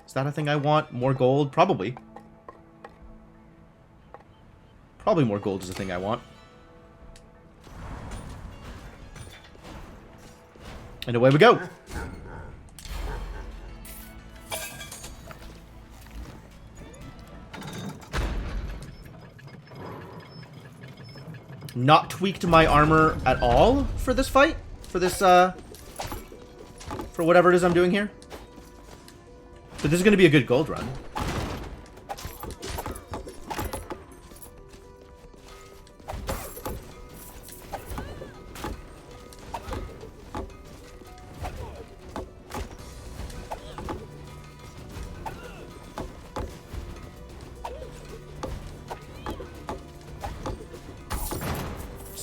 Is that a thing I want? More gold? Probably. Probably more gold is a thing I want. And away we go. Not tweaked my armor at all for this fight? For this, for whatever it is I'm doing here? But this is going to be a good gold run.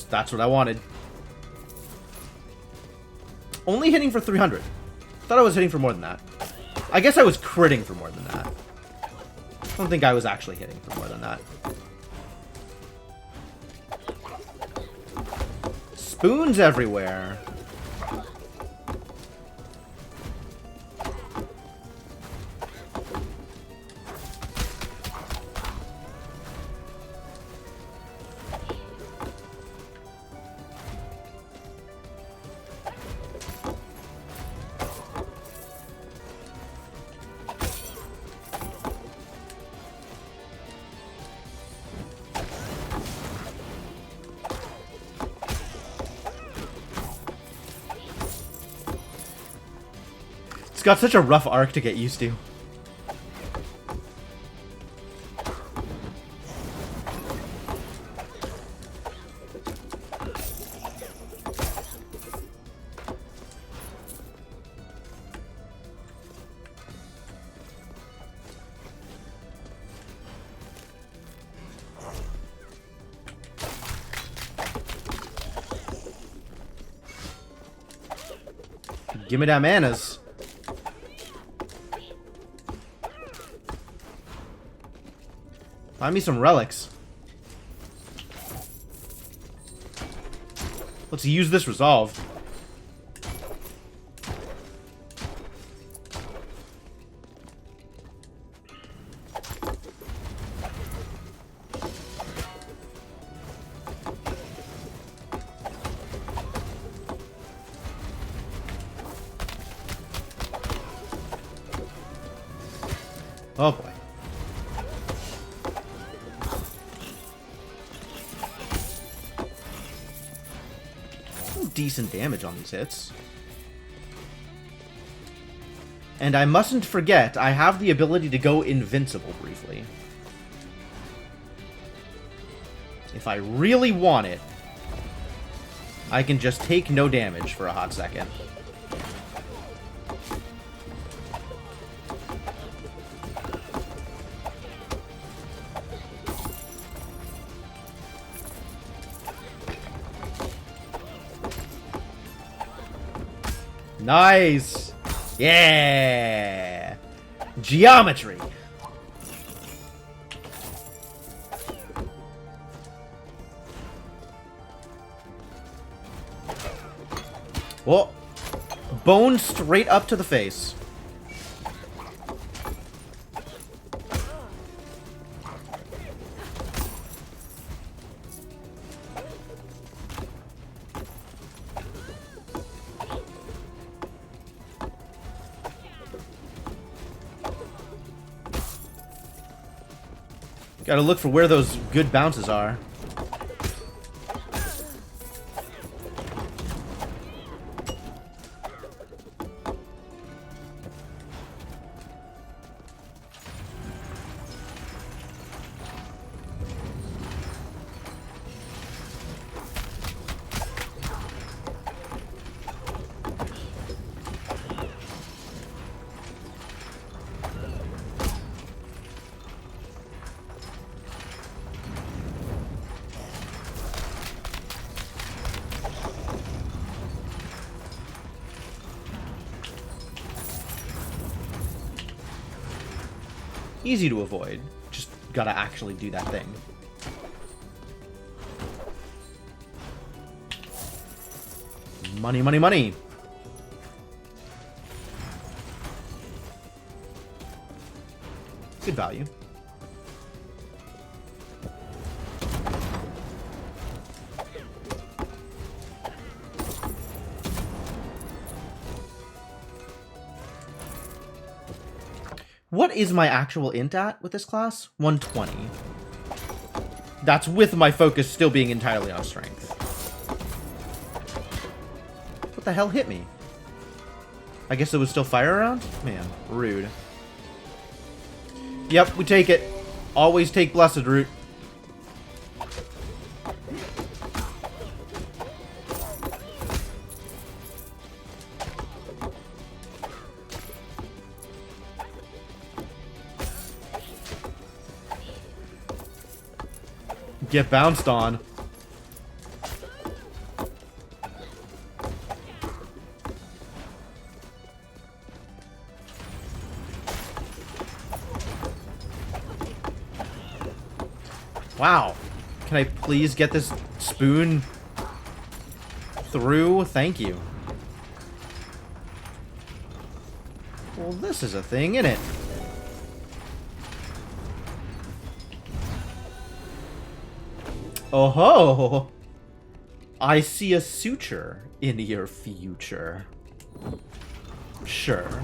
That's what I wanted. Only hitting for 300. Thought I was hitting for more than that. I guess I was critting for more than that. I don't think I was actually hitting for more than that. Spoons everywhere. Got such a rough arc to get used to. Give me that manas. Find me some relics. Let's use this resolve. Oh boy. Decent damage on these hits. And I mustn't forget, I have the ability to go invincible briefly. If I really want it, I can just take no damage for a hot second. Nice! Yeah! Geometry! Whoa! Bone straight up to the face. Gotta look for where those good bounces are. Easy to avoid. Just gotta actually do that thing. Money, money, money! Good value. What is my actual int at with this class? 120. That's with my focus still being entirely on strength. What the hell hit me? I guess there was still fire around? Man, rude. Yep, we take it. Always take Blessed Root. Get bounced on. Wow. Can I please get this spoon through? Thank you. Well, this is a thing, isn't it? Oh ho! I see a suture in your future. Sure.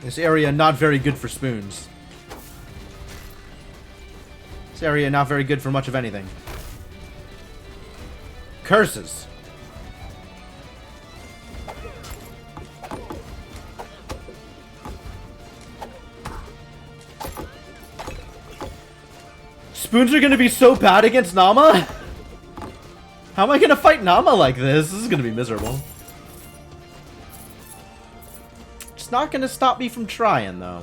This area not very good for spoons. This area not very good for much of anything. Curses. Spoons are gonna be so bad against Nama? How am I gonna fight Nama like this? This is gonna be miserable. It's not gonna stop me from trying, though.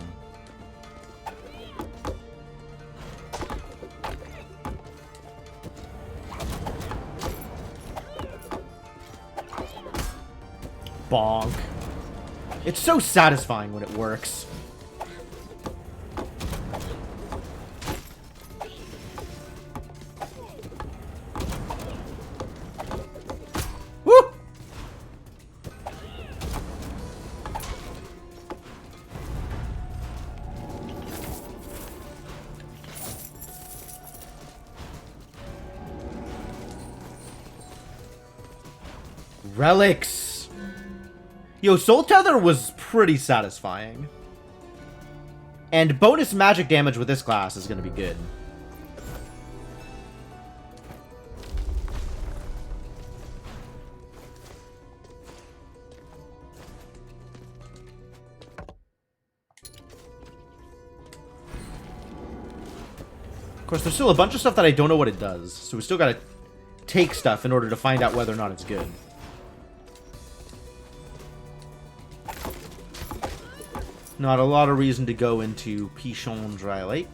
Bonk. It's so satisfying when it works. Woo! Relics. Yo, Soul Tether was pretty satisfying. And bonus magic damage with this class is going to be good. Of course, there's still a bunch of stuff that I don't know what it does. So we still got to take stuff in order to find out whether or not it's good. Not a lot of reason to go into Pichon Dry Lake.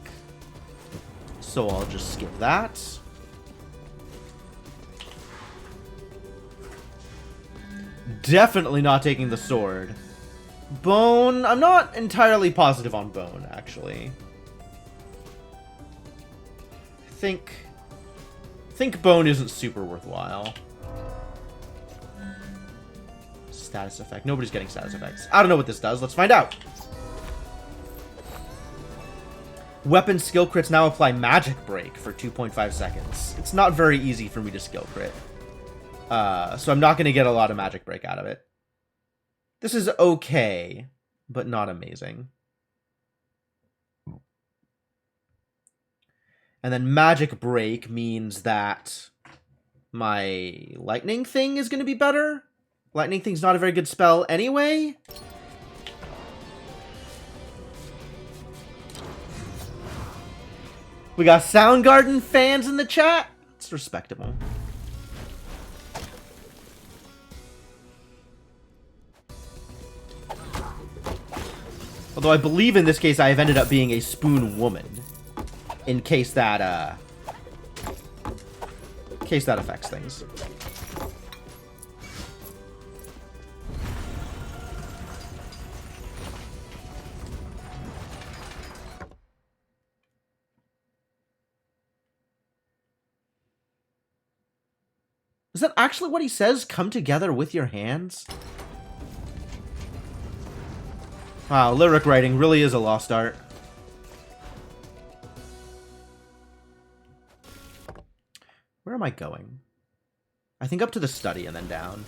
So I'll just skip that. Definitely not taking the sword. Bone, I'm not entirely positive on Bone, actually. Think Bone isn't super worthwhile. Status effect. Nobody's getting status effects. I don't know what this does. Let's find out. Weapon skill crits now apply Magic Break for 2.5 seconds. It's not very easy for me to skill crit. So I'm not going to get a lot of Magic Break out of it. This is okay, but not amazing. And then Magic Break means that my Lightning thing is going to be better. Lightning thing's not a very good spell anyway. We got Soundgarden fans in the chat. It's respectable. Although I believe in this case I have ended up being a spoon woman. In case that affects things. Is that actually what he says? Come together with your hands? Wow, lyric writing really is a lost art. Where am I going? I think up to the study and then down.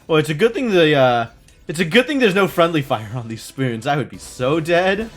Well, it's a good thing there's no friendly fire on these spoons. I would be so dead.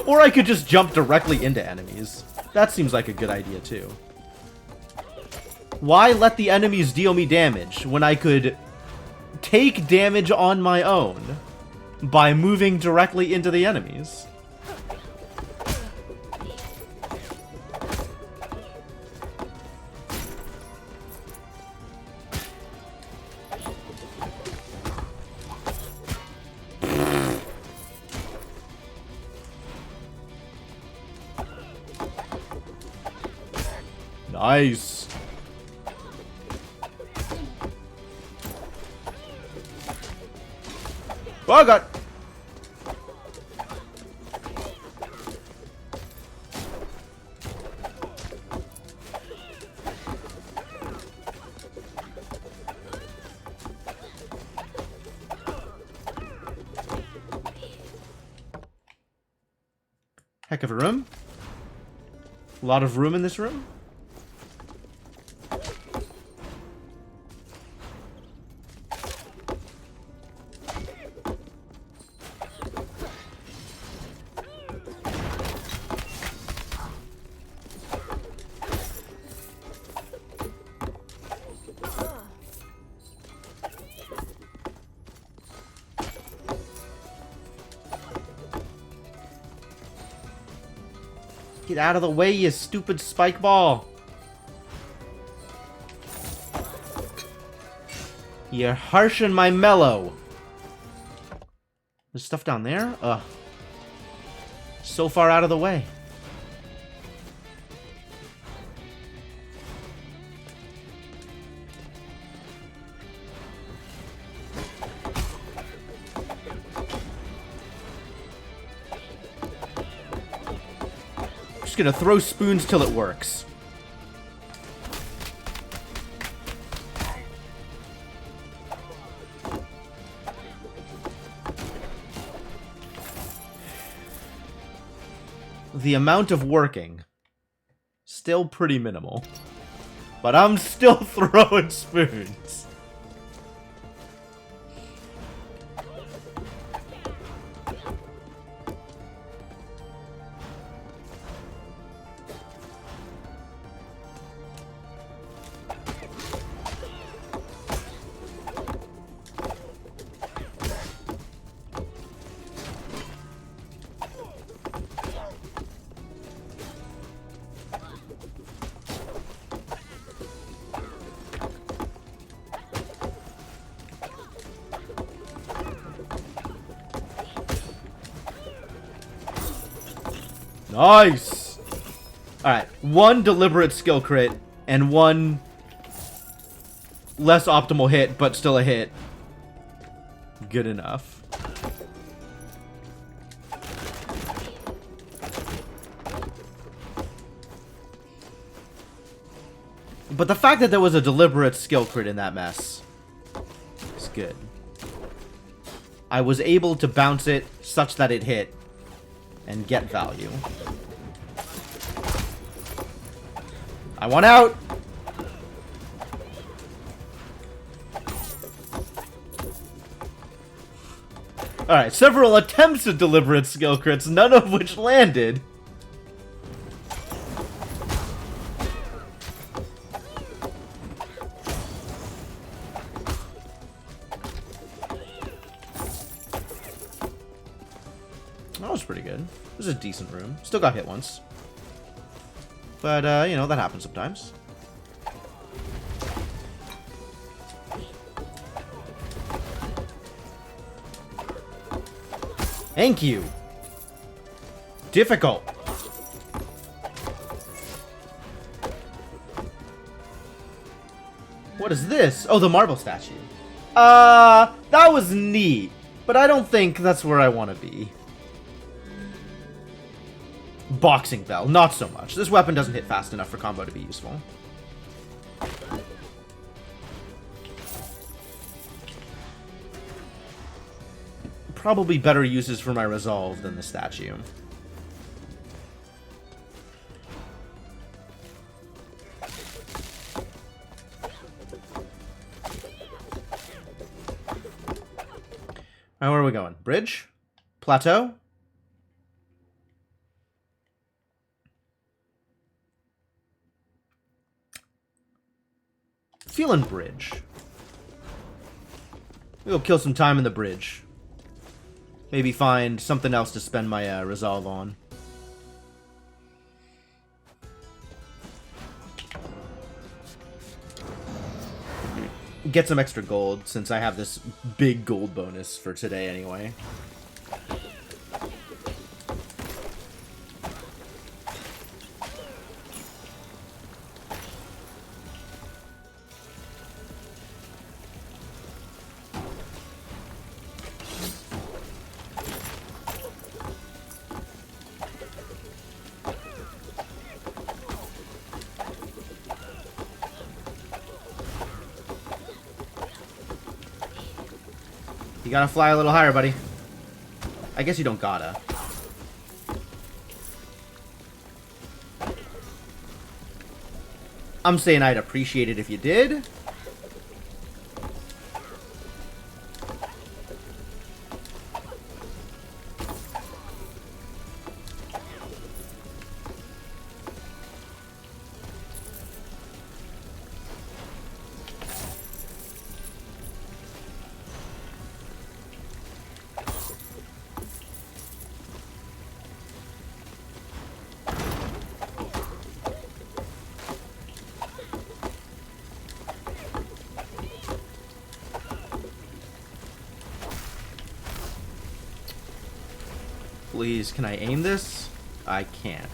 Or I could just jump directly into enemies. That seems like a good idea, too. Why let the enemies deal me damage when I could take damage on my own by moving directly into the enemies? Nice. Oh, God. Heck of a room. A lot of room in this room. Get out of the way, you stupid spike ball. You're harshing my mellow. There's stuff down there? Ugh. So far out of the way. Just gonna throw spoons till it works. The amount of working, still pretty minimal. But I'm still throwing spoons. Nice! Alright, one deliberate skill crit and one less optimal hit, but still a hit. Good enough. But the fact that there was a deliberate skill crit in that mess is good. I was able to bounce it such that it hit and get value. I want out! Alright, several attempts at deliberate skill crits, none of which landed. That was pretty good. It was a decent room. Still got hit once. But, you know, that happens sometimes. Thank you. Difficult. What is this? Oh, the marble statue. That was neat. But I don't think that's where I want to be. Boxing bell, not so much. This weapon doesn't hit fast enough for combo to be useful. Probably better uses for my resolve than the statue. Alright, where are we going? Bridge? Plateau? Feeling bridge. We'll kill some time in the bridge. Maybe find something else to spend my resolve on. Get some extra gold, since I have this big gold bonus for today anyway. You gotta fly a little higher, buddy. I guess you don't gotta. I'm saying I'd appreciate it if you did. please. Can I aim this? I can't.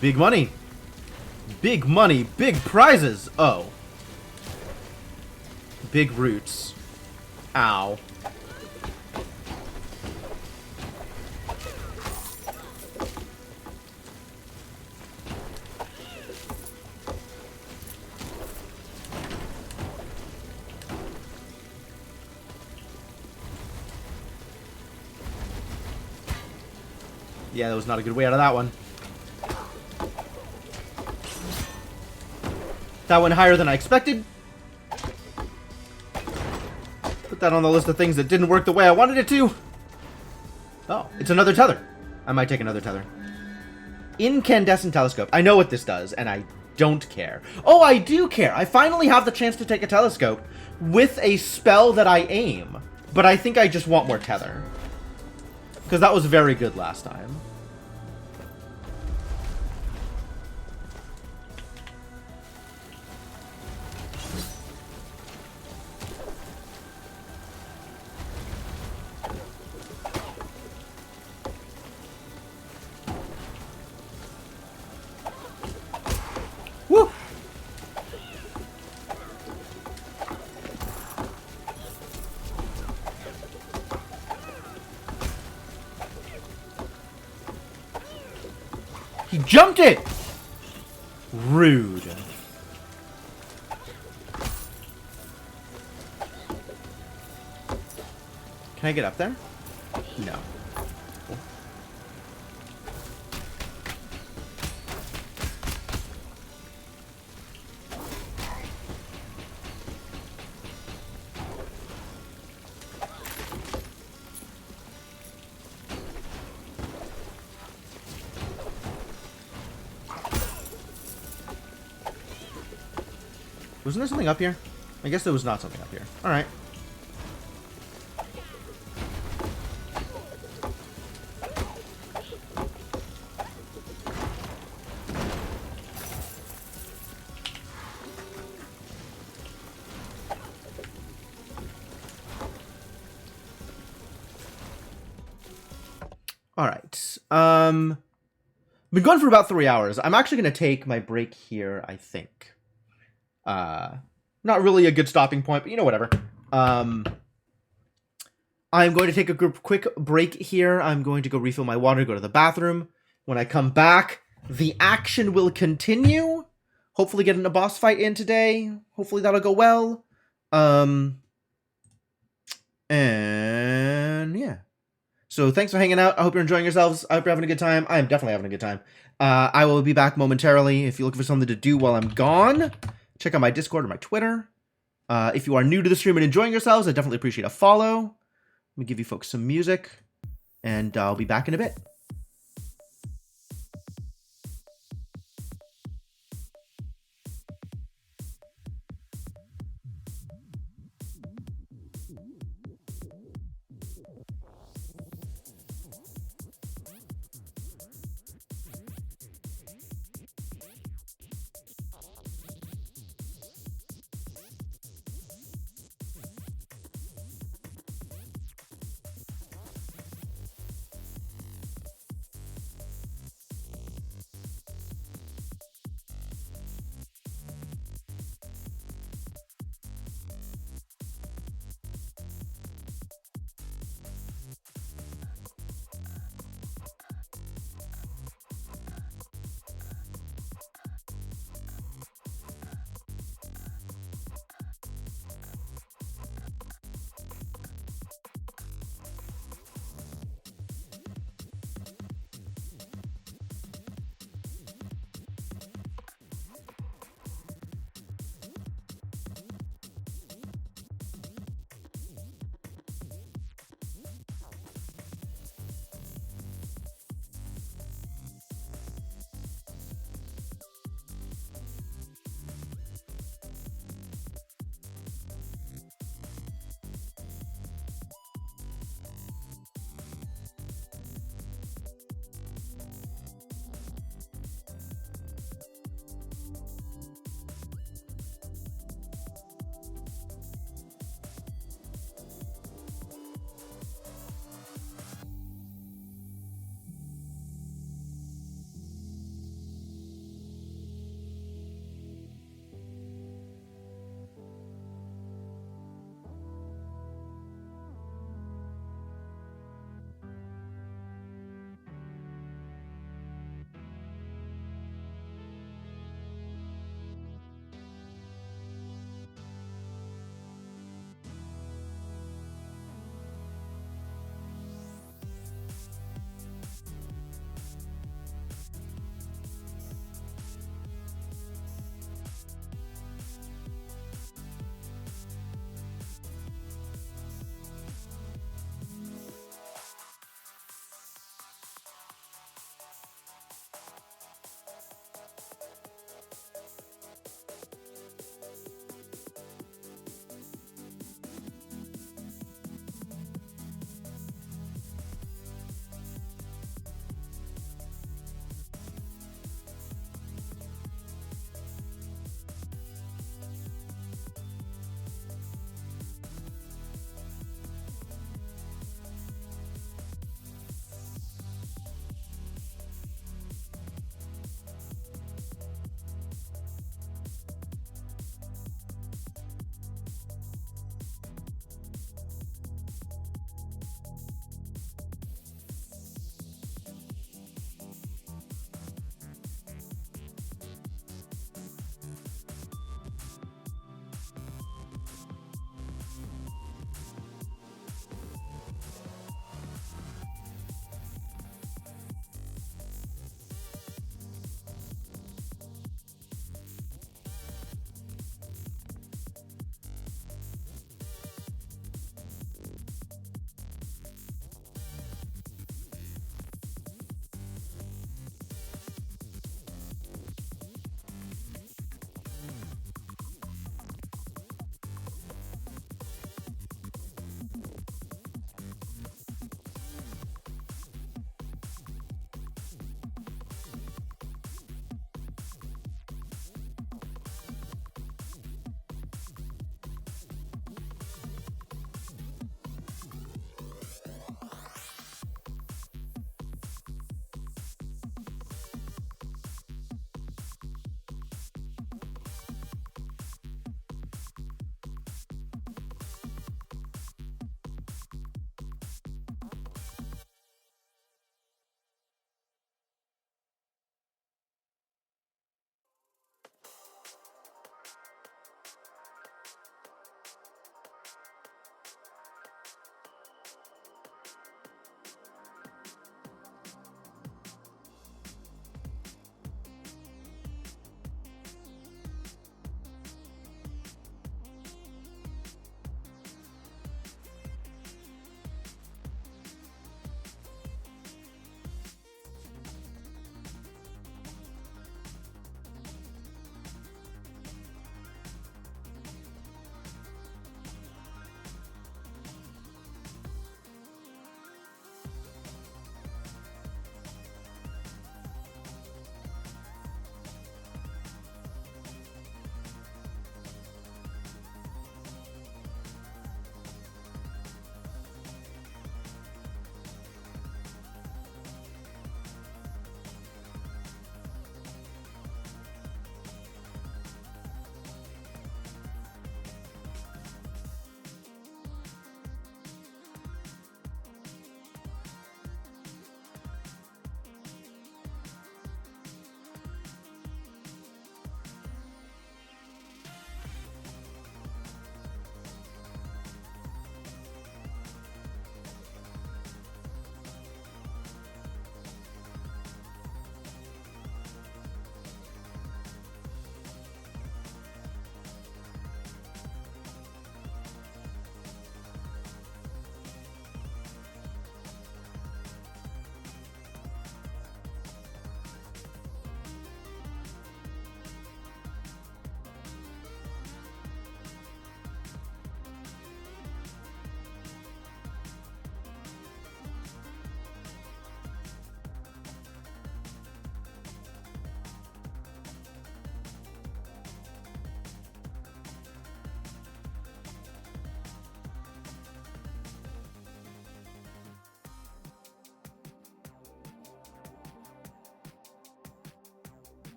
Big money. Big money. Big prizes. Oh. Big roots. Ow. Yeah, that was not a good way out of that one. That went higher than I expected. Put that on the list of things that didn't work the way I wanted it to. Oh, it's another tether. I might take another tether. Incandescent telescope. I know what this does, and I don't care. Oh, I do care. I finally have the chance to take a telescope with a spell that I aim. But I think I just want more tether. Because that was very good last time. Woo! He jumped it! Rude. Can I get up there? No. Cool. Wasn't there something up here? I guess there was not something up here. Alright. Alright. Been going for about 3 hours. I'm actually going to take my break here, I think. Not really a good stopping point, but you know, whatever. I'm going to take a quick break here. I'm going to go refill my water, go to the bathroom. When I come back, the action will continue. Hopefully getting a boss fight in today. Hopefully that'll go well. And yeah. So thanks for hanging out. I hope you're enjoying yourselves. I hope you're having a good time. I am definitely having a good time. I will be back momentarily. If you're looking for something to do while I'm gone, check out my Discord or my Twitter. If you are new to the stream and enjoying yourselves, I definitely appreciate a follow. Let me give you folks some music, and I'll be back in a bit.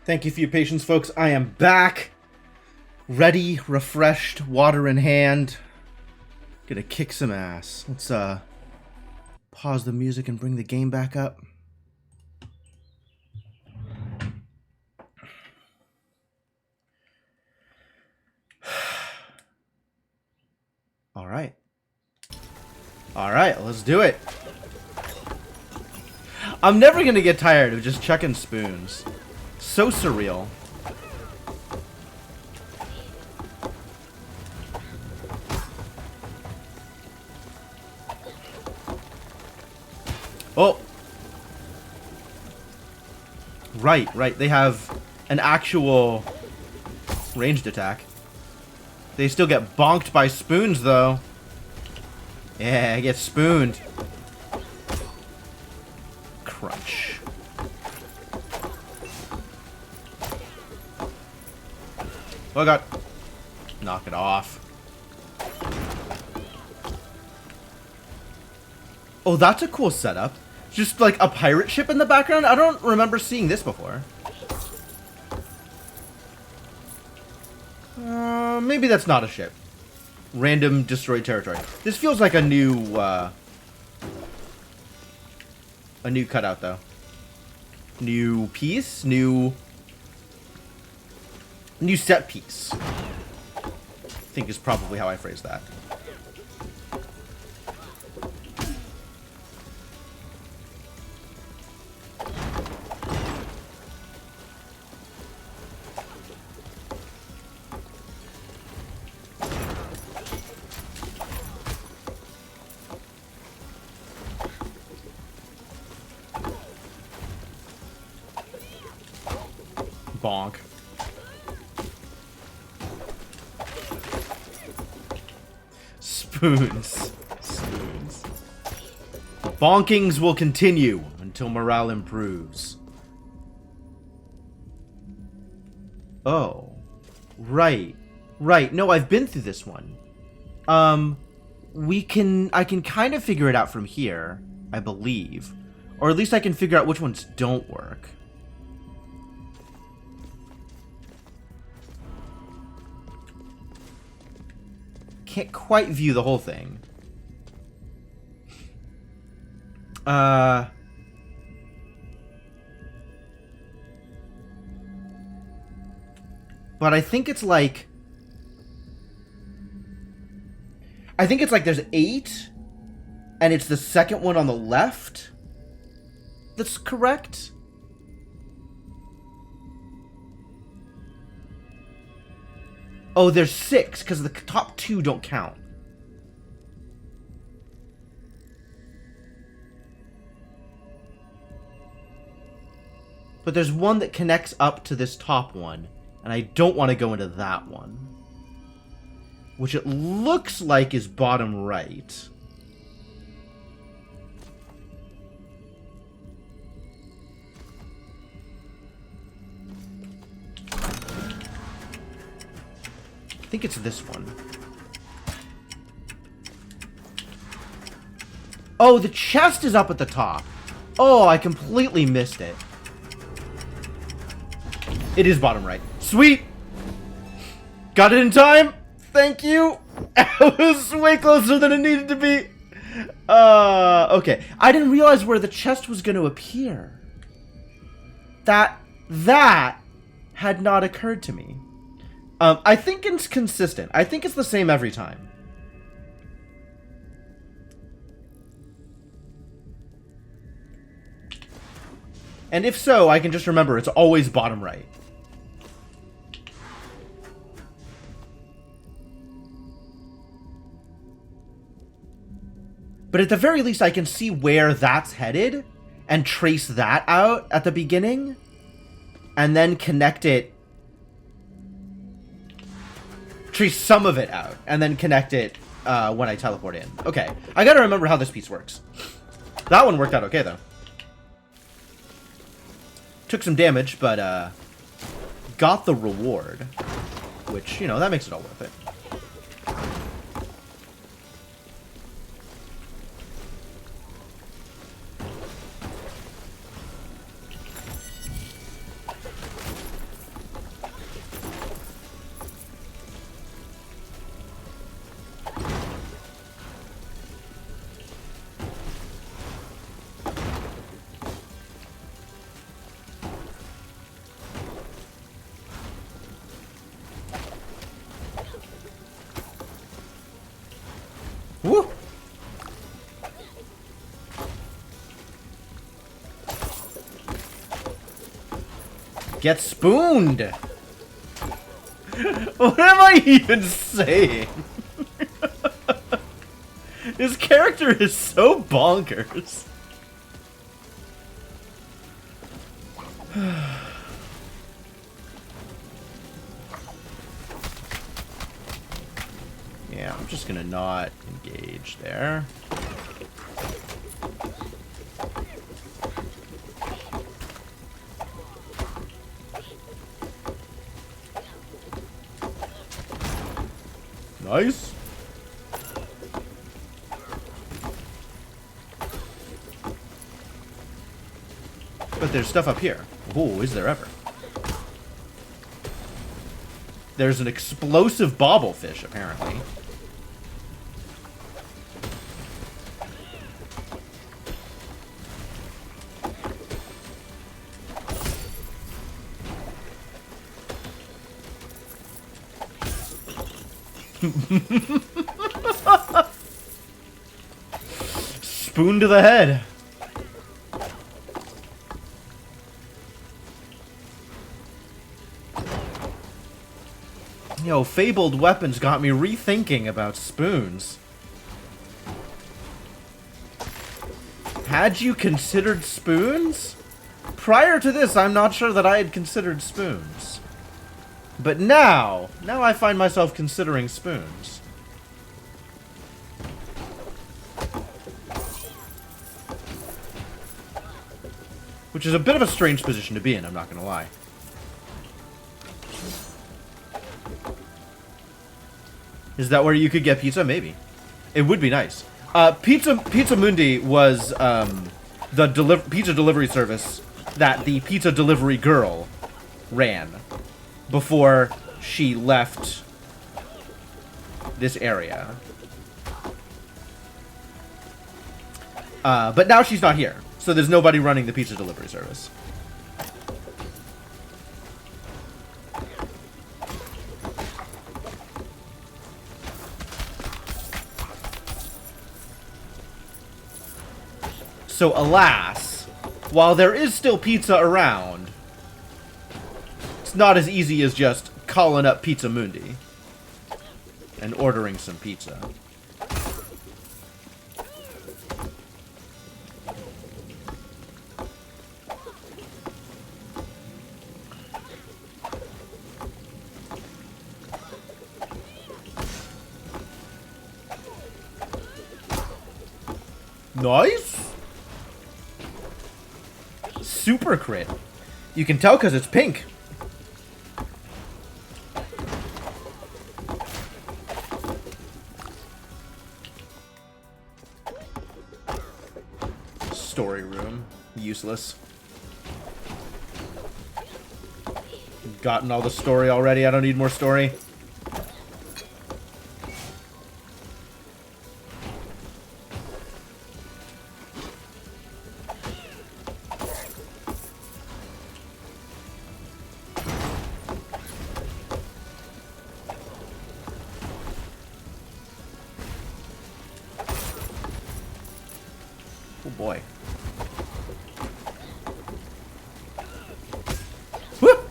Thank you for your patience, folks. I am back. Ready, refreshed, water in hand. Gonna kick some ass. Let's pause the music and bring the game back up. Alright. Alright, let's do it. I'm never gonna get tired of just chucking spoons. So surreal. Oh! Right. They have an actual ranged attack. They still get bonked by spoons, though. Yeah, I get spooned. Crunch. Oh, God. Knock it off. Oh, that's a cool setup. Just like a pirate ship in the background? I don't remember seeing this before. Maybe that's not a ship. Random destroyed territory. This feels like a new cutout, though. New piece? New set piece. I think is probably how I phrase that. Bonk. Spoons. Spoons. Bonkings will continue until morale improves. Oh. Right. Right. No, I've been through this one. I can kind of figure it out from here, I believe. Or at least I can figure out which ones don't work. Can't quite view the whole thing. But I think it's like... there's 8, and it's the second one on the left that's correct. Oh, there's 6, because the top 2 don't count. But there's one that connects up to this top one, and I don't want to go into that one. Which it looks like is bottom right. I think it's this one. Oh, the chest is up at the top. Oh, I completely missed it. It is bottom right. Sweet! Got it in time! Thank you! It was way closer than it needed to be. Okay. I didn't realize where the chest was going to appear. That had not occurred to me. I think it's consistent. I think it's the same every time. And if so, I can just remember it's always bottom right. But at the very least, I can see where that's headed and trace that out at the beginning and then connect it. Trace some of it out and then connect it when I teleport in. Okay, I gotta remember how this piece works. That one worked out okay, though. Took some damage, but got the reward. Which, you know, that makes it all worth it. Get spooned! What am I even saying? His character is so bonkers. Yeah, I'm just gonna not engage there. Nice. But there's stuff up here. Oh, is there ever? There's an explosive bobblefish, apparently. Spoon to the head. Yo, fabled weapons got me rethinking about spoons. Had you considered spoons? Prior to this, I'm not sure that I had considered spoons. But now I find myself considering spoons. Which is a bit of a strange position to be in, I'm not gonna lie. Is that where you could get pizza? Maybe. It would be nice. Pizza Mundi was the pizza delivery service that the pizza delivery girl ran before she left this area. But now she's not here, so there's nobody running the pizza delivery service. So, alas, while there is still pizza around, it's not as easy as just calling up Pizza Mundi and ordering some pizza. Nice! Super crit. You can tell because it's pink. Story room. Useless. Gotten all the story already. I don't need more story. Oh boy. Whoop!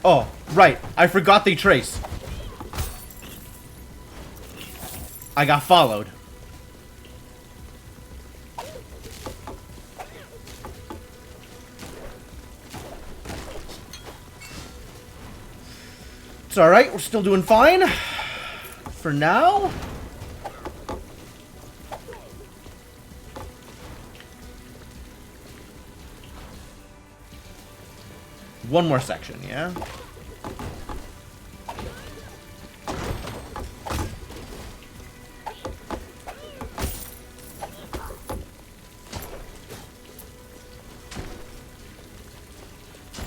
Oh, right. I forgot they trace. I got followed. It's alright, we're still doing fine. For now. One more section, yeah?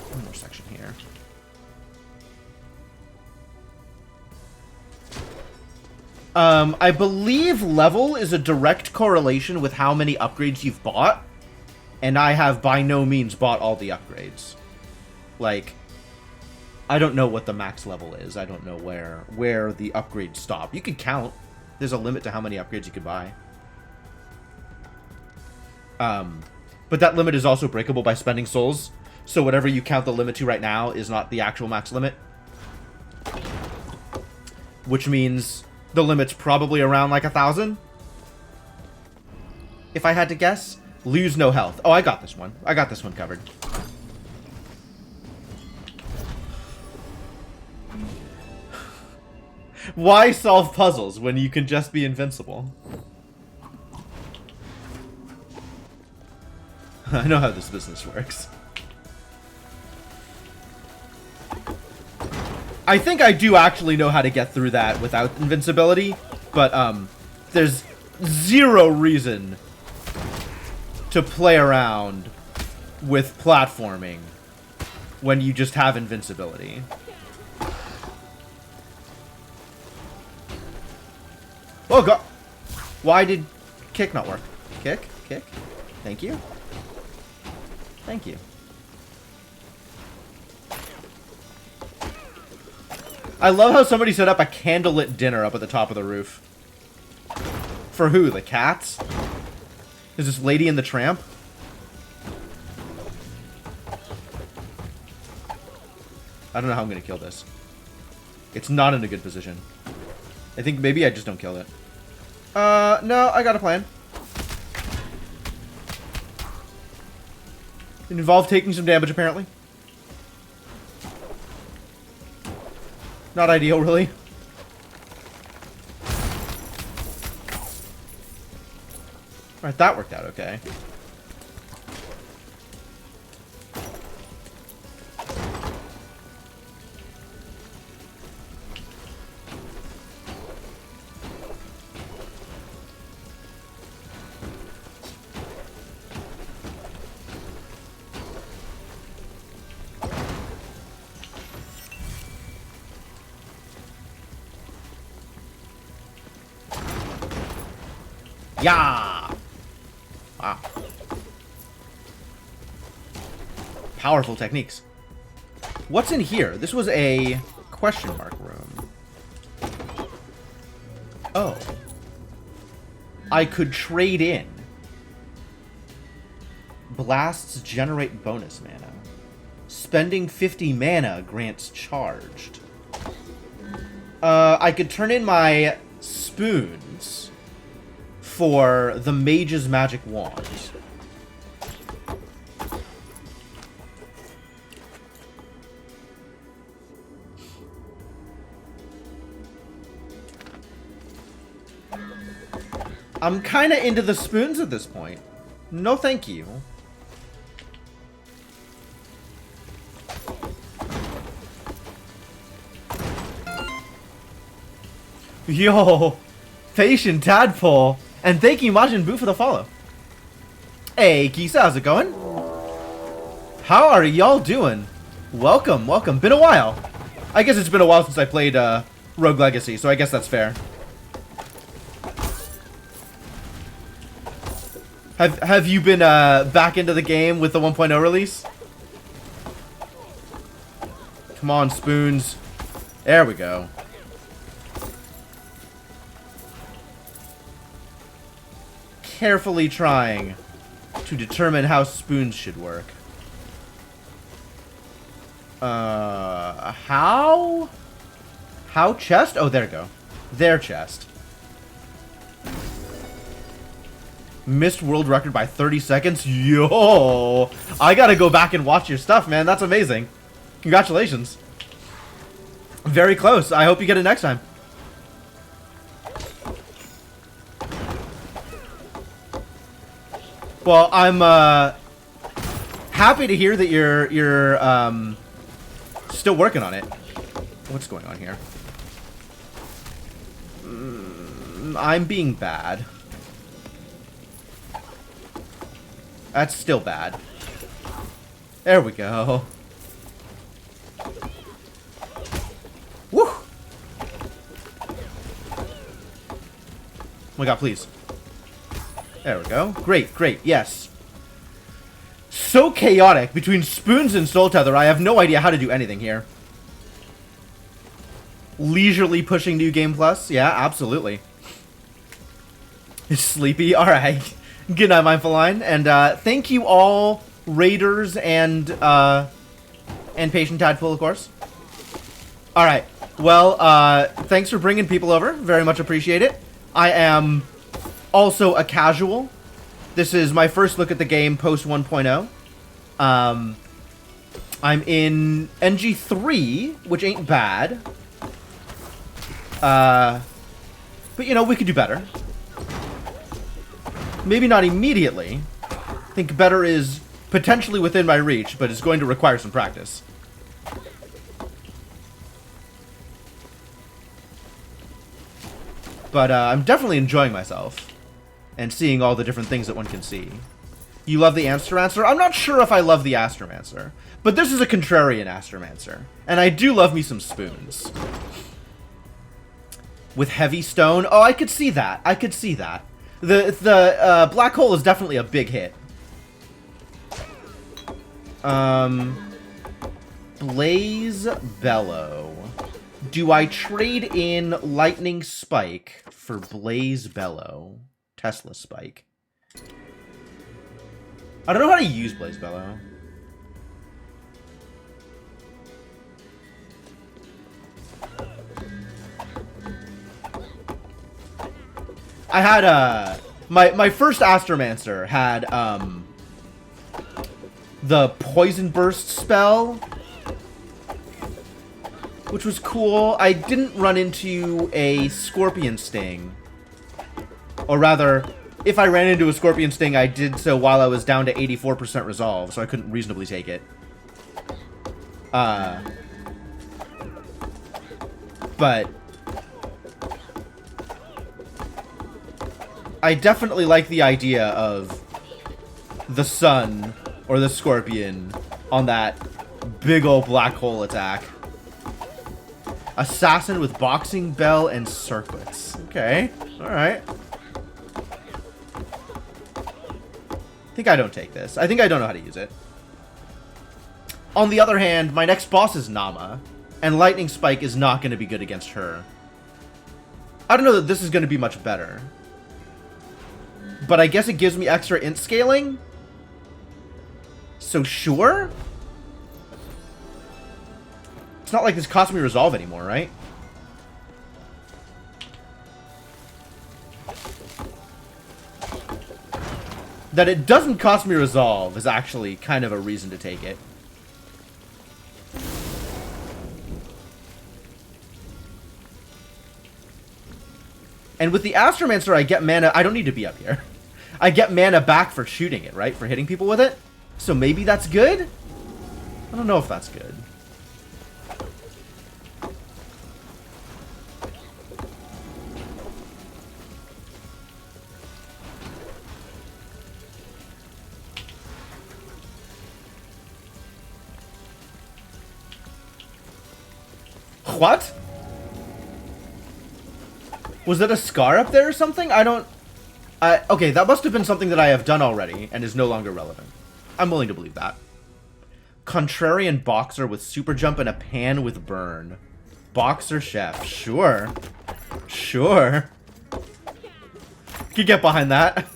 One more section here. I believe level is a direct correlation with how many upgrades you've bought, and I have by no means bought all the upgrades. Like, I don't know what the max level is. I don't know where the upgrades stop. You can count. There's a limit to how many upgrades you can buy. But that limit is also breakable by spending souls. So whatever you count the limit to right now is not the actual max limit. Which means the limit's probably around like 1,000. If I had to guess. Lose no health. Oh, I got this one. I got this one covered. Why solve puzzles when you can just be invincible? I know how this business works. I think I do actually know how to get through that without invincibility, but there's zero reason to play around with platforming when you just have invincibility. Oh god! Why did kick not work? Kick? Kick? Thank you. Thank you. I love how somebody set up a candlelit dinner up at the top of the roof. For who? The cats? Is this Lady and the Tramp? I don't know how I'm gonna kill this. It's not in a good position. I think maybe I just don't kill it. No, I got a plan. It involved taking some damage, apparently. Not ideal, really. Alright, that worked out okay. Yeah! Wow. Powerful techniques. What's in here? This was a question mark room. Oh. I could trade in. Blasts generate bonus mana. Spending 50 mana grants charged. I could turn in my spoons for the Mage's Magic Wand. I'm kind of into the spoons at this point. No thank you. Yo, patient tadpole. And thank you, Majin Buu, for the follow. Hey, Kisa, how's it going? How are y'all doing? Welcome, welcome. Been a while. I guess it's been a while since I played Rogue Legacy, so I guess that's fair. Have you been back into the game with the 1.0 release? Come on, spoons. There we go. Carefully trying to determine how spoons should work. How? How chest? Oh, there we go. Their chest. Missed world record by 30 seconds? Yo! I gotta go back and watch your stuff, man. That's amazing. Congratulations. Very close. I hope you get it next time. Well, I'm happy to hear that you're still working on it. What's going on here? I'm being bad. That's still bad. There we go. Woo! Oh my god, please. There we go. Great, great, yes. So chaotic. Between spoons and Soul Tether, I have no idea how to do anything here. Leisurely pushing New Game Plus? Yeah, absolutely. Sleepy? Alright. Good night, Mindful Line. And thank you all Raiders and Patient Tadpole, of course. All right. Well, thanks for bringing people over. Very much appreciate it. I am also a casual. This is my first look at the game post 1.0. I'm in NG3, which ain't bad. But, you know, we could do better. Maybe not immediately. I think better is potentially within my reach, but it's going to require some practice. But I'm definitely enjoying myself and seeing all the different things that one can see. You love the Astromancer? I'm not sure if I love the Astromancer, but this is a contrarian Astromancer, and I do love me some spoons. With heavy stone? Oh, I could see that. I could see that. The black hole is definitely a big hit. Blaze Bellow. Do I trade in Lightning Spike for Blaze Bellow? Tesla Spike. I don't know how to use Blaze Bellow. I had my first Astromancer had the Poison Burst spell, which was cool. I didn't run into a Scorpion Sting. Or rather, if I ran into a Scorpion Sting, I did so while I was down to 84% resolve, so I couldn't reasonably take it. But I definitely like the idea of the sun or the Scorpion on that big old black hole attack. Assassin with Boxing Bell and Circuits. Okay, alright. I think I don't take this. I think I don't know how to use it. On the other hand, my next boss is Nama, and Lightning Spike is not going to be good against her. I don't know that this is going to be much better. But I guess it gives me extra int scaling? So sure? It's not like this costs me resolve anymore, right? That it doesn't cost me resolve is actually kind of a reason to take it. And with the Astromancer, I get mana. I don't need to be up here. I get mana back for shooting it, right? For hitting people with it. So maybe that's good? I don't know if that's good. What? Was that a scar up there or something? I don't... okay, that must have been something that I have done already and is no longer relevant. I'm willing to believe that. Contrarian Boxer with Super Jump and a Pan with Burn. Boxer Chef. Sure. Sure. Could get behind that.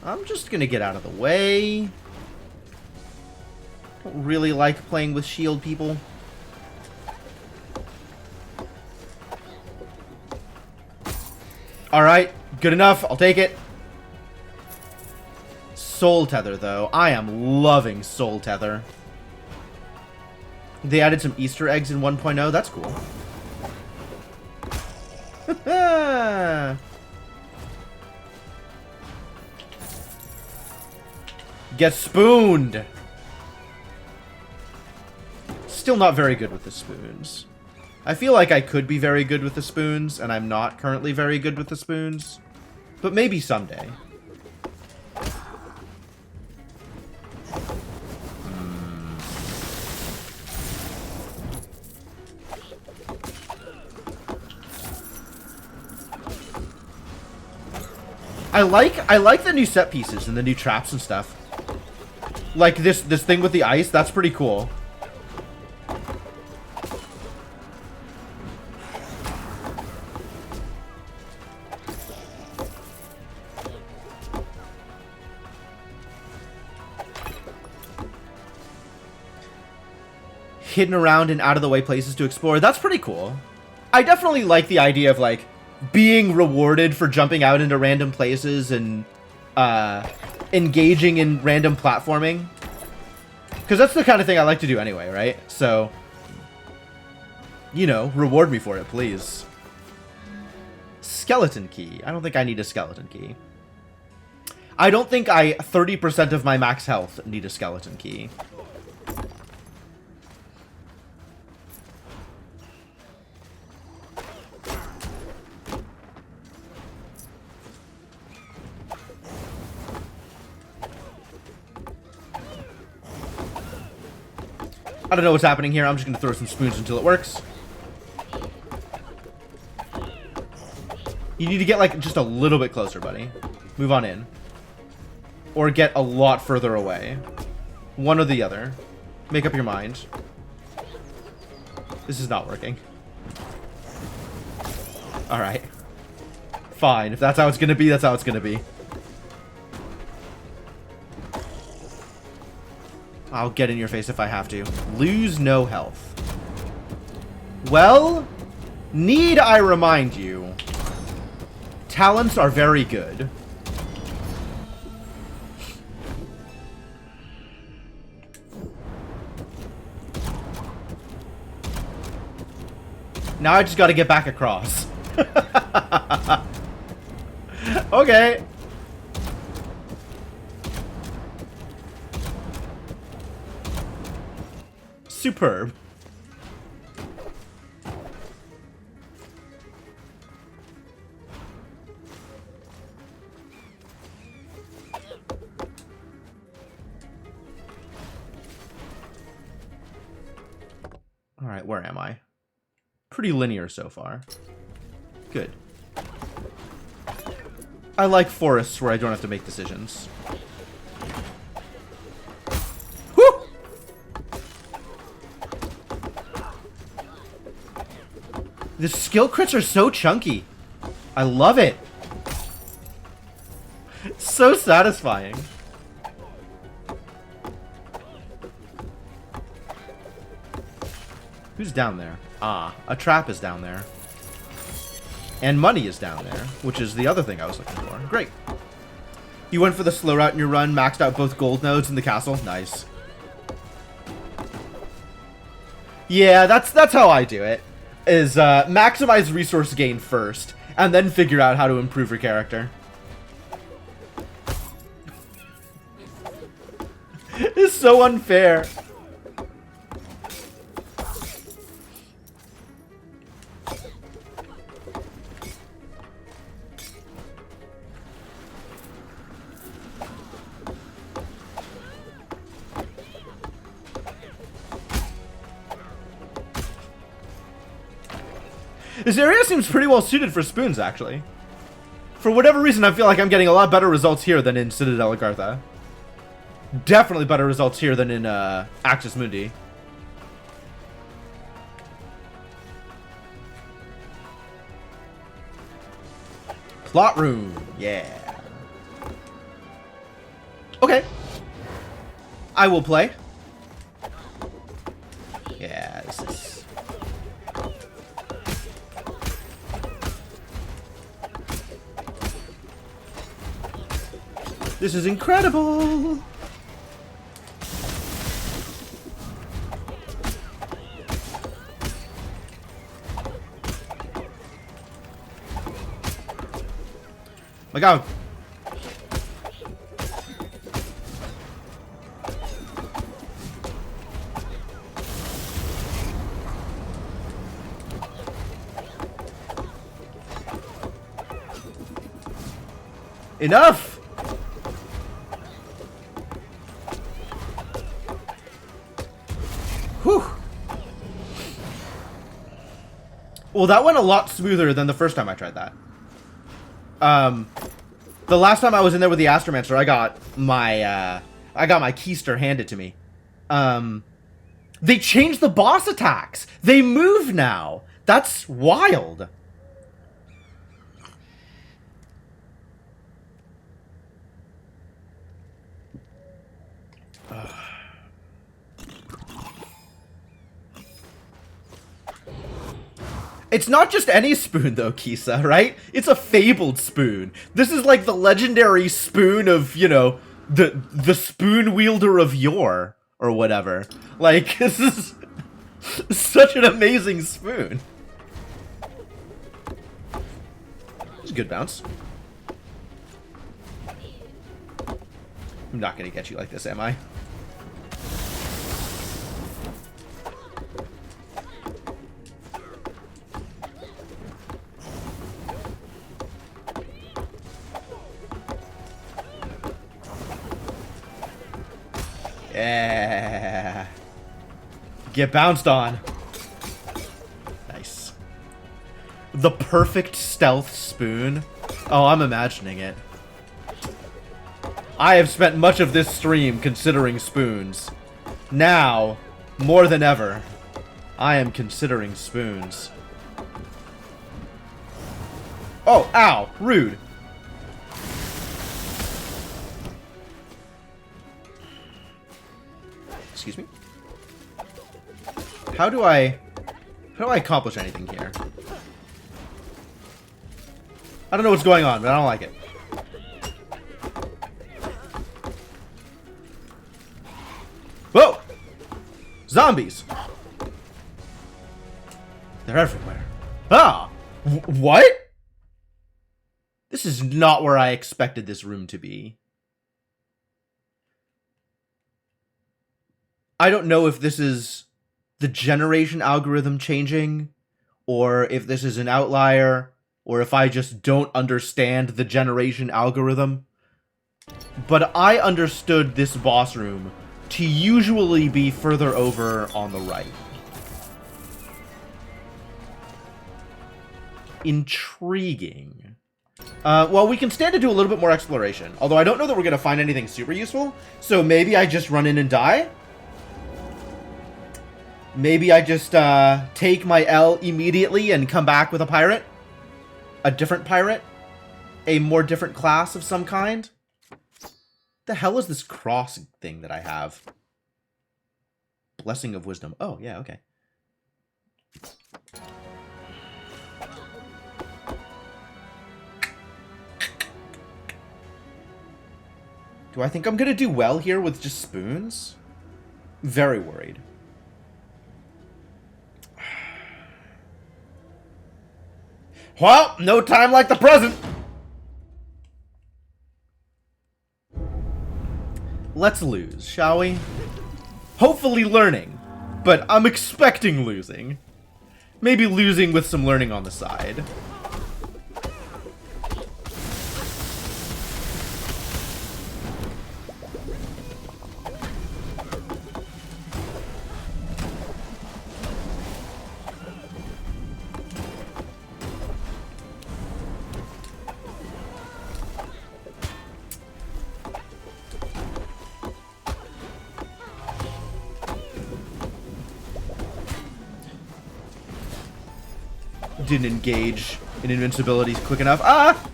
I'm just gonna get out of the way. Don't really like playing with shield people. Alright, good enough. I'll take it. Soul Tether, though. I am loving Soul Tether. They added some Easter eggs in 1.0. That's cool. Get spooned! Still not very good with the spoons. I feel like I could be very good with the spoons, and I'm not currently very good with the spoons. But maybe someday. I like the new set pieces and the new traps and stuff. Like this thing with the ice, that's pretty cool. Hidden around in out-of-the-way places to explore. That's pretty cool. I definitely like the idea of, like, being rewarded for jumping out into random places and engaging in random platforming. Because that's the kind of thing I like to do anyway, right? So, you know, reward me for it, please. Skeleton key. I don't think I need a skeleton key. I don't think 30% of my max health need a skeleton key. I don't know what's happening here. I'm just going to throw some spoons until it works. You need to get, like, just a little bit closer, buddy. Move on in. Or get a lot further away. One or the other. Make up your mind. This is not working. Alright. Fine. If that's how it's going to be, that's how it's going to be. I'll get in your face if I have to. Lose no health. Well, need I remind you, talents are very good. Now I just gotta get back across. Okay. Superb. All right, where am I? Pretty linear so far. Good. I like forests where I don't have to make decisions. The skill crits are so chunky. I love it. So satisfying. Who's down there? Ah, a trap is down there. And money is down there, which is the other thing I was looking for. Great. You went for the slow route in your run, maxed out both gold nodes in the castle. Nice. Yeah, that's how I do it. Is maximize resource gain first, and then figure out how to improve your character. It's so unfair. This area seems pretty well suited for spoons, actually. For whatever reason, I feel like I'm getting a lot better results here than in Citadel Agartha. Definitely better results here than in Axis Mundi. Plot room, yeah. Okay. I will play. Yeah, this is... This is incredible! My God. Enough! Whew. Well, that went a lot smoother than the first time I tried that. The last time I was in there with the Astromancer, I got my Keister handed to me. They changed the boss attacks. They move now. That's wild. It's not just any spoon, though, Kisa, right? It's a fabled spoon. This is like the legendary spoon of, you know, the spoon wielder of yore, or whatever. Like, this is such an amazing spoon. It's a good bounce. I'm not gonna get you like this, am I? Yeah. Get bounced on. Nice. The perfect stealth spoon. Oh, I'm imagining it. I have spent much of this stream considering spoons. Now, more than ever, I am considering spoons. Oh, ow, rude. Excuse me? How do I accomplish anything here? I don't know what's going on, but I don't like it. Whoa! Zombies! They're everywhere. Ah! What? This is not where I expected this room to be. I don't know if this is the generation algorithm changing, or if this is an outlier, or if I just don't understand the generation algorithm. But I understood this boss room to usually be further over on the right. Intriguing. Well, we can stand to do a little bit more exploration, although I don't know that we're going to find anything super useful, so maybe I just run in and die? Maybe I just take my L immediately and come back with a pirate? A different pirate? A more different class of some kind? The hell is this cross thing that I have? Blessing of Wisdom. Oh, yeah, okay. Do I think I'm gonna do well here with just spoons? Very worried. Well, no time like the present. Let's lose, shall we? Hopefully learning, but I'm expecting losing. Maybe losing with some learning on the side. Didn't engage in invincibility quick enough. Ah!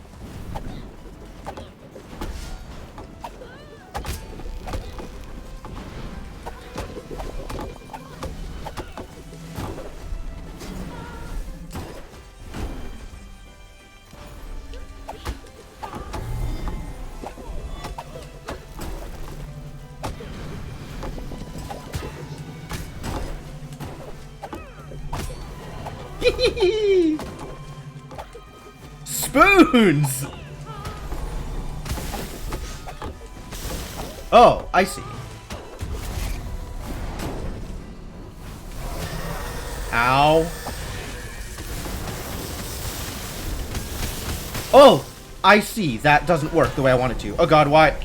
Spoons! Oh, I see. Ow. Oh, I see. That doesn't work the way I want it to. Oh god, why?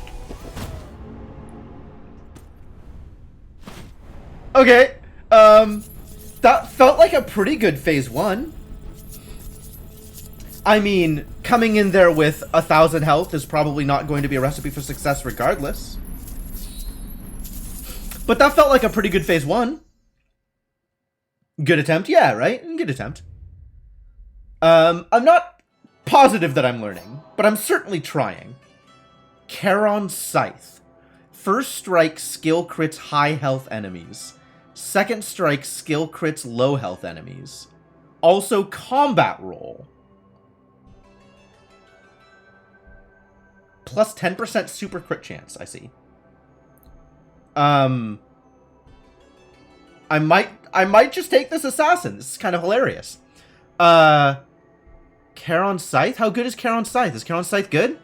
Okay. That felt like a pretty good phase 1. I mean, coming in there with 1,000 health is probably not going to be a recipe for success regardless. But that felt like a pretty good phase 1. Good attempt? Yeah, right? Good attempt. I'm not positive that I'm learning, but I'm certainly trying. Charon Scythe. First strike skill crits high health enemies. Second strike skill crits low health enemies. Also combat roll. Plus 10% super crit chance, I see. I might just take this assassin. This is kind of hilarious. Charon Scythe? How good is Charon Scythe? Is Charon Scythe good?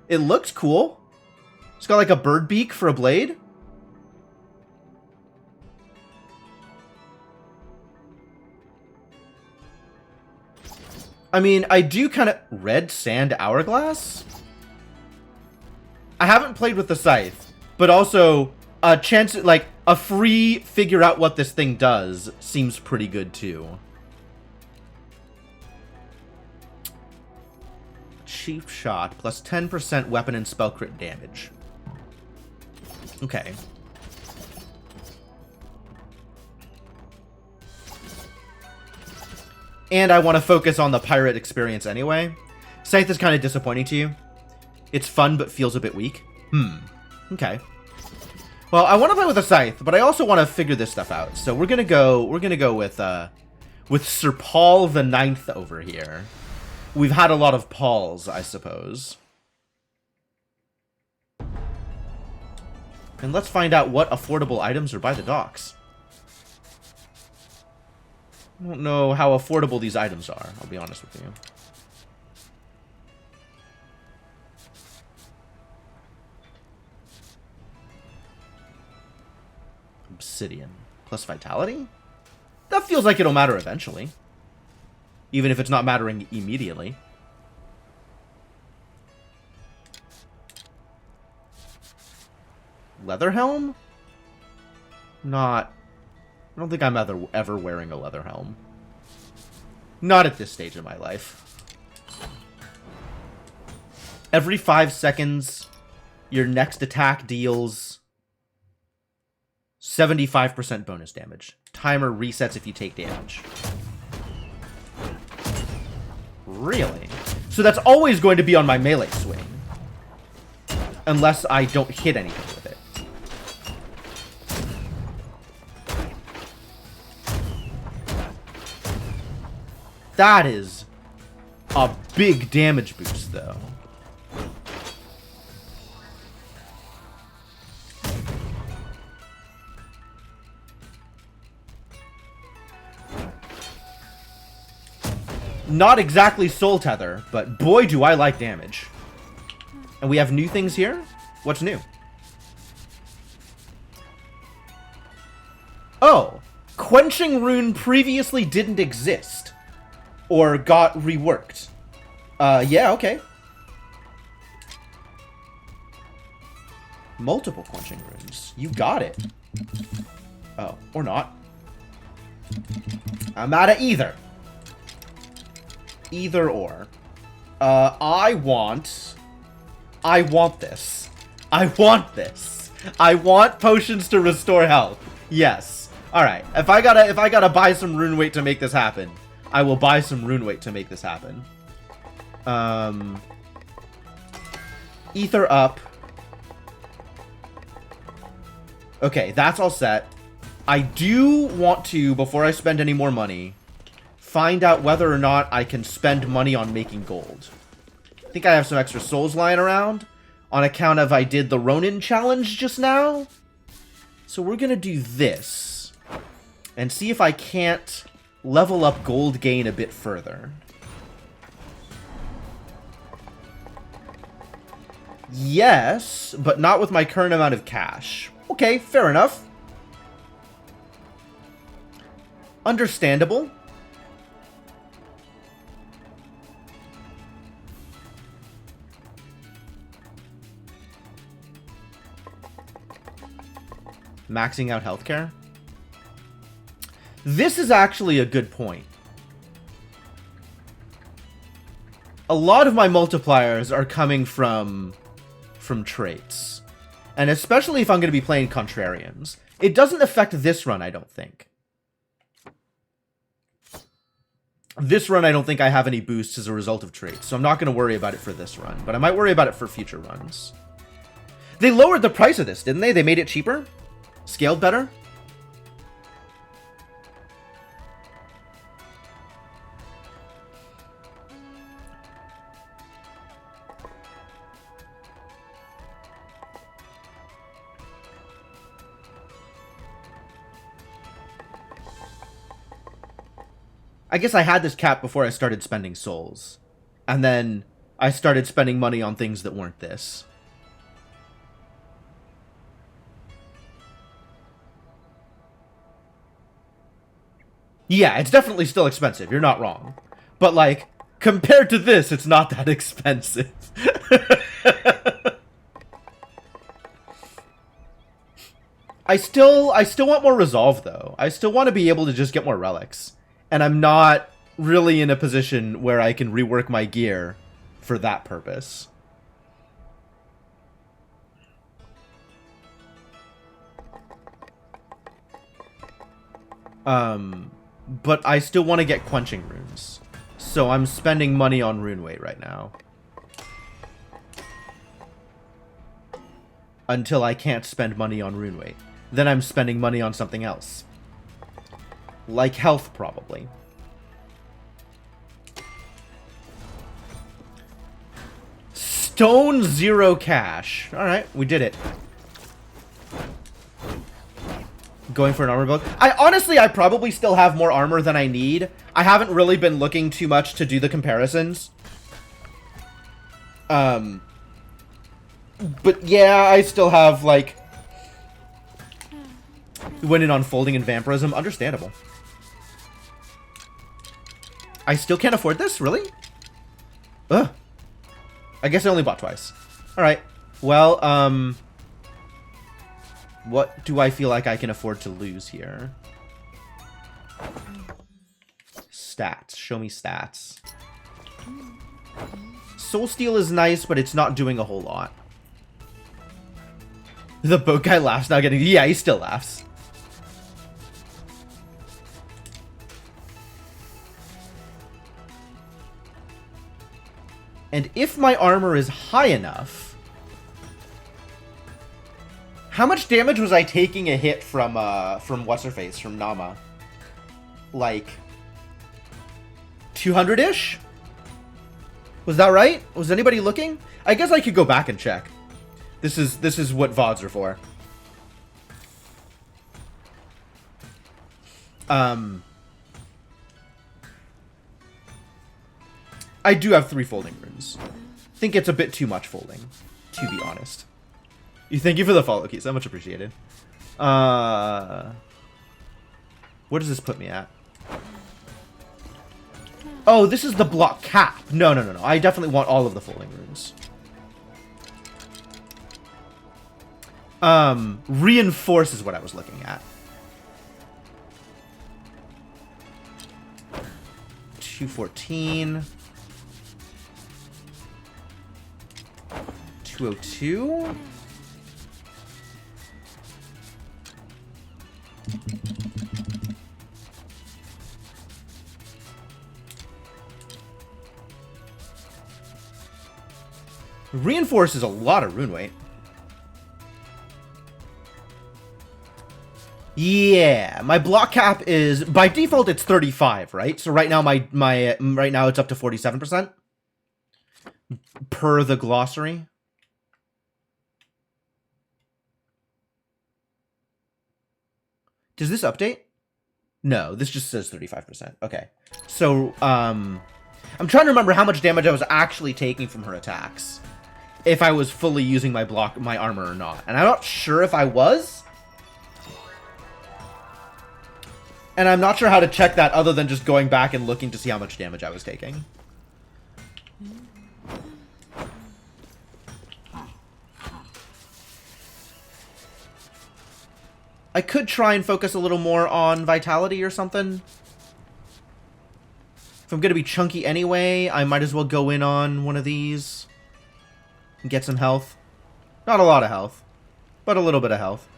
It looks cool. It's got like a bird beak for a blade. I mean, I do kind of... Red Sand Hourglass? I haven't played with the Scythe, but also a chance, like, a free figure out what this thing does seems pretty good too. Chief Shot, plus 10% weapon and spell crit damage. Okay. And I want to focus on the pirate experience anyway. Scythe is kind of disappointing to you. It's fun, but feels a bit weak. Okay. Well, I want to play with a Scythe, but I also want to figure this stuff out. So we're gonna go with Sir Paul the Ninth over here. We've had a lot of Pauls, I suppose. And let's find out what affordable items are by the docks. I don't know how affordable these items are, I'll be honest with you. Obsidian. Plus vitality? That feels like it'll matter eventually. Even if it's not mattering immediately. Leather helm? Not... I don't think I'm ever wearing a leather helm. Not at this stage of my life. Every 5 seconds, your next attack deals 75% bonus damage. Timer resets if you take damage. Really? So that's always going to be on my melee swing. Unless I don't hit anything with it. That is a big damage boost, though. Not exactly Soul Tether, but boy do I like damage. And we have new things here? What's new? Oh, Quenching Rune previously didn't exist. Or got reworked. Yeah, okay. Multiple Quenching Runes. You got it. Oh, or not. I'm out of either. Either or. I want this. I want this. I want potions to restore health. Yes. Alright. If I gotta buy some rune weight to make this happen, I will buy some rune weight to make this happen. Ether up. Okay, that's all set. I do want to, before I spend any more money, find out whether or not I can spend money on making gold. I think I have some extra souls lying around on account of I did the Ronin challenge just now. So we're gonna do this and see if I can't level up gold gain a bit further. Yes, but not with my current amount of cash. Okay, fair enough. Understandable. Maxing out healthcare. This is actually a good point. a lot of my multipliers are coming from traits. And especially if I'm going to be playing Contrarians. It doesn't affect this run, I don't think. This run, I don't think I have any boosts as a result of traits, so I'm not going to worry about it for this run. But I might worry about it for future runs. They lowered the price of this, didn't they? They made it cheaper? Scaled better? I guess I had this cap before I started spending souls. And then I started spending money on things that weren't this. Yeah, it's definitely still expensive. You're not wrong. But, like, compared to this, it's not that expensive. I still want more resolve, though. I still want to be able to just get more relics. And I'm not really in a position where I can rework my gear for that purpose. But I still want to get quenching runes. So I'm spending money on rune weight right now. Until I can't spend money on rune weight. Then I'm spending money on something else. Like health, probably. Stone 0 cash. Alright, we did it. Going for an armor build. I probably still have more armor than I need. I haven't really been looking too much to do the comparisons. But yeah, I still have, like, winning on folding and vampirism. Understandable. I still can't afford this? Really? Ugh. I guess I only bought twice. Alright. Well, what do I feel like I can afford to lose here? Stats. Show me stats. Soul Steal is nice, but it's not doing a whole lot. The boat guy laughs now getting... Yeah, he still laughs. And if my armor is high enough... How much damage was I taking a hit from what's-her-face, from Nama? Like... 200-ish? Was that right? Was anybody looking? I guess I could go back and check. This is what VODs are for. I do have 3 folding runes. Think it's a bit too much folding, to be honest. Thank you for the follow keys. So much appreciated. What does this put me at? Oh, this is the block cap. No. I definitely want all of the folding runes. Reinforce is what I was looking at. 214. 202. Reinforce is a lot of rune weight. Yeah, my block cap is by default it's 35, right? So right now my right now it's up to 47% per the glossary. Does this update? No, this just says 35%. Okay. So I'm trying to remember how much damage I was actually taking from her attacks. If I was fully using my armor or not. And I'm not sure if I was. And I'm not sure how to check that other than just going back and looking to see how much damage I was taking. I could try and focus a little more on vitality or something. If I'm gonna be chunky anyway, I might as well go in on one of these. And get some health. Not a lot of health, but a little bit of health.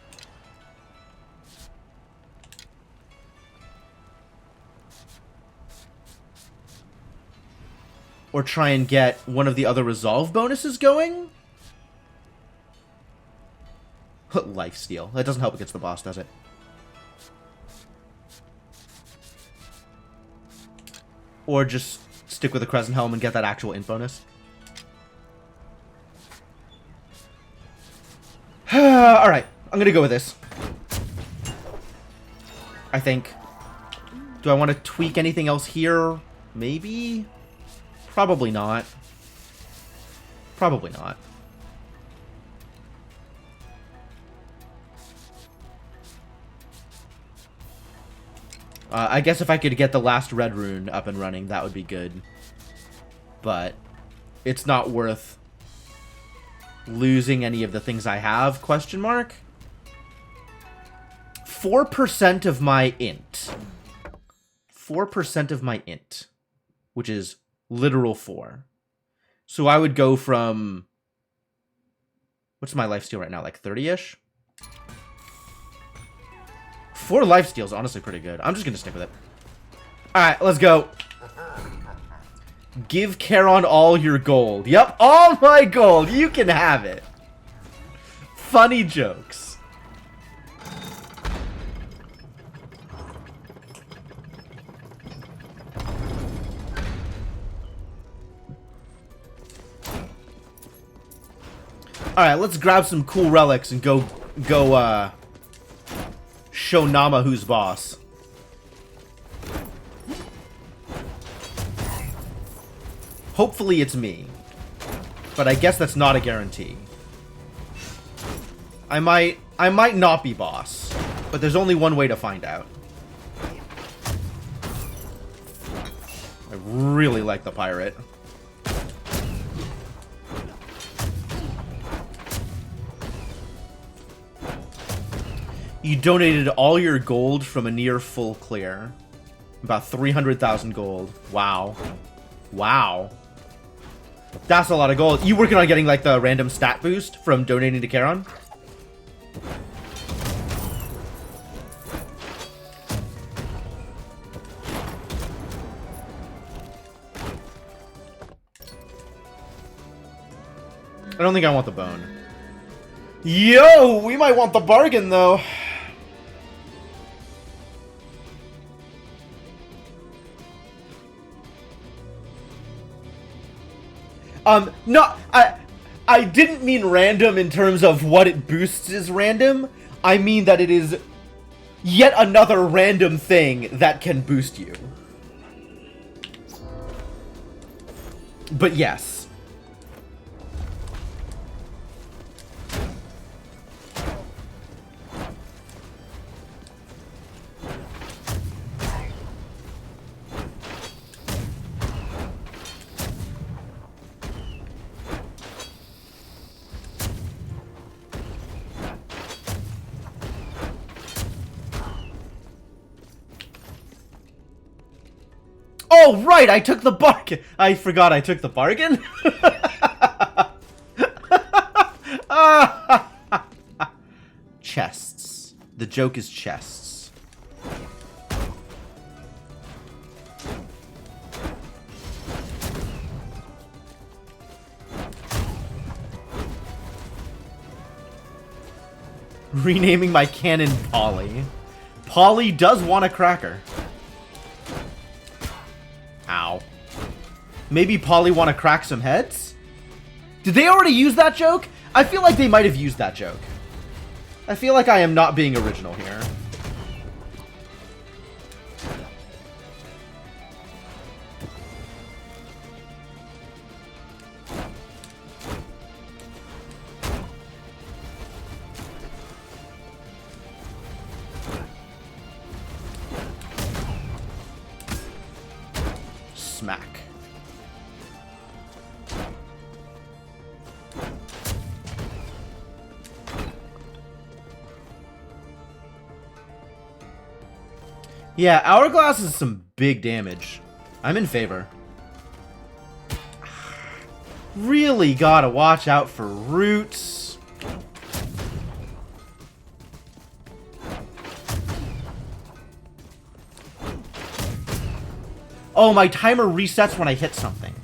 Or try and get one of the other resolve bonuses going. Lifesteal. That doesn't help against the boss, does it? Or just stick with the Crescent Helm and get that actual int bonus. Alright, I'm gonna go with this. I think. Do I want to tweak anything else here? Maybe? Probably not. Probably not. I guess if I could get the last red rune up and running, that would be good. But it's not worth losing any of the things I have, question mark? 4% of my int. 4% of my int. Which is literal 4. So I would go from... What's my lifesteal right now? Like 30-ish? 4 lifesteal is honestly pretty good. I'm just going to stick with it. Alright, let's go. Give Charon all your gold. Yep, all my gold. You can have it. Funny jokes. Alright, let's grab some cool relics and go show Nama who's boss. Hopefully it's me. But I guess that's not a guarantee. I might not be boss. But there's only one way to find out. I really like the pirate. You donated all your gold from a near full clear. About 300,000 gold. Wow. Wow. That's a lot of gold. You working on getting like the random stat boost from donating to Charon? I don't think I want the bone. Yo, we might want the bargain though. No, I didn't mean random in terms of what it boosts is random. I mean that it is yet another random thing that can boost you. But yes. Oh, right, I took the bargain. I forgot I took the bargain. Chests. The joke is chests. Renaming my cannon Polly. Polly does want a cracker. Ow. Maybe Polly want to crack some heads? Did they already use that joke? I feel like they might have used that joke. I feel like I am not being original here. Smack. Yeah, Hourglass is some big damage. I'm in favor. Really gotta watch out for roots. Oh, my timer resets when I hit something.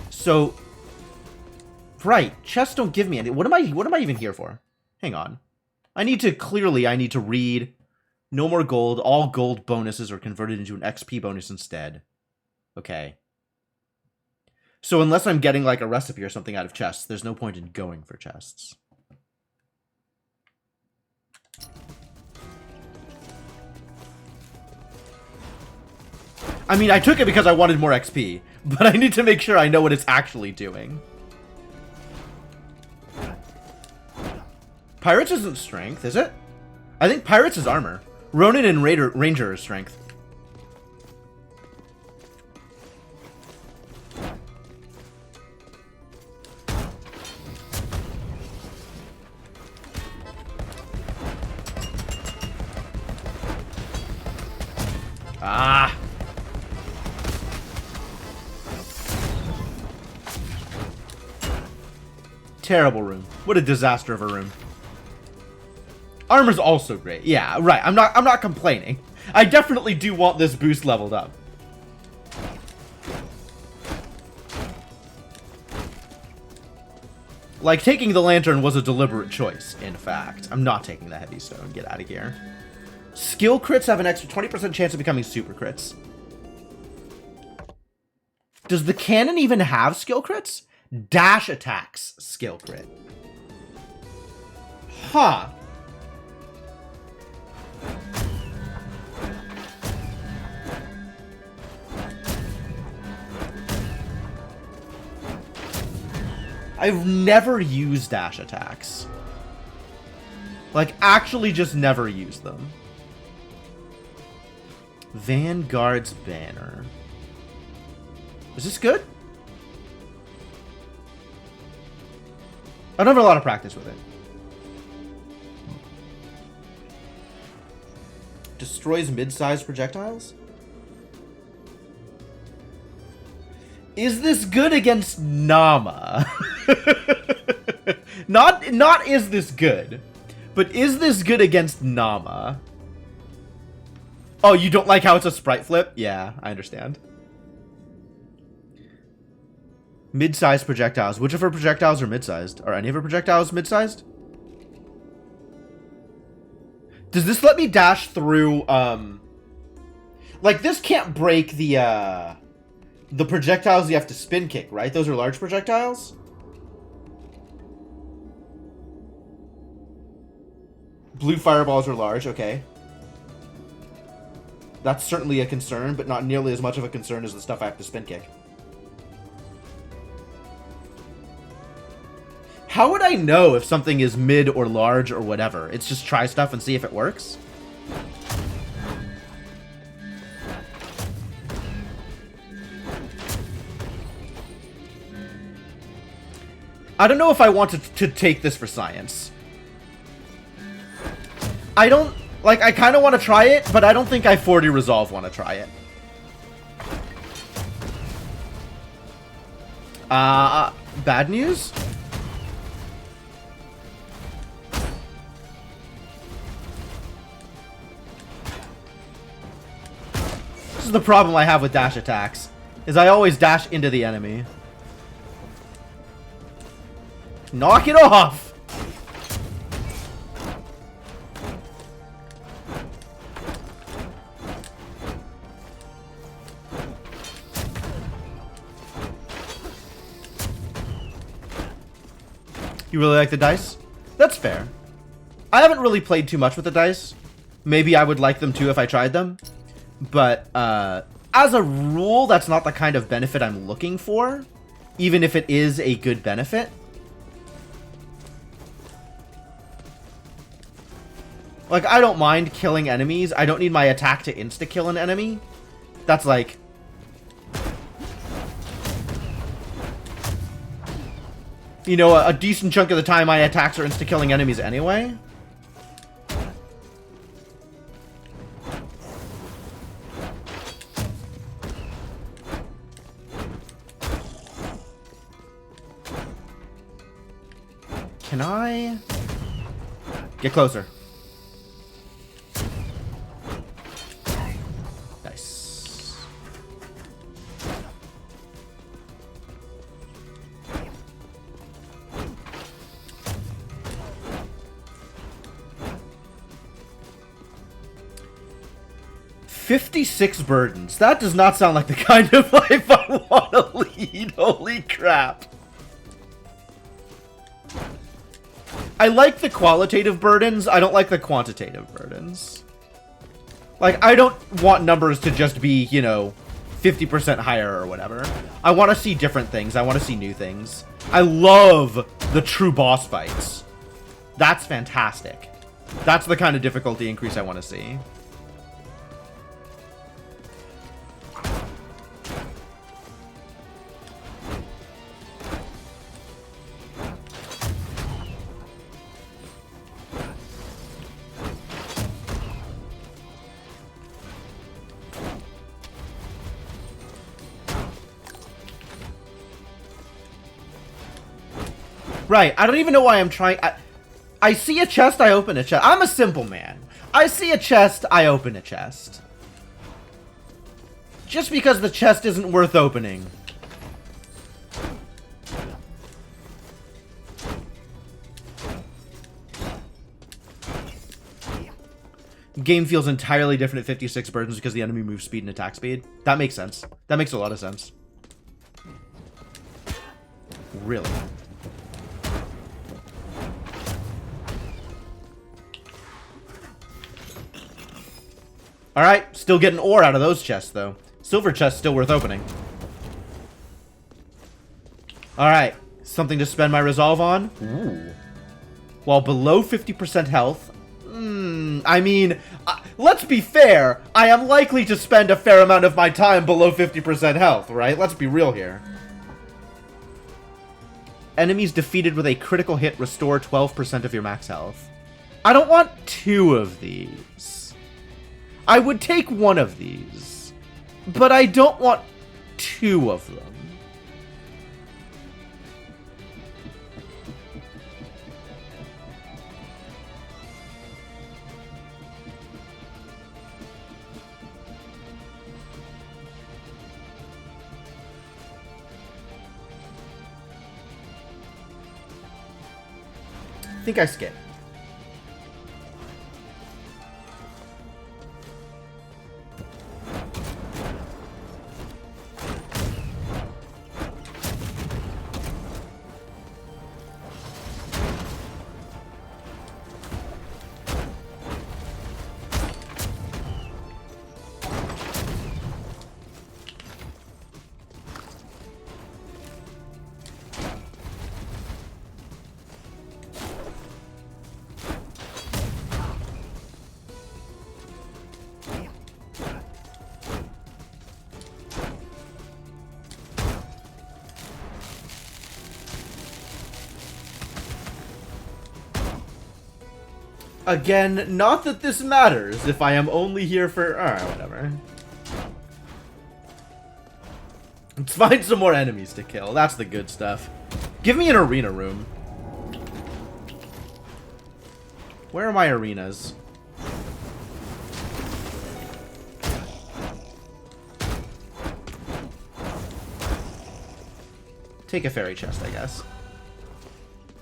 So, right, chests don't give me any. What am I even here for? Hang on. I need to read. No more gold. All gold bonuses are converted into an XP bonus instead. Okay. So unless I'm getting like a recipe or something out of chests, there's no point in going for chests. I mean, I took it because I wanted more XP, but I need to make sure I know what it's actually doing. Pirates isn't strength, is it? I think Pirates is armor. Ronin and Ranger is strength. Ah! Terrible room. What a disaster of a room. Armor's also great. Yeah, right. I'm not complaining. I definitely do want this boost leveled up. Like, taking the lantern was a deliberate choice, in fact. I'm not taking the heavy stone. Get out of here. Skill crits have an extra 20% chance of becoming super crits. Does the cannon even have skill crits? Dash attacks skill crit. Huh. I've never used dash attacks. Like, actually just never used them. Vanguard's Banner. Is this good? I don't have a lot of practice with it. Destroys mid-sized projectiles? Is this good against Nama? Not is this good, but is this good against Nama? Oh, you don't like how it's a sprite flip? Yeah, I understand. Mid-sized projectiles. Which of her projectiles are mid-sized? Are any of her projectiles mid-sized? Does this let me dash through, like, this can't break the projectiles you have to spin kick, right? Those are large projectiles? Blue fireballs are large, okay. That's certainly a concern, but not nearly as much of a concern as the stuff I have to spin kick. How would I know if something is mid or large or whatever? It's just try stuff and see if it works? I don't know if I want to take this for science. I don't... Like, I kind of want to try it, but I don't think I 40 Resolve want to try it. Bad news? This is the problem I have with dash attacks, is I always dash into the enemy. Knock it off! You really like the dice? That's fair. I haven't really played too much with the dice. Maybe I would like them too if I tried them. But, as a rule, that's not the kind of benefit I'm looking for. Even if it is a good benefit. Like, I don't mind killing enemies. I don't need my attack to insta-kill an enemy. That's like... You know, a decent chunk of the time my attacks are insta-killing enemies anyway. Can I get closer? Nice. "56 burdens. That does not sound like the kind of life I want to lead. Holy crap. I like the qualitative burdens. I don't like the quantitative burdens. Like, I don't want numbers to just be, you know, 50% higher or whatever. I want to see different things. I want to see new things. I love the true boss fights. That's fantastic. That's the kind of difficulty increase I want to see. Right, I don't even know why I'm trying. I see a chest, I open a chest. I'm a simple man. I see a chest, I open a chest. Just because the chest isn't worth opening. Game feels entirely different at 56 burdens because the enemy moves speed and attack speed. That makes sense. That makes a lot of sense. Really? Alright, still getting ore out of those chests, though. Silver chest still worth opening. Alright, something to spend my resolve on. Ooh. While below 50% health. I mean, let's be fair. I am likely to spend a fair amount of my time below 50% health, right? Let's be real here. Enemies defeated with a critical hit restore 12% of your max health. I don't want 2 of these. I would take 1 of these, but I don't want 2 of them. I think I skip. Again, not that this matters if I am only here for... Alright, whatever. Let's find some more enemies to kill. That's the good stuff. Give me an arena room. Where are my arenas? Take a fairy chest, I guess.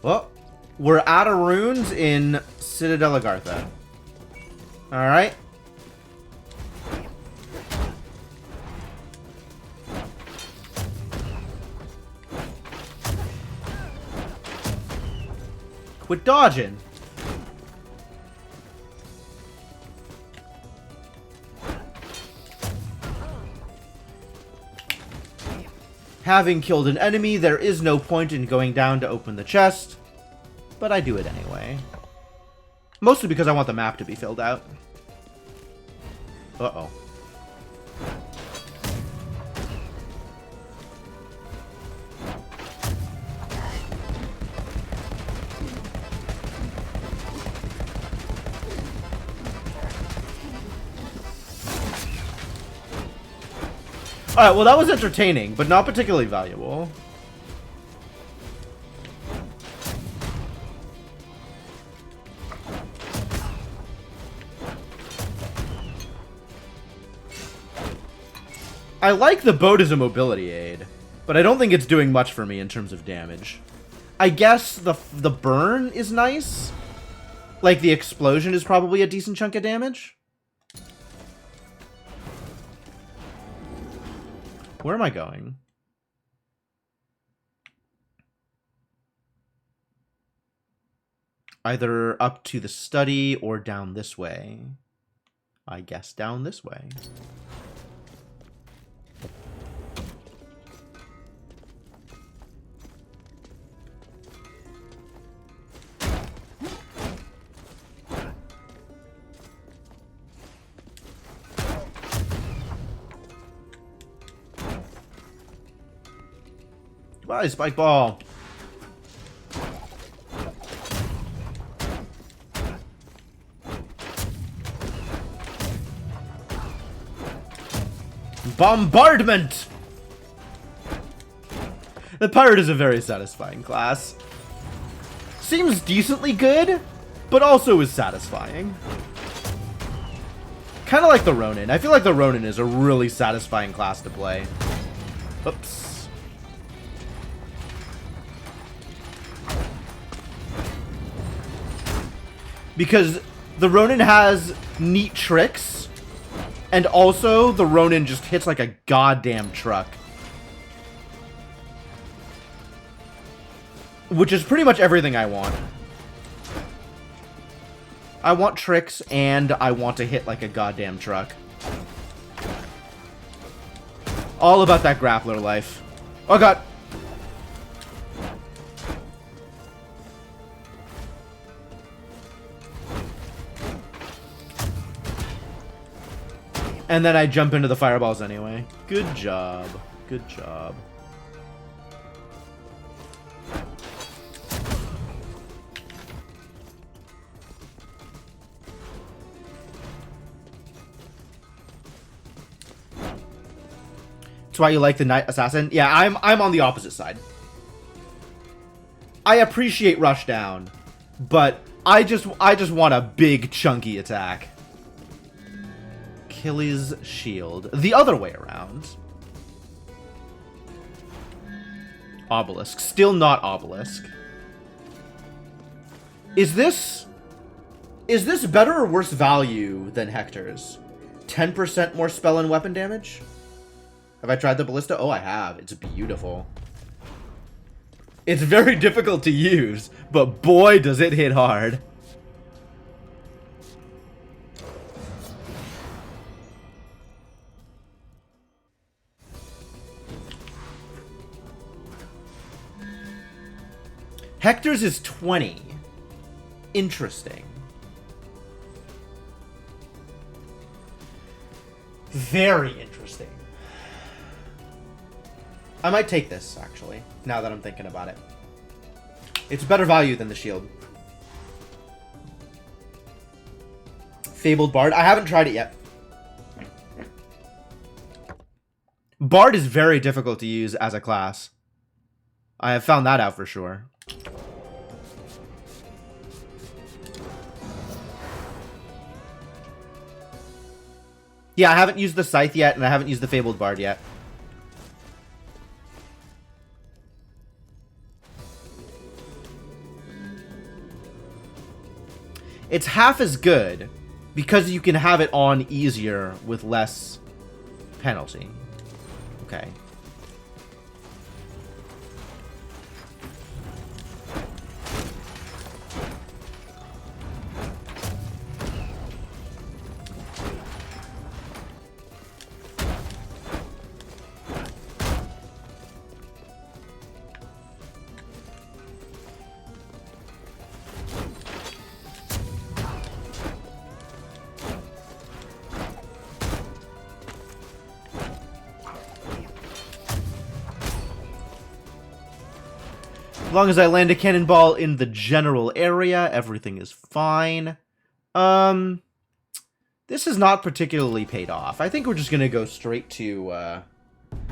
Well, we're out of runes in Citadel Agartha. Alright. Quit dodging. Having killed an enemy, there is no point in going down to open the chest, but I do it anyway. Mostly because I want the map to be filled out. Uh-oh. Alright, well that was entertaining, but not particularly valuable. I like the boat as a mobility aid, but I don't think it's doing much for me in terms of damage. I guess the burn is nice. Like, the explosion is probably a decent chunk of damage. Where am I going? Either up to the study or down this way. I guess down this way. Goodbye, Spike Ball. Bombardment! The pirate is a very satisfying class. Seems decently good, but also is satisfying. Kind of like the Ronin. I feel like the Ronin is a really satisfying class to play. Oops. Because the Ronin has neat tricks. And also, the Ronin just hits like a goddamn truck. Which is pretty much everything I want. I want tricks, and I want to hit like a goddamn truck. All about that grappler life. Oh god. And then I jump into the fireballs anyway. Good job. Good job. That's why you like the Knight Assassin? Yeah, I'm on the opposite side. I appreciate Rushdown, but I just want a big chunky attack. Achilles shield. The other way around. Obelisk. Still not Obelisk. Is this better or worse value than Hector's? 10% more spell and weapon damage? Have I tried the Ballista? Oh, I have. It's beautiful. It's very difficult to use, but boy, does it hit hard. Hector's is 20. Interesting. Very interesting. I might take this, actually, now that I'm thinking about it. It's better value than the shield. Fabled Bard. I haven't tried it yet. Bard is very difficult to use as a class. I have found that out for sure. Yeah, I haven't used the Scythe yet, and I haven't used the Fabled Bard yet. It's half as good because you can have it on easier with less penalty. Okay. As long as I land a cannonball in the general area, everything is fine. This is not particularly paid off. I think we're just gonna go straight to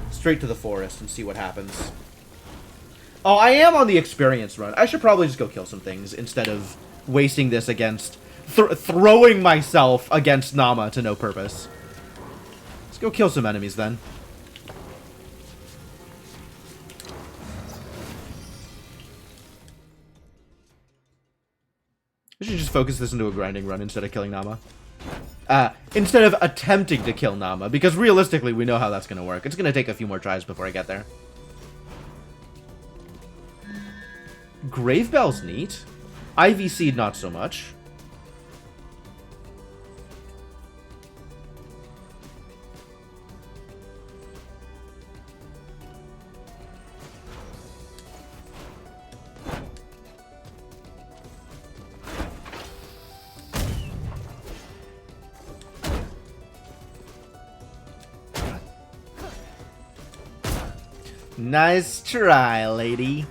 the forest and see what happens. Oh, I am on the experience run. I should probably just go kill some things instead of wasting this against throwing myself against Nama to no purpose. Let's go kill some enemies then. I should just focus this into a grinding run instead of killing Nama. Instead of attempting to kill Nama, because realistically we know how that's going to work. It's going to take a few more tries before I get there. Grave Bell's neat. Ivy Seed not so much. Nice try, lady.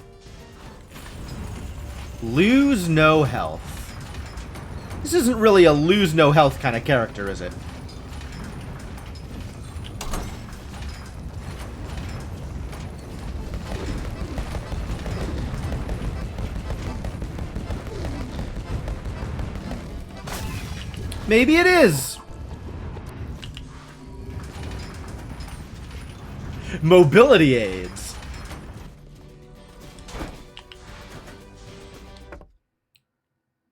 Lose no health. This isn't really a lose no health kind of character, is it? Maybe it is. Mobility aids.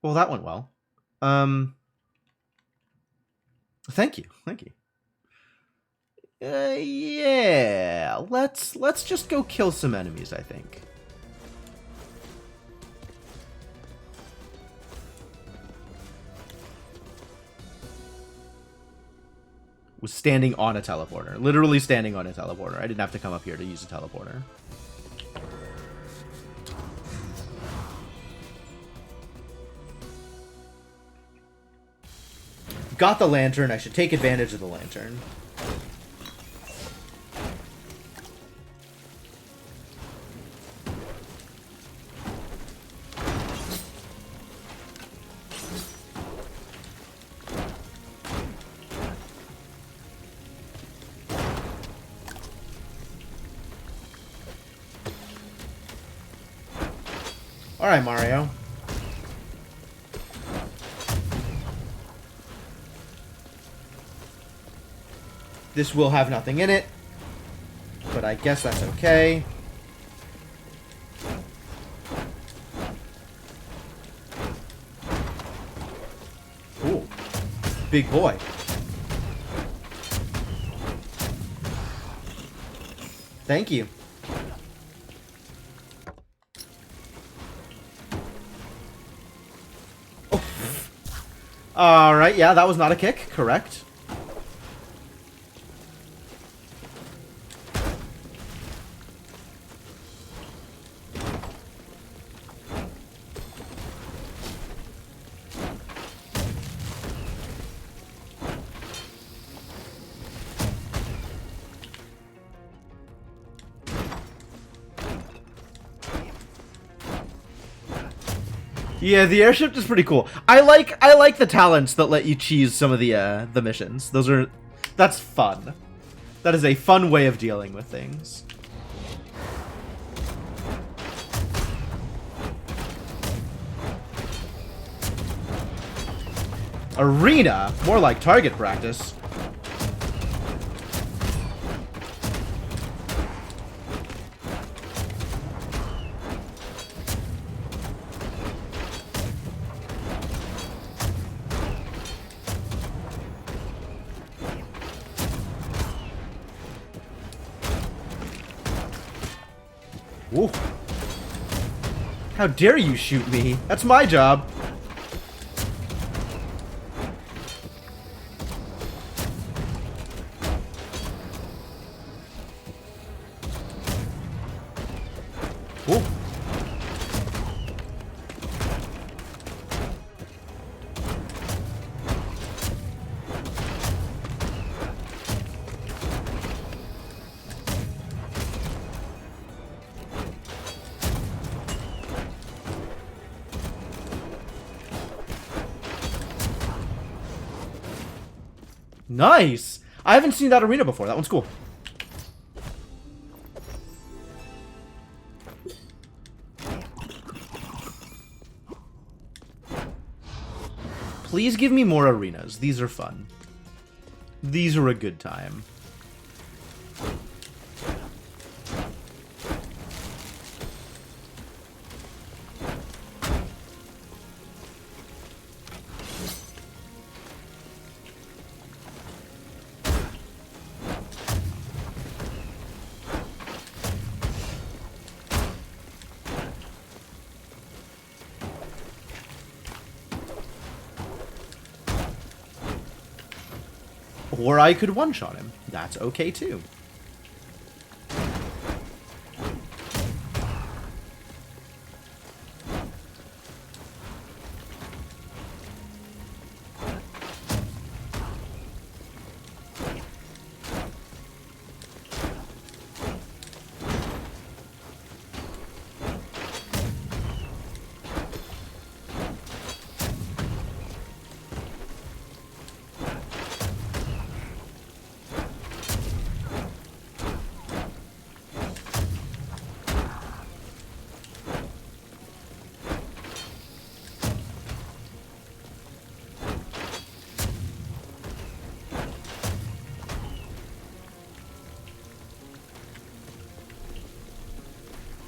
Well, that went well. Thank you. Thank you. Yeah. Let's just go kill some enemies, I think. Was standing on a teleporter. Literally standing on a teleporter. I didn't have to come up here to use a teleporter. Got the lantern. I should take advantage of the lantern. Alright, Mario. This will have nothing in it, but I guess that's okay. Ooh, big boy. Thank you. Oh. Alright, yeah, that was not a kick, correct. Yeah, the airship is pretty cool. I like the talents that let you cheese some of the missions. That's fun. That is a fun way of dealing with things. Arena, more like target practice. Ooh. How dare you shoot me? That's my job. Ooh. Nice! I haven't seen that arena before. That one's cool. Please give me more arenas. These are fun. These are a good time. Or I could one-shot him. That's okay, too.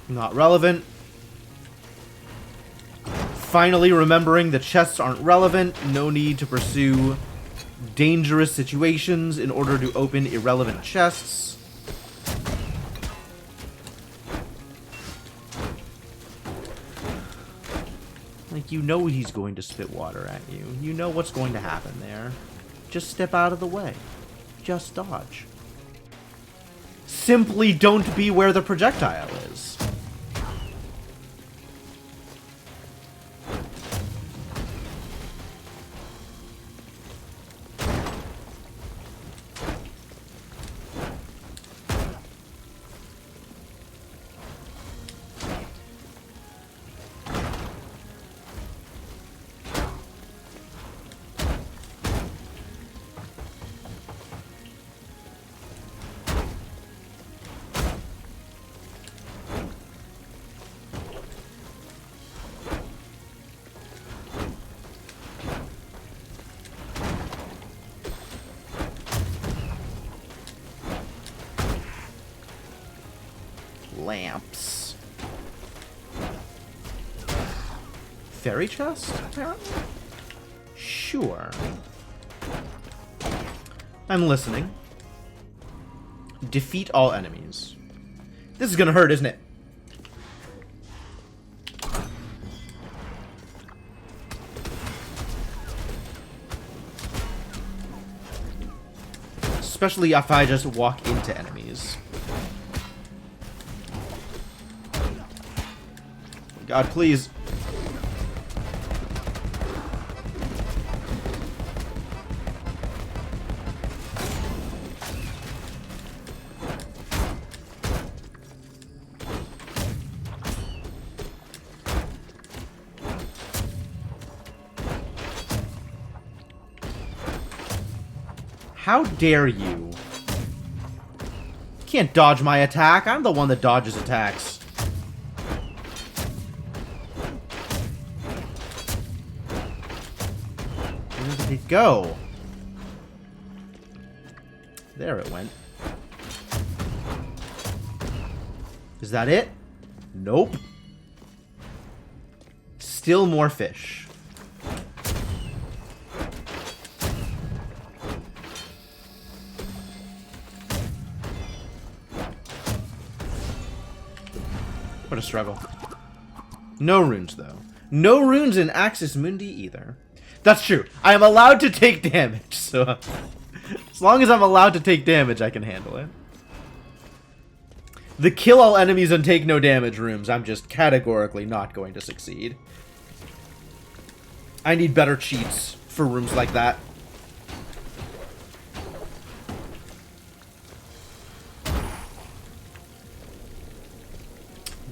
Not relevant. Finally remembering the chests aren't relevant. No need to pursue dangerous situations in order to open irrelevant chests. Like, you know he's going to spit water at you. You know what's going to happen there. Just step out of the way. Just dodge. Simply don't be where the projectile is. Lamps. Fairy chest, apparently? Sure. I'm listening. Defeat all enemies. This is gonna hurt, isn't it? Especially if I just walk into enemies. God, please. How dare you? Can't dodge my attack. I'm the one that dodges attacks. Where did it go? There it went. Is that it? Nope. Still more fish. What a struggle. No runes, though. No runes in Axis Mundi either. That's true. I am allowed to take damage, so as long as I'm allowed to take damage, I can handle it. The kill all enemies and take no damage rooms, I'm just categorically not going to succeed. I need better cheats for rooms like that.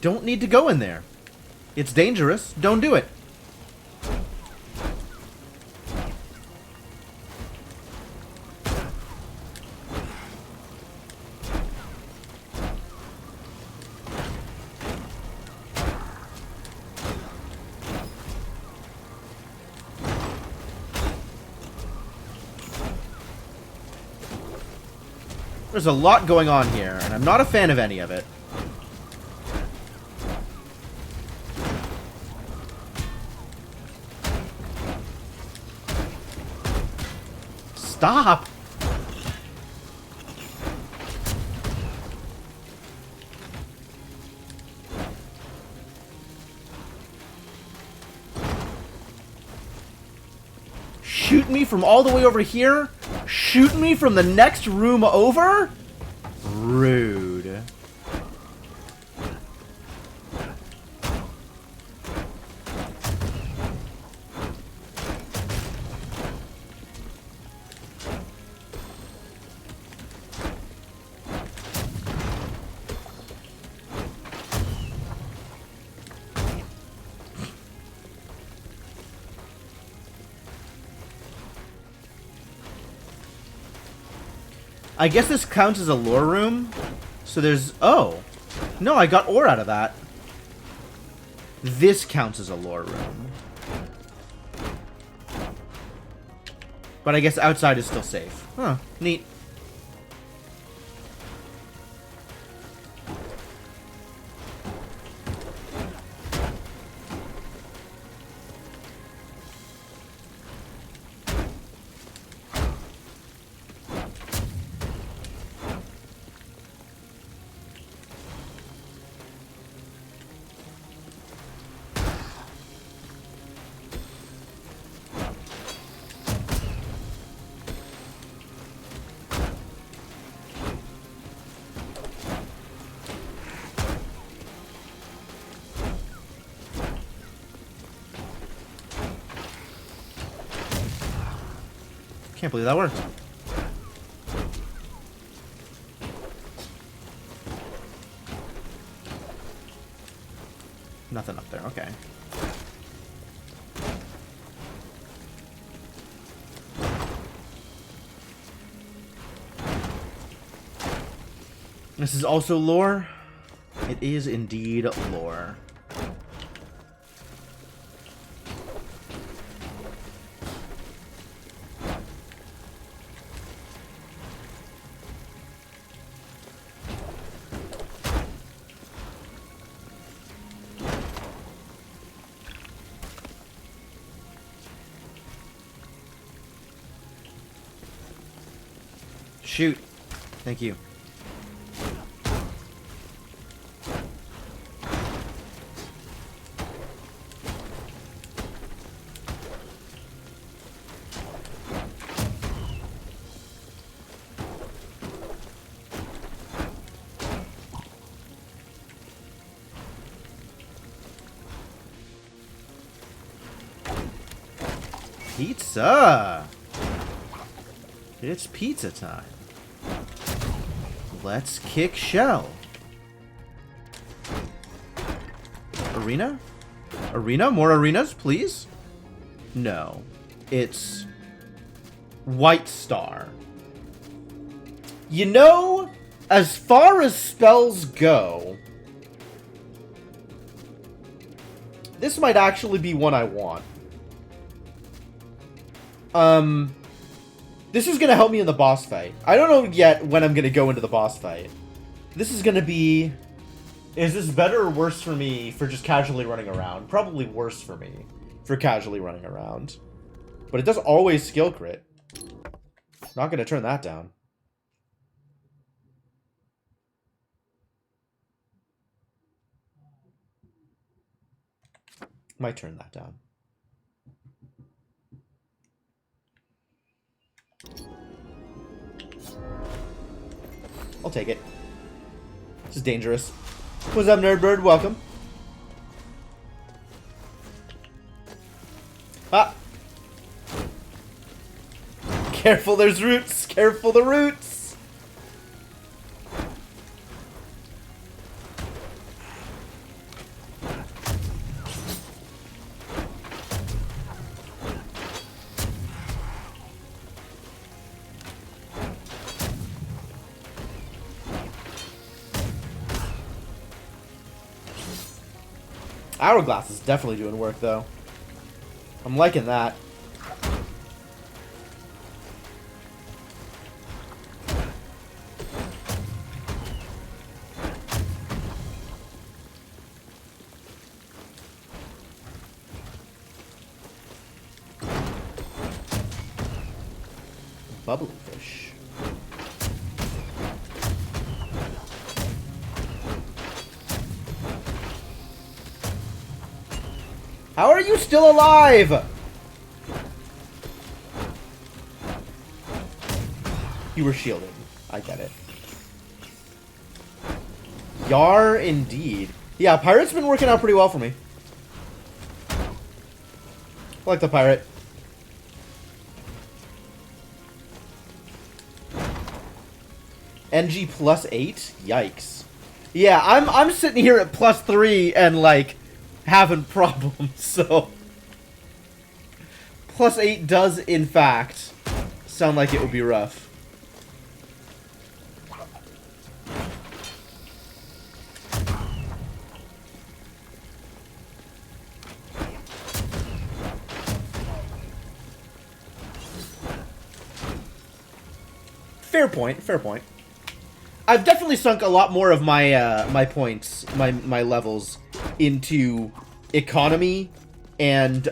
Don't need to go in there. It's dangerous. Don't do it. There's a lot going on here, and I'm not a fan of any of it. Stop! Shoot me from all the way over here? Shoot me from the next room over? Rude. I guess this counts as a lore room. So there's... Oh. No, I got ore out of that. This counts as a lore room. But I guess outside is still safe. Huh. Neat. Can't believe that worked. Nothing up there, okay. This is also lore. It is indeed lore. Shoot. Thank you. Pizza! It's pizza time. Let's kick shell. Arena? Arena? More arenas, please? No. It's White Star. You know, as far as spells go, this might actually be one I want. This is gonna help me in the boss fight. I don't know yet when I'm gonna go into the boss fight. This is gonna be... Is this better or worse for me for just casually running around? Probably worse for me for casually running around. But it does always skill crit. Not gonna turn that down. Might turn that down. I'll take it. This is dangerous. What's up, Nerdbird? Welcome. Ah! Careful, there's roots! Careful, the roots! Hourglass is definitely doing work, though. I'm liking that. Bubbly fish. How are you still alive? You were shielded. I get it. Yar, indeed. Yeah, Pirate's been working out pretty well for me. I like the Pirate. NG +8? Yikes. Yeah, I'm sitting here at +3 and, like, having problems, so... +8 does, in fact, sound like it would be rough. Fair point, fair point. I've definitely sunk a lot more of my my points, my levels into economy and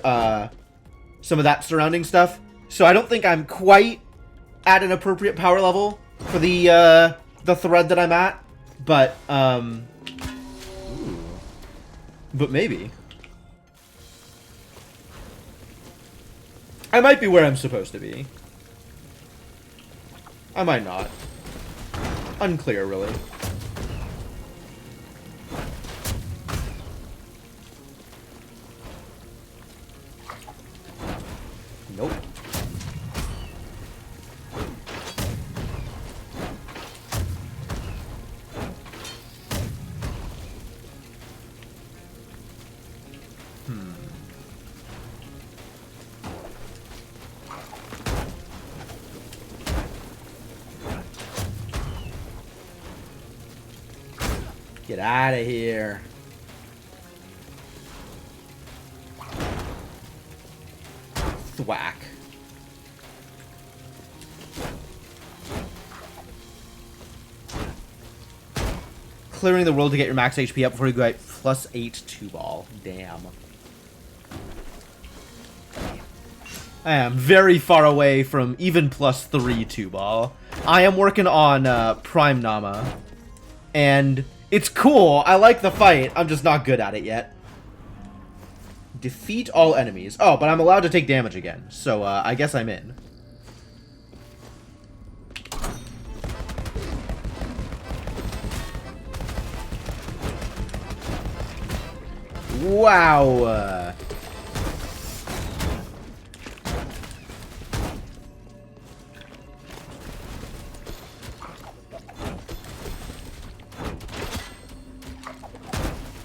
some of that surrounding stuff. So I don't think I'm quite at an appropriate power level for the thread that I'm at, but maybe I might be where I'm supposed to be. I might not. Unclear, really. Nope. Get out of here. Thwack. Clearing the world to get your max HP up before you go at +8 2-ball. Damn. I am very far away from even +3 2-ball. I am working on Prime Nama. And it's cool. I like the fight. I'm just not good at it yet. Defeat all enemies. Oh, but I'm allowed to take damage again. So, I guess I'm in. Wow.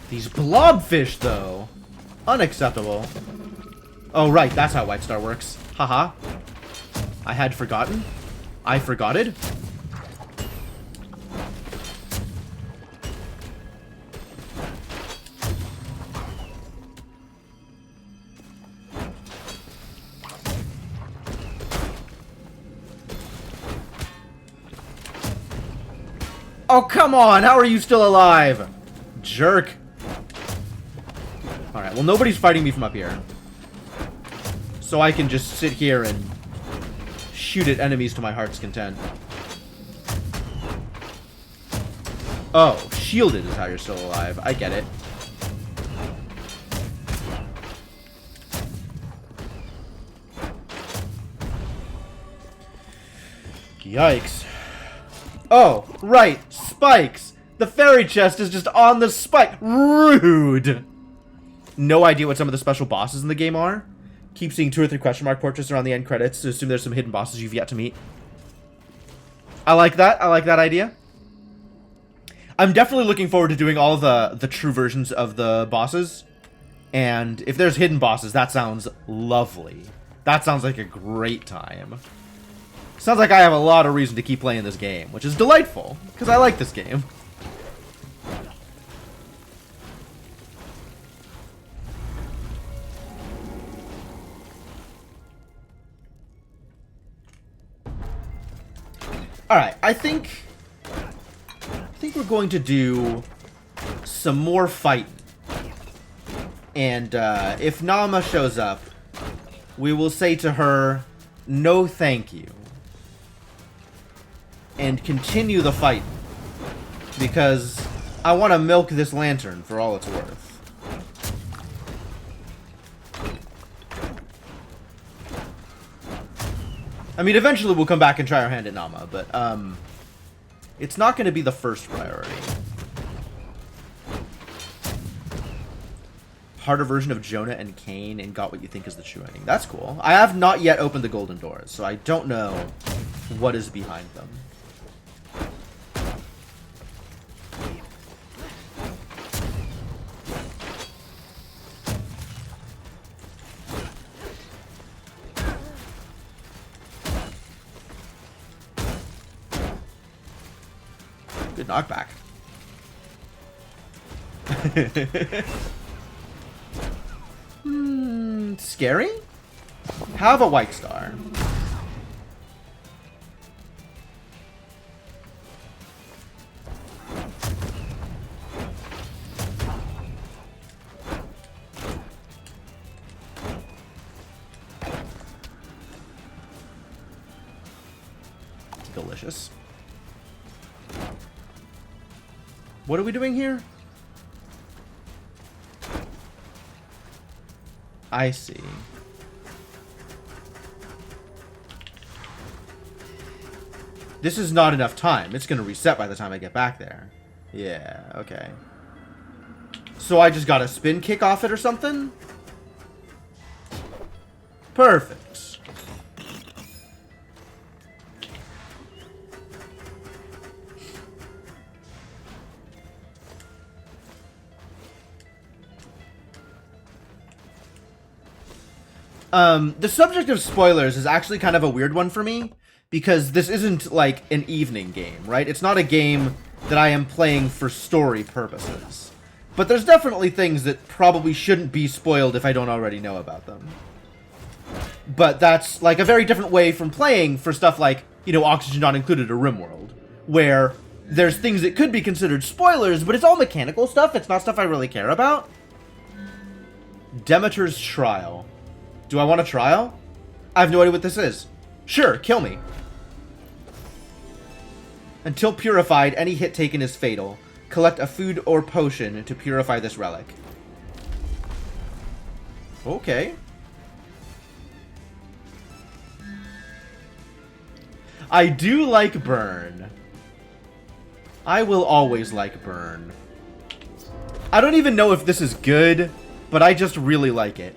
These blobfish, though. Unacceptable. Oh, right. That's how White Star works. Haha. I had forgotten. I forgot it. Oh, come on! How are you still alive? Jerk. Alright, well, nobody's fighting me from up here. So I can just sit here and shoot at enemies to my heart's content. Oh, shielded is how you're still alive. I get it. Yikes. Oh, right. Spikes. The fairy chest is just on the spike. Rude. No idea what some of the special bosses in the game are. Keep seeing 2 or 3 question mark portraits around the end credits to assume there's some hidden bosses you've yet to meet. I like that. I like that idea. I'm definitely looking forward to doing all the true versions of the bosses. And if there's hidden bosses, that sounds lovely. That sounds like a great time. Sounds like I have a lot of reason to keep playing this game, which is delightful, because I like this game. Alright, I think we're going to do some more fighting. And if Nama shows up, we will say to her, no thank you. And continue the fight. Because I want to milk this lantern for all it's worth. I mean, eventually we'll come back and try our hand at Nama, but, it's not going to be the first priority. Harder version of Jonah and Cain and got what you think is the true ending. That's cool. I have not yet opened the golden doors, so I don't know what is behind them. Good knockback. Scary? Have a white star. Delicious. What are we doing here? I see. This is not enough time. It's going to reset by the time I get back there. Yeah, okay. So I just got a spin kick off it or something? Perfect. The subject of spoilers is actually kind of a weird one for me, because this isn't like an evening game, right? It's not a game that I am playing for story purposes. But there's definitely things that probably shouldn't be spoiled if I don't already know about them. But that's like a very different way from playing for stuff like, you know, Oxygen Not Included or RimWorld, where there's things that could be considered spoilers, but it's all mechanical stuff. It's not stuff I really care about. Demeter's Trial. Do I want a trial? I have no idea what this is. Sure, kill me. Until purified, any hit taken is fatal. Collect a food or potion to purify this relic. Okay. I do like burn. I will always like burn. I don't even know if this is good, but I just really like it.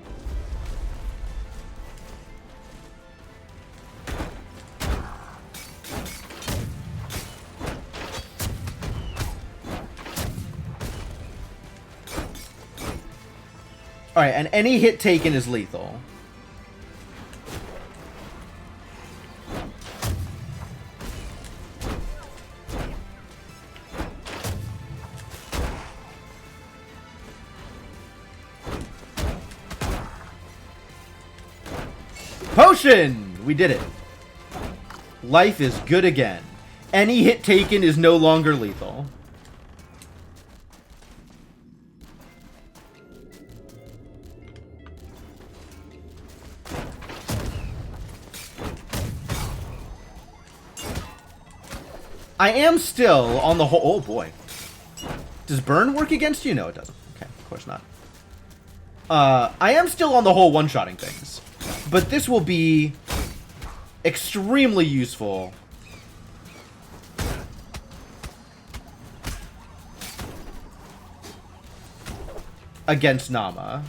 Alright, and any hit taken is lethal. Potion! We did it. Life is good again. Any hit taken is no longer lethal. I am still on the whole... Oh, boy. Does burn work against you? No, it doesn't. Okay, of course not. I am still on the whole one-shotting things. But this will be extremely useful against Nama.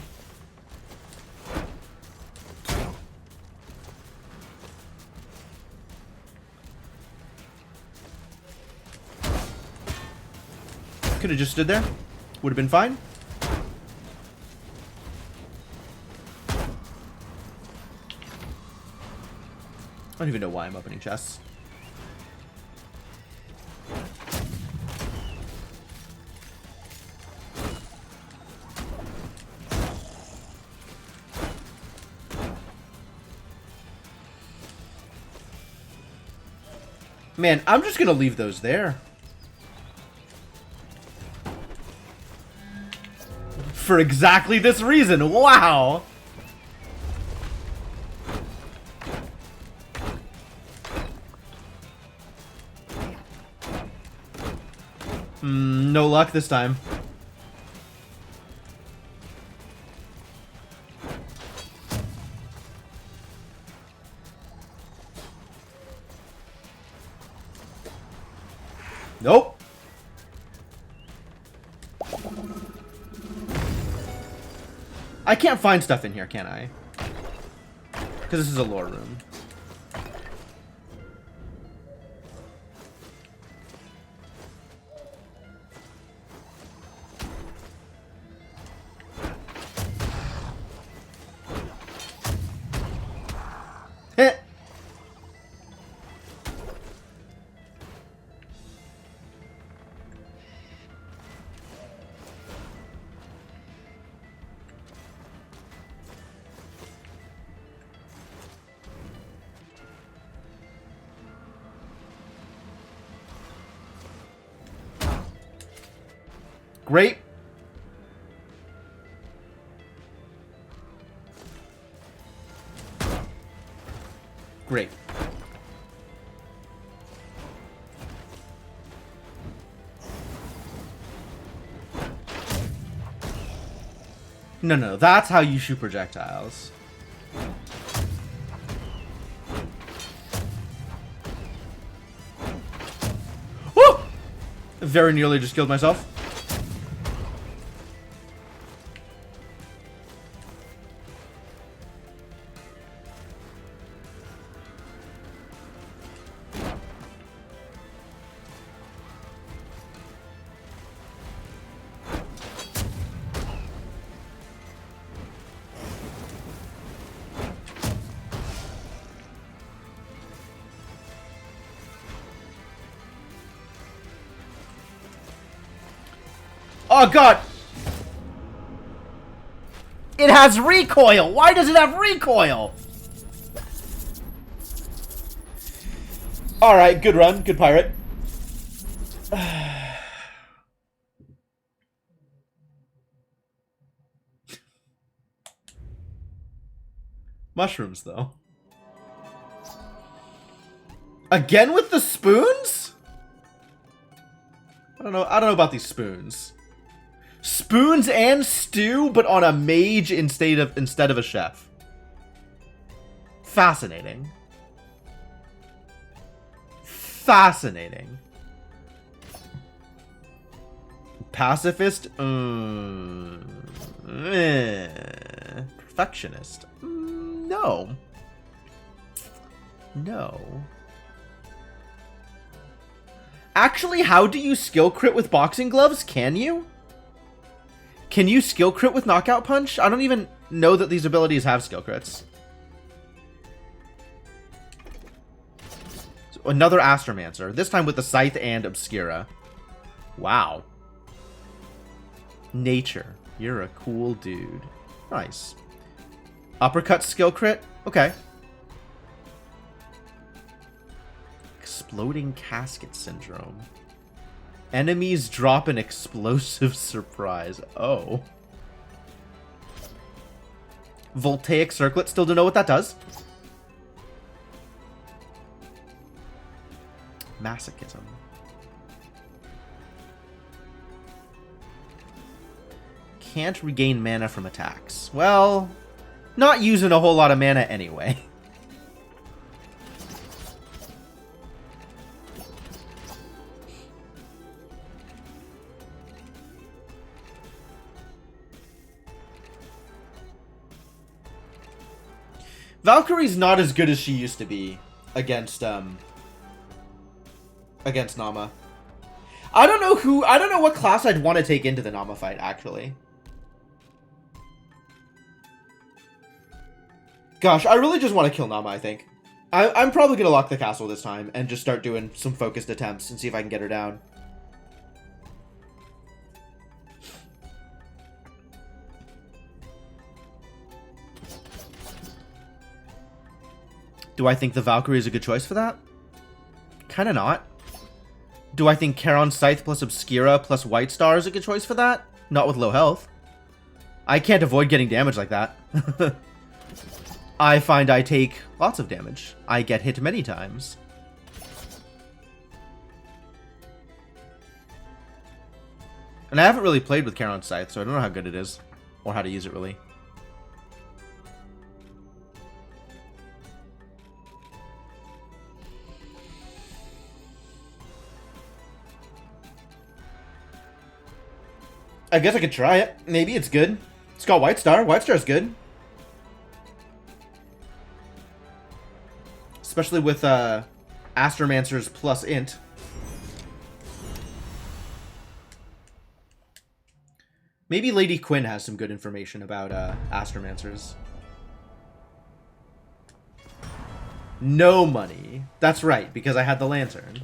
Could have just stood there. Would have been fine. I don't even know why I'm opening chests. Man, I'm just gonna leave those there. For exactly this reason. Wow. No luck this time. Nope. I can't find stuff in here, can I? Because this is a lore room. Heh. Great. Great. No, that's how you shoot projectiles. Woo! Very nearly just killed myself. Oh god! It has recoil! Why does it have recoil? Alright, good run. Good pirate. Mushrooms, though. Again with the spoons? I don't know about these spoons. Spoons and stew, but on a mage instead of a chef. Fascinating. Fascinating. Pacifist? Perfectionist? No. No. Actually, how do you skill crit with boxing gloves? Can you? Can you skill crit with knockout punch? I don't even know that these abilities have skill crits. So another Astromancer, this time with the Scythe and Obscura. Wow. Nature. You're a cool dude. Nice. Uppercut skill crit? Okay. Exploding Casket Syndrome. Enemies drop an explosive surprise. Oh. Voltaic Circlet. Still don't know what that does. Masochism. Can't regain mana from attacks. Well, not using a whole lot of mana anyway. Valkyrie's not as good as she used to be against Nama. I don't know what class I'd want to take into the Nama fight, actually. Gosh, I really just want to kill Nama, I think. I'm probably going to lock the castle this time and just start doing some focused attempts and see if I can get her down. Do I think the Valkyrie is a good choice for that? Kinda not. Do I think Charon Scythe plus Obscura plus White Star is a good choice for that? Not with low health. I can't avoid getting damage like that. I find I take lots of damage. I get hit many times. And I haven't really played with Charon Scythe, so I don't know how good it is. Or how to use it, really. I guess I could try it. Maybe it's good. It's got White Star. White Star's good. Especially with Astromancers plus Int. Maybe Lady Quinn has some good information about Astromancers. No money. That's right, because I had the lantern.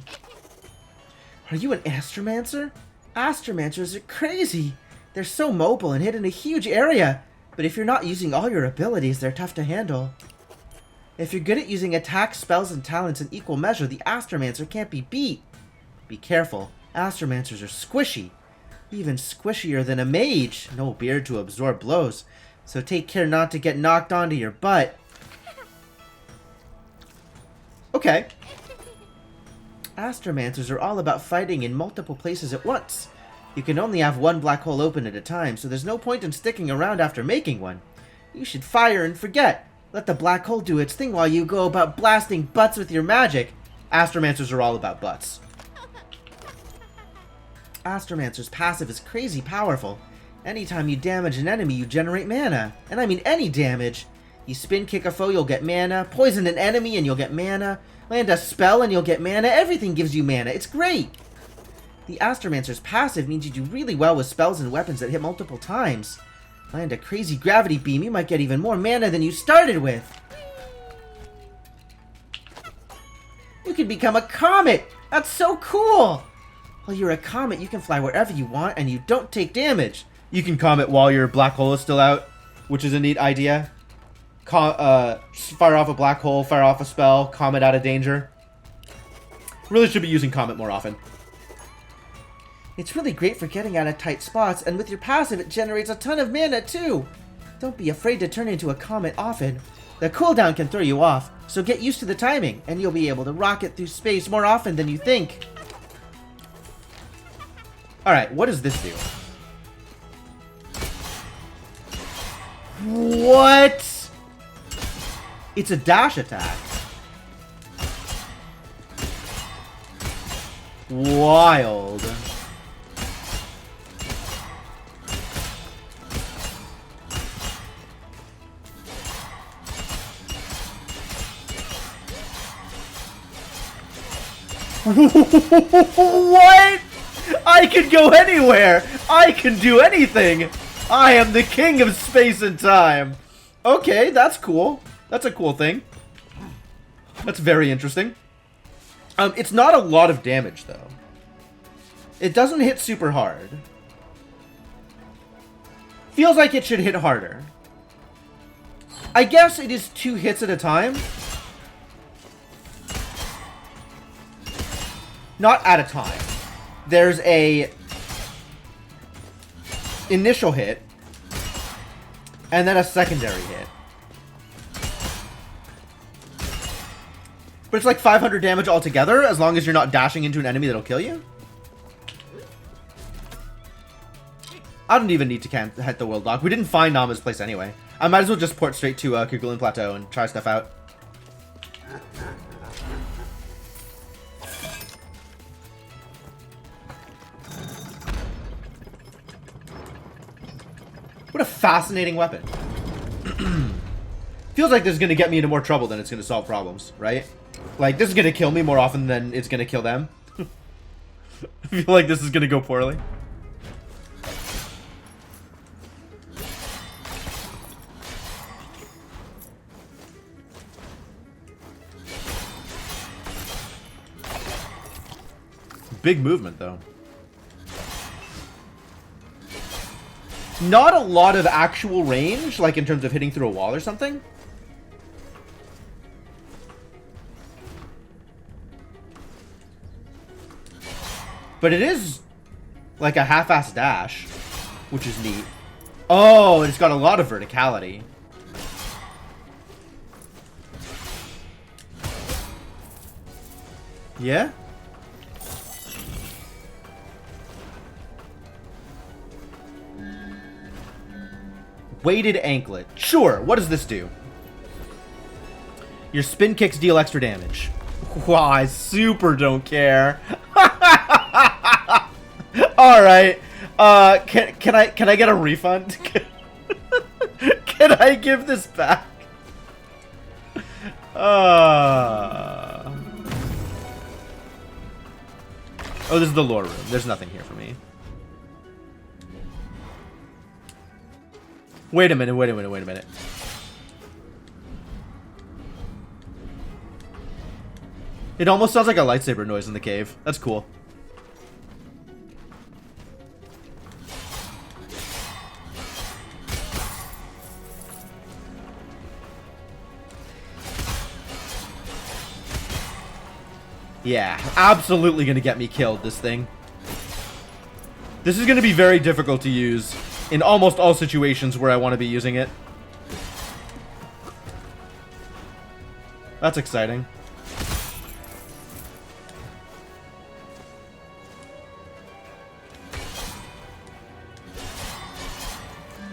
Are you an Astromancer? Astromancers are crazy. They're so mobile and hit in a huge area. But if you're not using all your abilities, they're tough to handle. If you're good at using attacks, spells, and talents in equal measure, the Astromancer can't be beat. Be careful. Astromancers are squishy. Even squishier than a mage. No beard to absorb blows. So take care not to get knocked onto your butt. Okay. Astromancers are all about fighting in multiple places at once. You can only have one black hole open at a time, so there's no point in sticking around after making one. You should fire and forget. Let the black hole do its thing while you go about blasting butts with your magic. Astromancers are all about butts. Astromancer's passive is crazy powerful. Anytime you damage an enemy, you generate mana. And I mean any damage. You spin kick a foe, you'll get mana. Poison an enemy and you'll get mana. Land a spell and you'll get mana. Everything gives you mana. It's great. The Astromancer's passive means you do really well with spells and weapons that hit multiple times. Land a crazy gravity beam, you might get even more mana than you started with. You can become a comet! That's so cool! While you're a comet, you can fly wherever you want and you don't take damage. You can comet while your black hole is still out, which is a neat idea. Fire off a black hole, fire off a spell, comet out of danger. Really should be using comet more often. It's really great for getting out of tight spots, and with your passive it generates a ton of mana too! Don't be afraid to turn into a comet often. The cooldown can throw you off, so get used to the timing, and you'll be able to rocket through space more often than you think. Alright, what does this do? What? It's a dash attack. Wild. What? I can go anywhere. I can do anything. I am the king of space and time. Okay, that's cool. That's a cool thing. That's very interesting. It's not a lot of damage, though. It doesn't hit super hard. Feels like it should hit harder. I guess it is 2 hits at a time. Not at a time. There's a initial hit, and then a secondary hit. But it's like 500 damage altogether, as long as you're not dashing into an enemy that'll kill you. I don't even need to hit the world lock. We didn't find Nama's place anyway. I might as well just port straight to Kerguelen Plateau and try stuff out. What a fascinating weapon. Feels like this is going to get me into more trouble than it's going to solve problems, right? Like, this is going to kill me more often than it's going to kill them. I feel like this is going to go poorly. Big movement, though. Not a lot of actual range, like in terms of hitting through a wall or something. But it is like a half-ass dash, which is neat. Oh, and it's got a lot of verticality. Yeah? Weighted anklet. Sure, what does this do? Your spin kicks deal extra damage. Wow, I super don't care. Alright. Can I get a refund? Can I give this back? Oh, this is the lore room. There's nothing here for me. Wait a minute. It almost sounds like a lightsaber noise in the cave. That's cool. Yeah, absolutely gonna get me killed, this thing. This is gonna be very difficult to use in almost all situations where I want to be using it. That's exciting.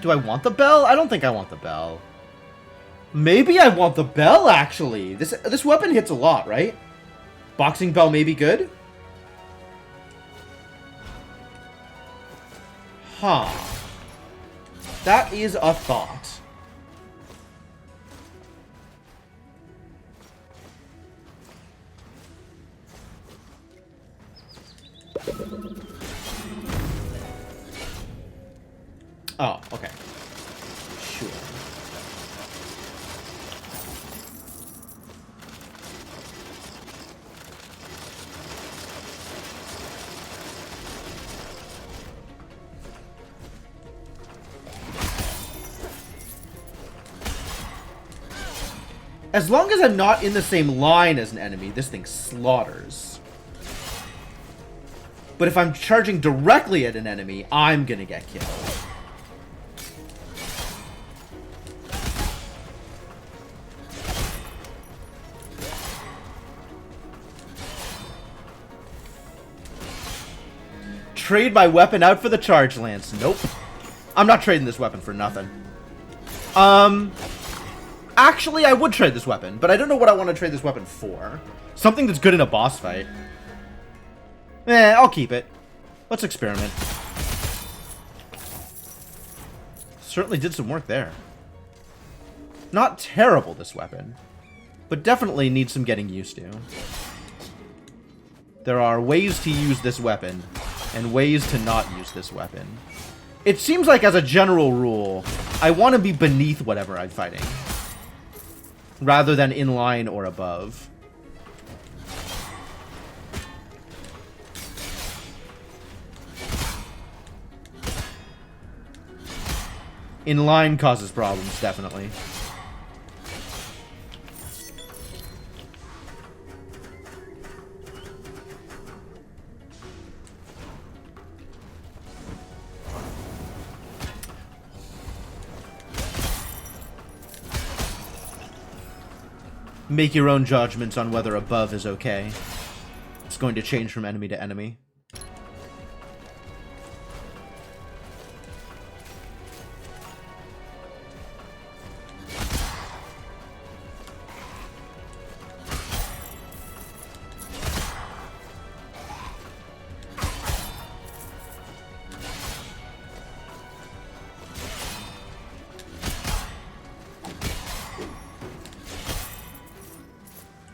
Do I want the bell? I don't think I want the bell. Maybe I want the bell, actually. This weapon hits a lot, right? Boxing bell may be good? Huh. That is a thought. Oh, okay. Sure. As long as I'm not in the same line as an enemy, this thing slaughters. But if I'm charging directly at an enemy, I'm gonna get killed. Trade my weapon out for the charge lance. Nope. I'm not trading this weapon for nothing. Actually, I would trade this weapon, but I don't know what I want to trade this weapon for. Something that's good in a boss fight. I'll keep it. Let's experiment. Certainly did some work there. Not terrible, this weapon, but definitely needs some getting used to. There are ways to use this weapon, and ways to not use this weapon. It seems like, as a general rule, I want to be beneath whatever I'm fighting, rather than in line or above. In line causes problems, definitely. Make your own judgments on whether above is okay. It's going to change from enemy to enemy.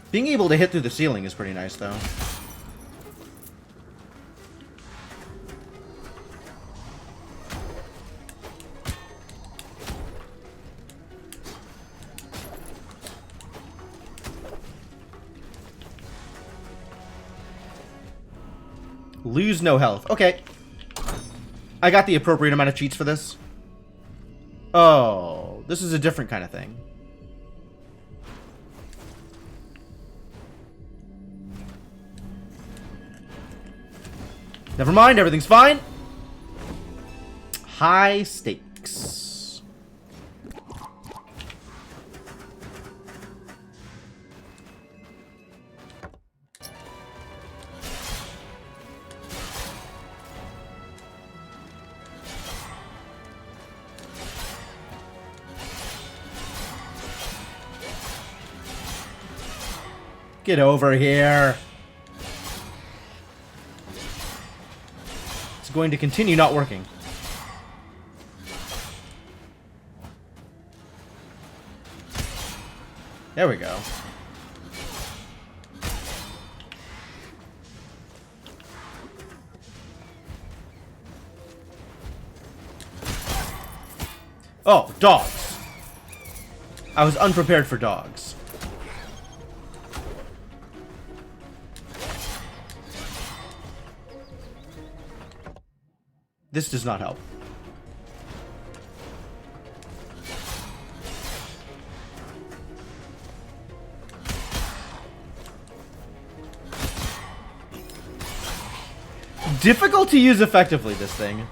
Being able to hit through the ceiling is pretty nice, though. Lose no health. Okay. I got the appropriate amount of cheats for this. Oh, this is a different kind of thing. Never mind, everything's fine. High stakes. Get over here. going to continue not working. There we go. Oh, dogs. I was unprepared for dogs. This does not help. Difficult to use effectively, this thing.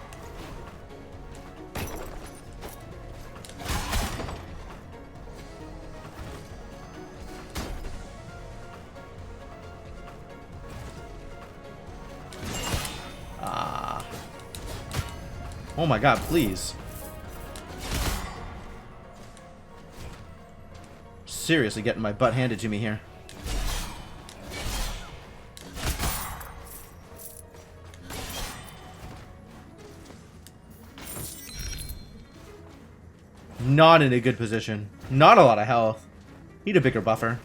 Oh my god, please. Seriously getting my butt handed to me here. Not in a good position. Not a lot of health. Need a bigger buffer.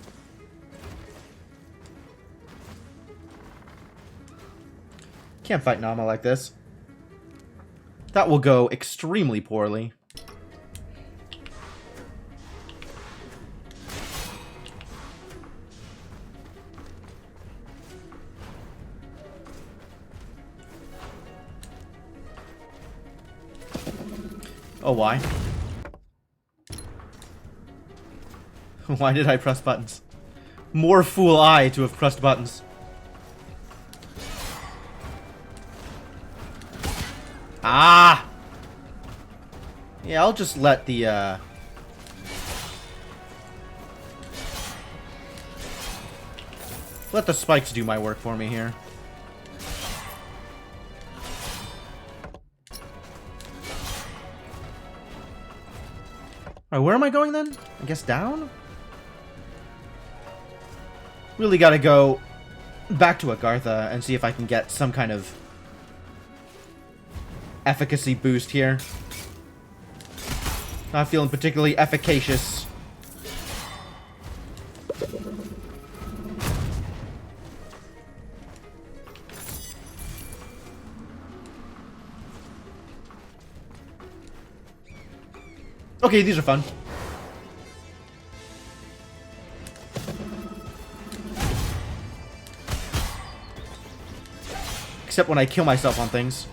Can't fight Nama like this. That will go extremely poorly. Oh, why? Why did I press buttons? More fool I to have pressed buttons. Ah! Yeah, I'll just let the, let the spikes do my work for me here. Alright, where am I going then? I guess down? Really gotta go back to Agartha and see if I can get some kind of efficacy boost here. Not feeling particularly efficacious. Okay, these are fun. Except when I kill myself on things.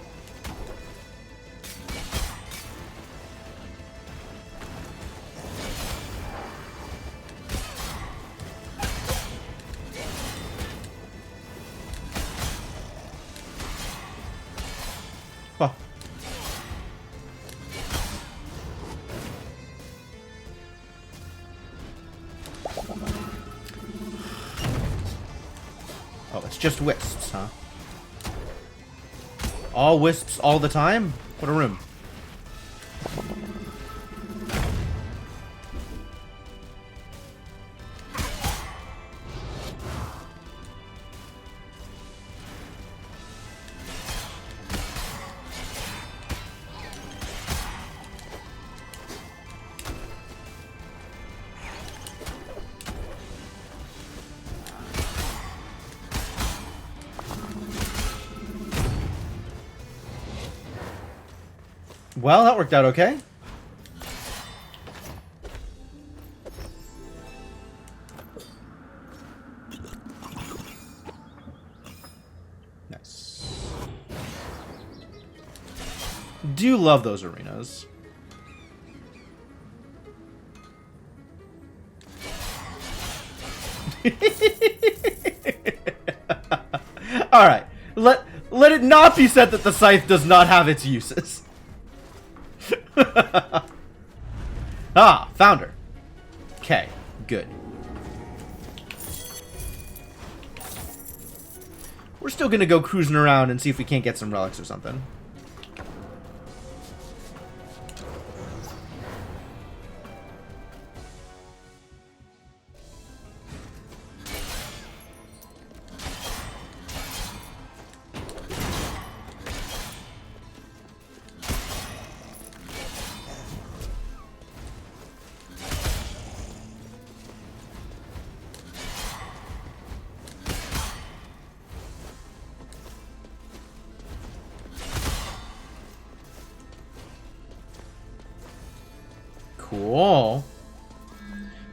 Huh. Oh, it's just wisps, huh? All wisps all the time? What a room. Well, that worked out okay. Nice. Do love those arenas. Alright. Let it not be said that the scythe does not have its uses. Ah, found her. Okay, good. We're still gonna go cruising around and see if we can't get some relics or something. Cool.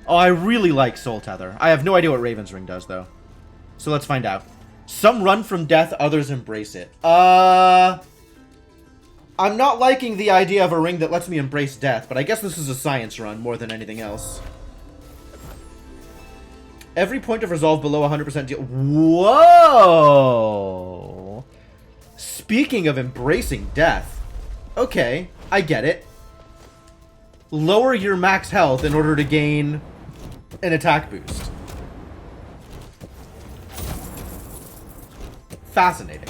Oh, I really like Soul Tether. I have no idea what Raven's Ring does, though. So let's find out. Some run from death, others embrace it. I'm not liking the idea of a ring that lets me embrace death, but I guess this is a science run more than anything else. Every point of resolve below 100% deal. Whoa! Speaking of embracing death. Okay, I get it. Lower your max health in order to gain an attack boost. Fascinating.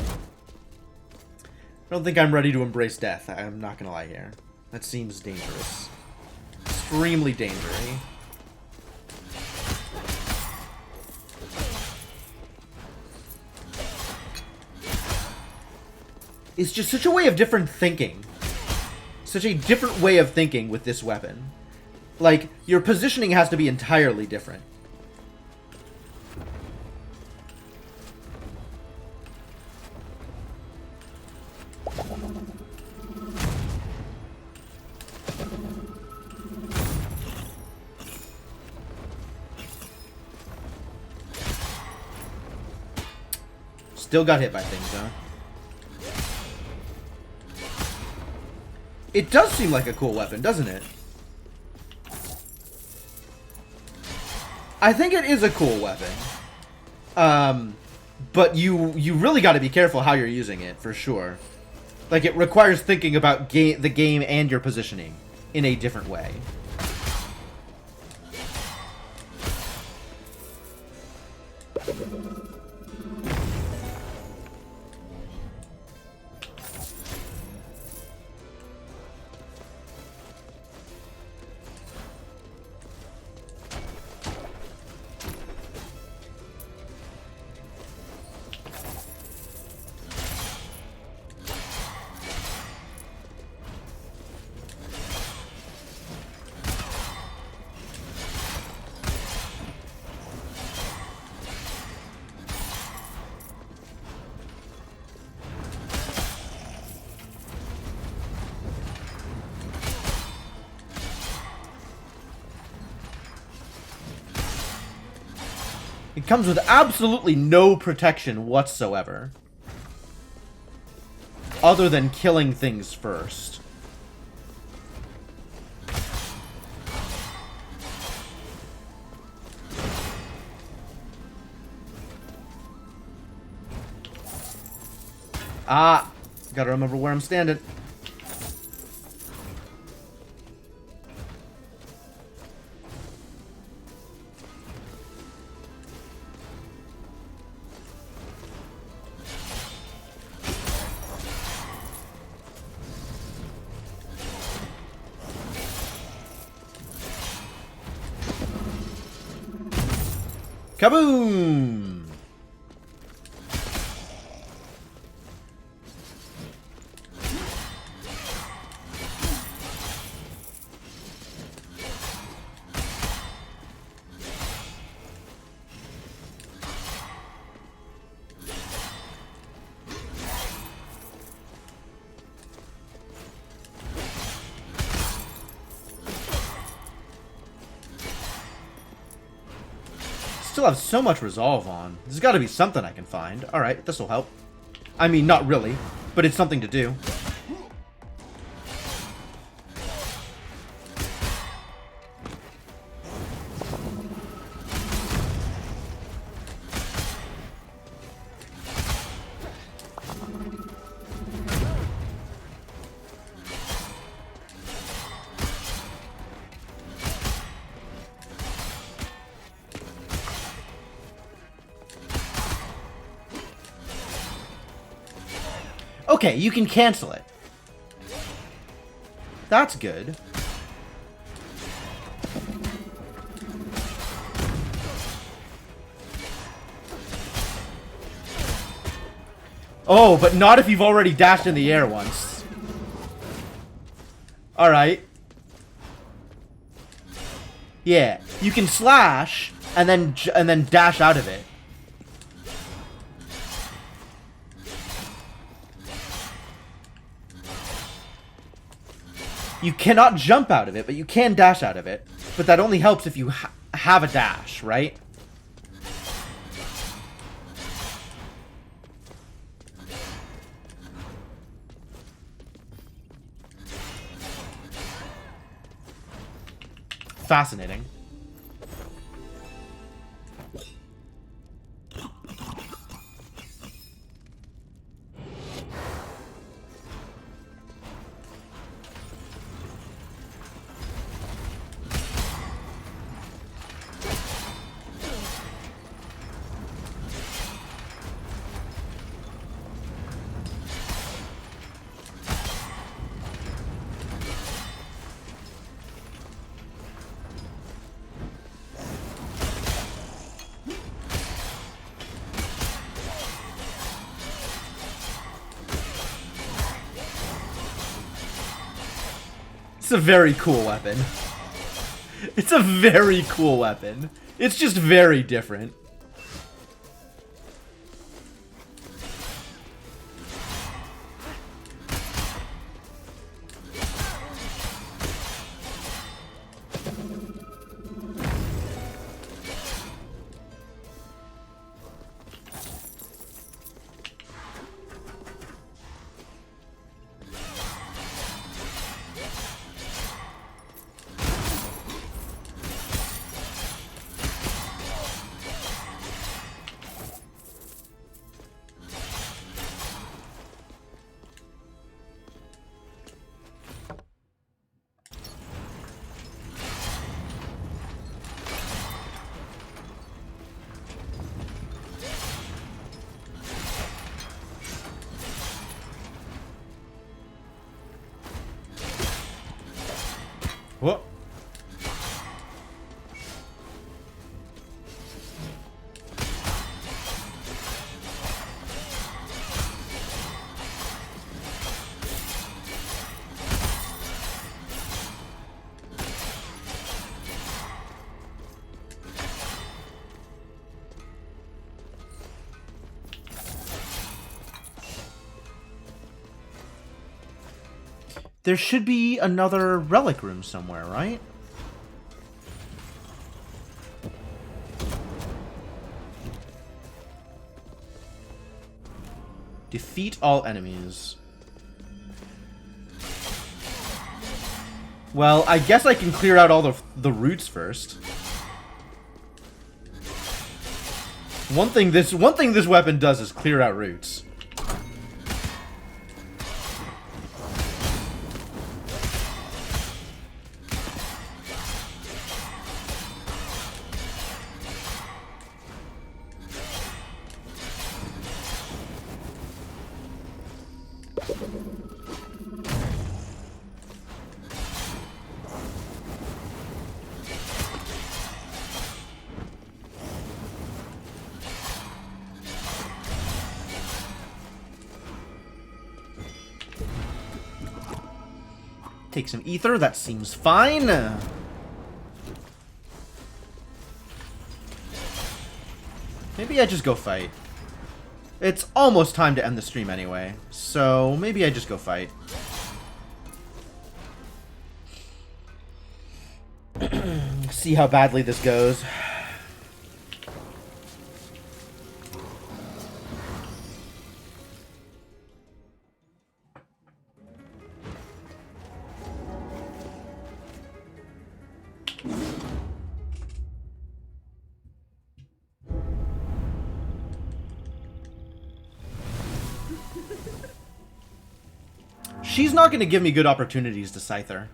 I don't think I'm ready to embrace death. I'm not gonna lie here. That seems dangerous. Extremely dangerous. It's just such a way of different thinking. Such a different way of thinking with this weapon. Like, your positioning has to be entirely different. Still got hit by things, huh? It does seem like a cool weapon, doesn't it? I think it is a cool weapon. But you really got to be careful how you're using it, for sure. Like, it requires thinking about the game and your positioning in a different way. It comes with absolutely no protection whatsoever. Other than killing things first. Ah, gotta remember where I'm standing. Kaboom! Still have so much resolve on. There's got to be something I can find. Alright, this will help. I mean, not really, but it's something to do. Okay, you can cancel it. That's good. Oh, but not if you've already dashed in the air once. Alright. Yeah, you can slash and then dash out of it. You cannot jump out of it, but you can dash out of it. But that only helps if you have a dash, right? Fascinating. It's a very cool weapon. It's a very cool weapon. It's just very different. What? There should be another relic room somewhere, right? Defeat all enemies. Well, I guess I can clear out all the roots first. One thing this weapon does is clear out roots. Take some ether, that seems fine. Maybe I just go fight. It's almost time to end the stream anyway, so maybe I just go fight. See how badly this goes. She's not going to give me good opportunities to scythe her.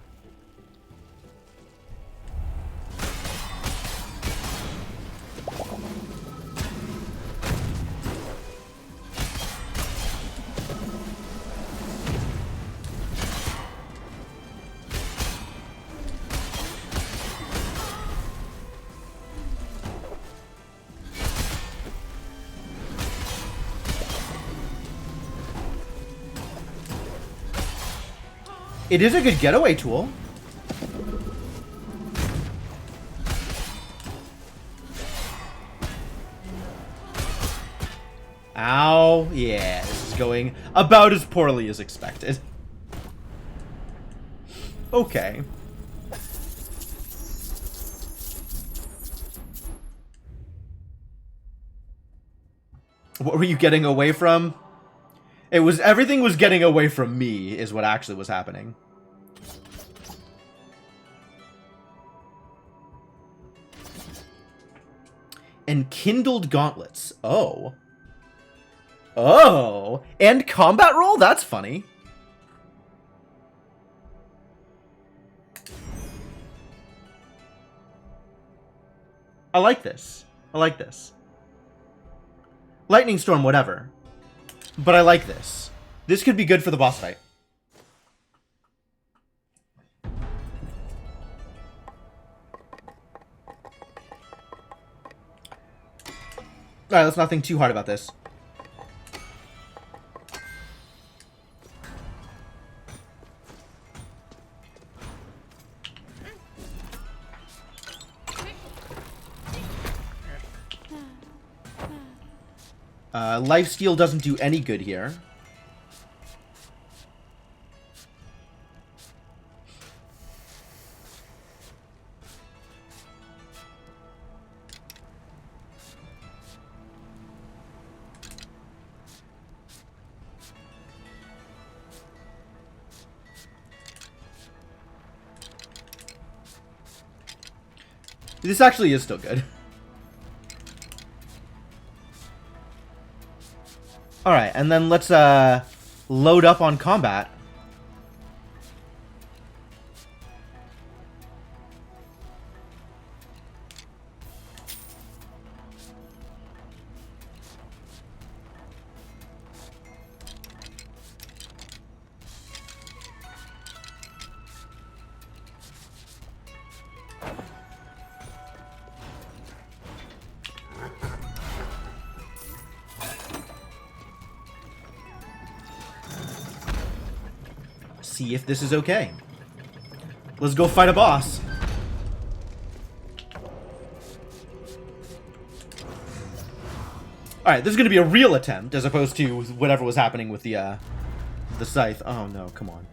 It is a good getaway tool. Ow. Yeah, this is going about as poorly as expected. Okay. What were you getting away from? It was everything was getting away from me is what actually was happening. Enkindled gauntlets. Oh. Oh. And combat roll? That's funny. I like this. I like this. Lightning Storm, whatever. But I like this. This could be good for the boss fight. Alright, let's not think too hard about this. Lifesteal doesn't do any good here. This actually is still good. Alright, and then let's load up on combat. See if this is okay. Let's go fight a boss. Alright, this is going to be a real attempt as opposed to whatever was happening with the scythe. Oh no, come on.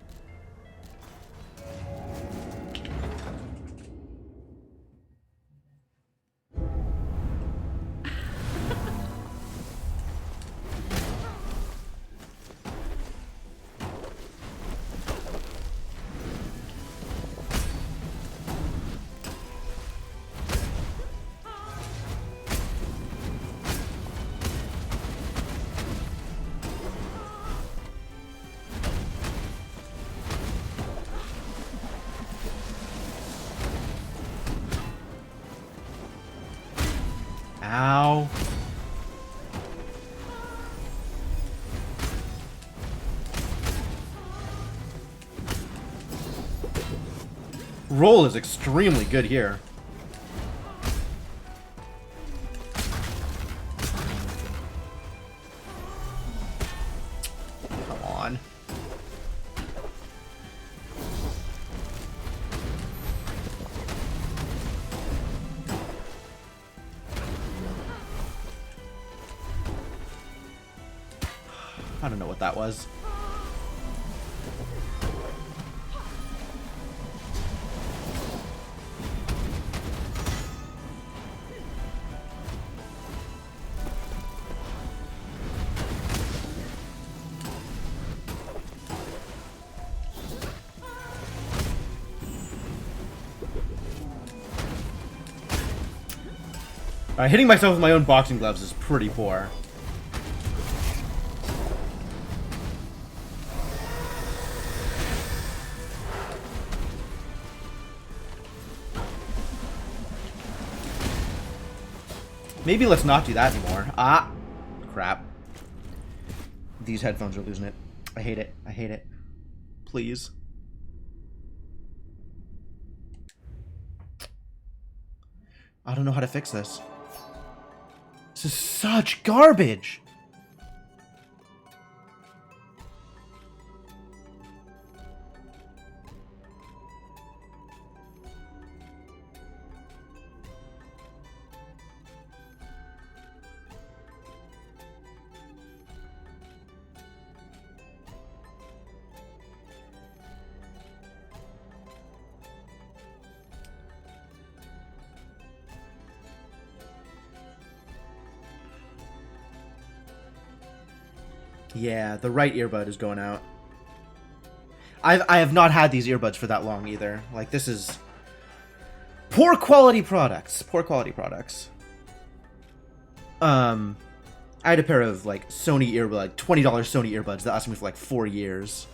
Ow. Roll is extremely good here. Come on. I don't know what that was. Hitting myself with my own boxing gloves is pretty poor. Maybe let's not do that anymore. Ah, crap. These headphones are losing it. I hate it. I hate it. Please. I don't know how to fix this. This is such garbage. Yeah, the right earbud is going out. I have not had these earbuds for that long either. Like, this is poor quality products. Poor quality products. I had a pair of like Sony earbuds, like $20 Sony earbuds that lasted me for like 4 years.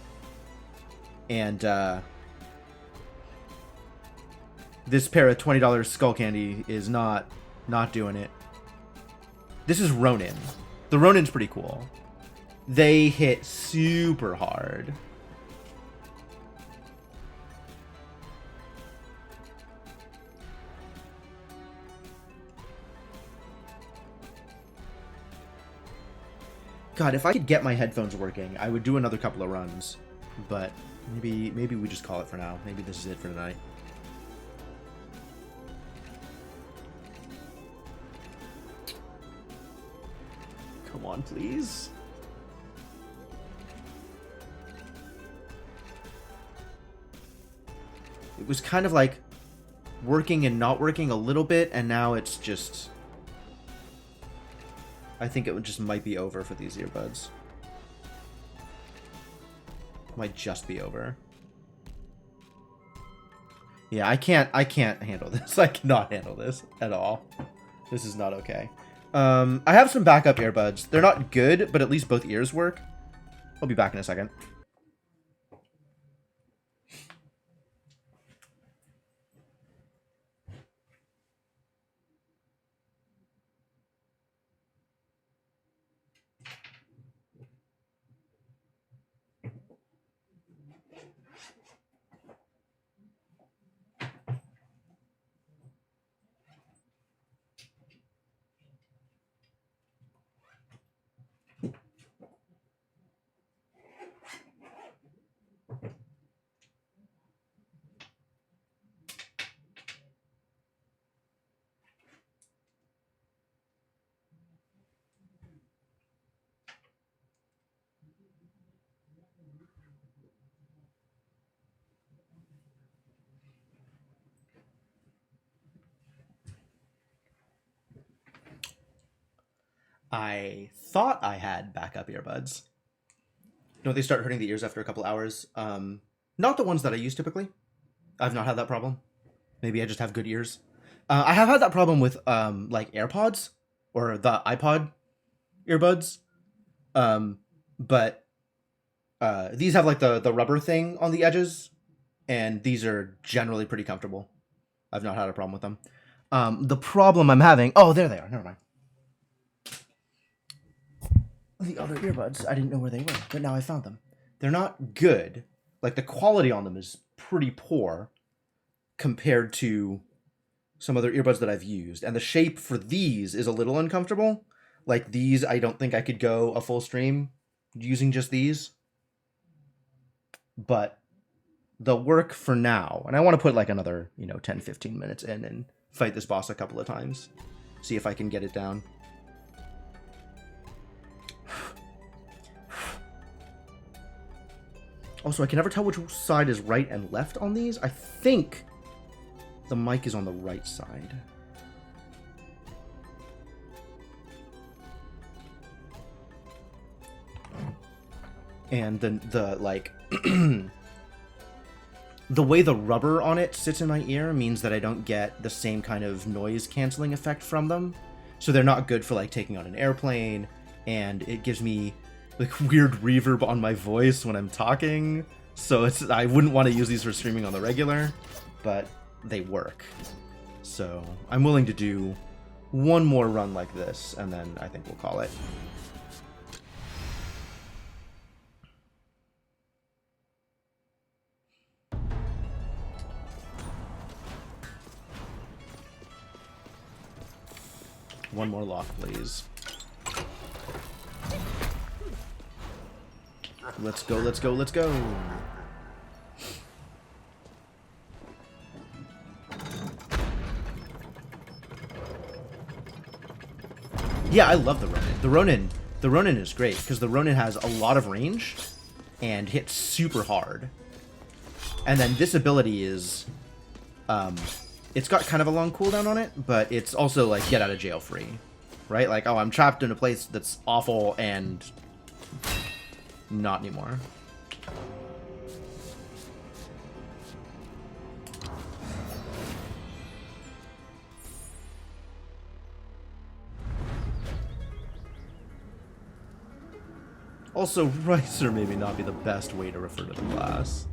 And this pair of $20 Skull Candy is not doing it. This is Ronin. The Ronin's pretty cool. They hit super hard. God, if I could get my headphones working, I would do another couple of runs. But maybe we just call it for now. Maybe this is it for tonight. Come on, please. It was kind of like working and not working a little bit, and now it's just... I think it just might be over for these earbuds. Might just be over. Yeah, I can't handle this. I cannot handle this at all. This is not okay. I have some backup earbuds. They're not good, but at least both ears work. I'll be back in a second. I thought I had backup earbuds. Don't they start hurting the ears after a couple hours? Not the ones that I use typically. I've not had that problem. Maybe I just have good ears. I have had that problem with like AirPods or the iPod earbuds. But these have like the rubber thing on the edges, and these are generally pretty comfortable. I've not had a problem with them. The problem I'm having... Oh, there they are. Never mind. The other earbuds, I didn't know where they were, but now I found them. They're not good. Like, the quality on them is pretty poor compared to some other earbuds that I've used. And the shape for these is a little uncomfortable. Like, these, I don't think I could go a full stream using just these. But they'll work for now. And I want to put, like, another, 10, 15 minutes in and fight this boss a couple of times. See if I can get it down. Also, I can never tell which side is right and left on these. I think the mic is on the right side. And the like, the way the rubber on it sits in my ear means that I don't get the same kind of noise canceling effect from them. So they're not good for like taking on an airplane, and it gives me like weird reverb on my voice when I'm talking. So I wouldn't want to use these for streaming on the regular, but they work. So I'm willing to do one more run like this, and then I think we'll call it. One more lock, please. Let's go, let's go, let's go. Yeah, I love the Ronin. The Ronin is great because the Ronin has a lot of range and hits super hard. And then this ability is it's got kind of a long cooldown on it, but it's also like get out of jail free. Right? Like, oh, I'm trapped in a place that's awful and Not anymore. Also, Ricer maybe not be the best way to refer to the class.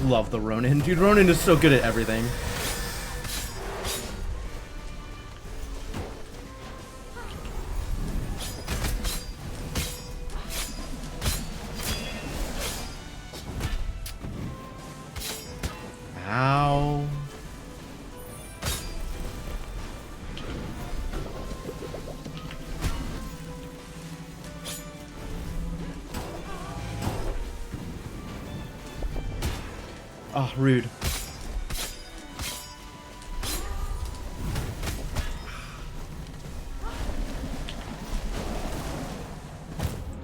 Love the Ronin. Dude, Ronin is so good at everything. Ow. Oh, rude.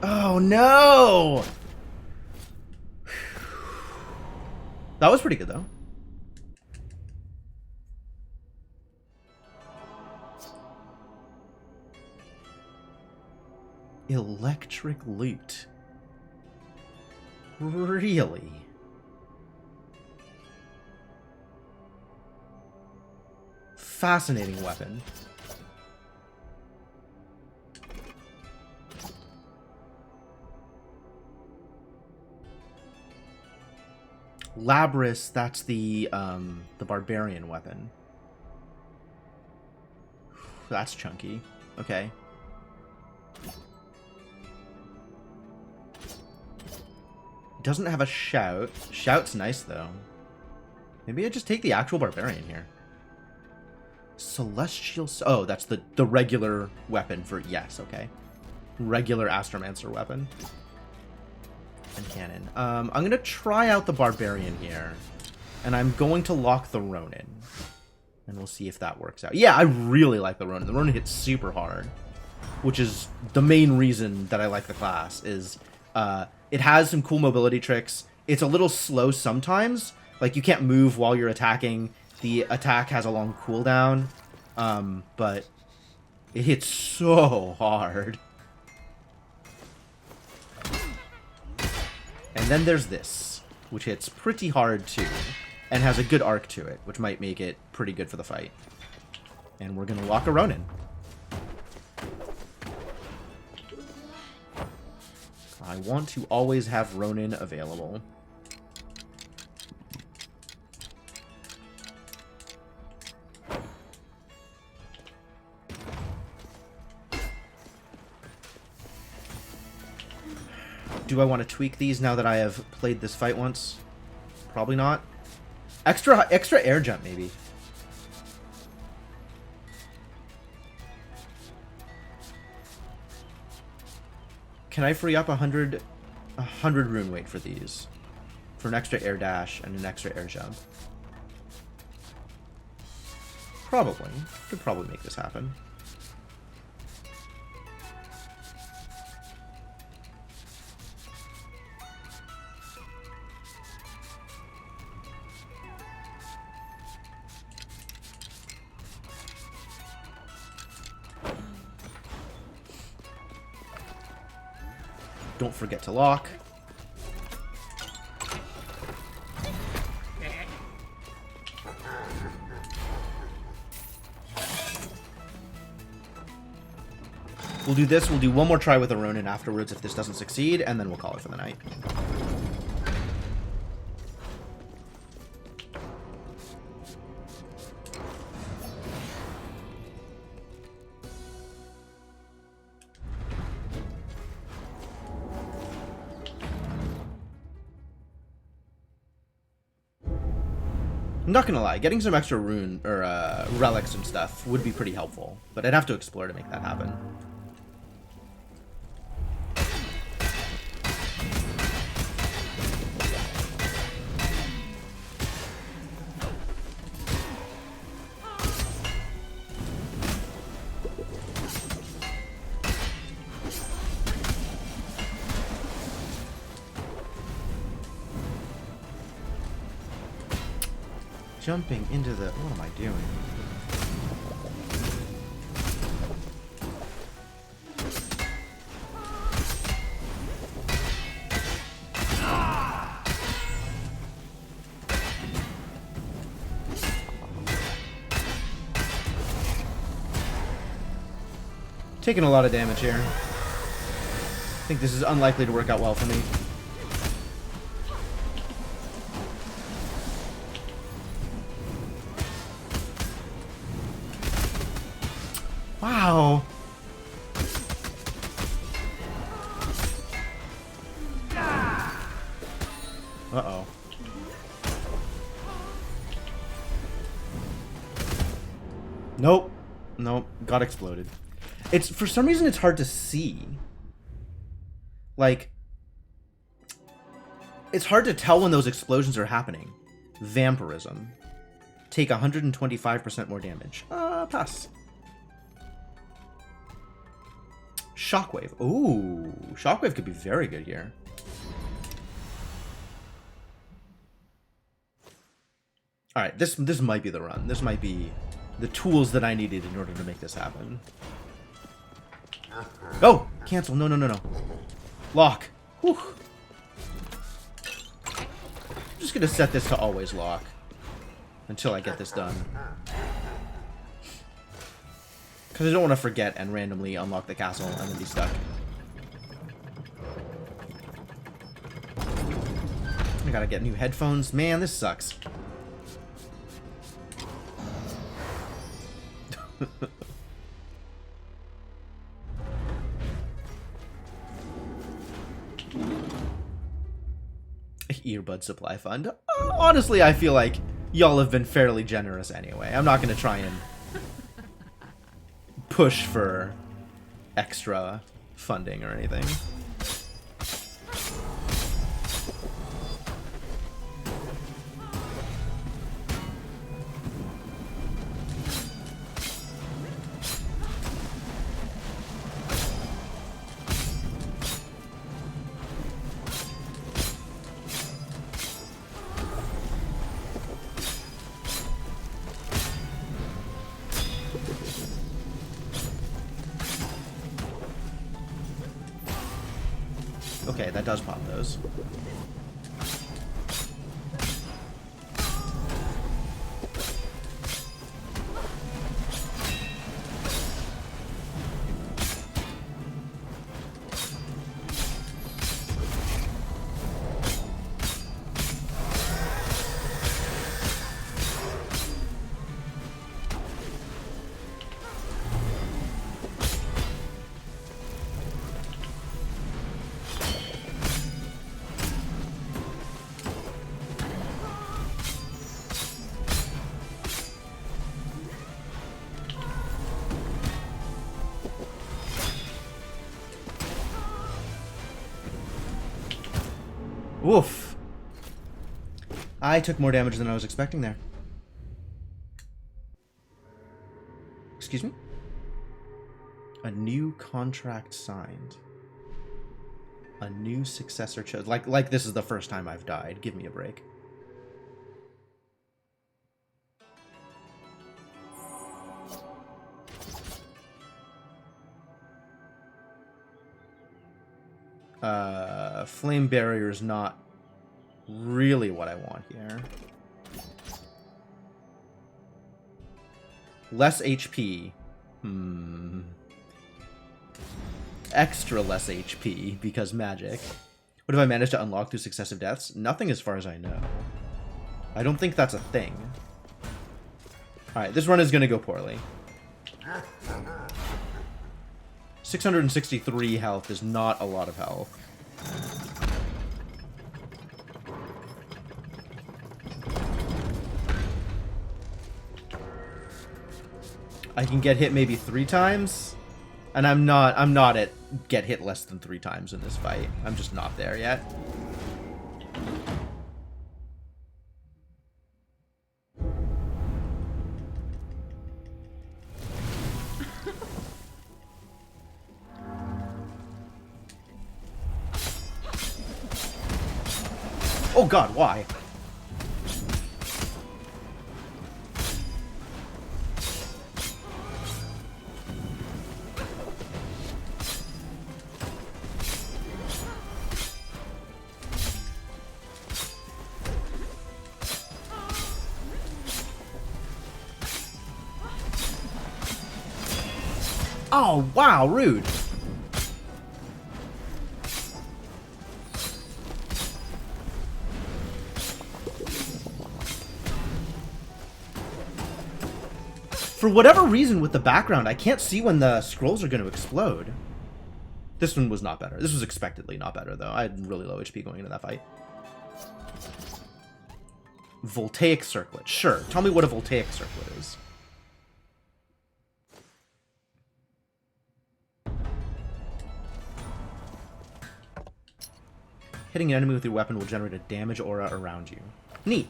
Oh, no! That was pretty good, though. Electric loot. Really? Fascinating weapon. Labris, that's the barbarian weapon. That's chunky. Okay. Doesn't have a shout. Shout's nice though. Maybe I just take the actual barbarian here. Celestial... Oh, that's the regular weapon for... Yes, okay. Regular Astromancer weapon. And cannon. I'm going to try out the Barbarian here. And I'm going to lock the Ronin. And we'll see if that works out. Yeah, I really like the Ronin. The Ronin hits super hard. Which is the main reason that I like the class. Is it has some cool mobility tricks. It's a little slow sometimes. Like, you can't move while you're attacking. The attack has a long cooldown, but it hits so hard. And then there's this, which hits pretty hard too, and has a good arc to it, which might make it pretty good for the fight. And we're going to lock a Ronin. I want to always have Ronin available. Do I want to tweak these now that I have played this fight once? Probably not. Extra air jump, maybe. Can I free up 100 rune weight for these? For an extra air dash and an extra air jump? Probably. Could probably make this happen. Don't forget to lock. We'll do this. We'll do one more try with a Ronin afterwards if this doesn't succeed, and then we'll call it for the night. I'm not gonna lie, getting some extra rune or relics and stuff would be pretty helpful, but I'd have to explore to make that happen. Jumping into the... What am I doing? Taking a lot of damage here. I think this is unlikely to work out well for me. Wow. Uh-oh. Nope. Nope. Got exploded. It's, for some reason, it's hard to see. Like, it's hard to tell when those explosions are happening. Vampirism. Take 125% more damage. Pass. Shockwave. Ooh, Shockwave could be very good here. All right, this might be the run. This might be the tools that I needed in order to make this happen. Oh, cancel. No, no, no, no. Lock. Whew. I'm just gonna set this to always lock until I get this done. Because I don't want to forget and randomly unlock the castle and then be stuck. I gotta get new headphones. Man, this sucks. Earbud supply fund. Honestly, I feel like y'all have been fairly generous anyway. I'm not gonna try and push for extra funding or anything. Okay, that does pop those. Woof. I took more damage than I was expecting there. Excuse me? A new contract signed. A new successor chose. Like this is the first time I've died. Give me a break. Flame barrier is not really what I want here. Less HP. Extra less HP because magic. What have I managed to unlock through successive deaths? Nothing as far as I know. I don't think that's a thing. Alright, this run is going to go poorly. 663 health is not a lot of health. I can get hit maybe 3 times. And I'm not at get hit less than 3 times in this fight. I'm just not there yet. Oh god, why? Oh, wow, rude. For whatever reason with the background, I can't see when the scrolls are going to explode. This one was not better. This was expectedly not better, though. I had really low HP going into that fight. Voltaic circlet. Sure. Tell me what a voltaic circlet is. Hitting an enemy with your weapon will generate a damage aura around you. Neat.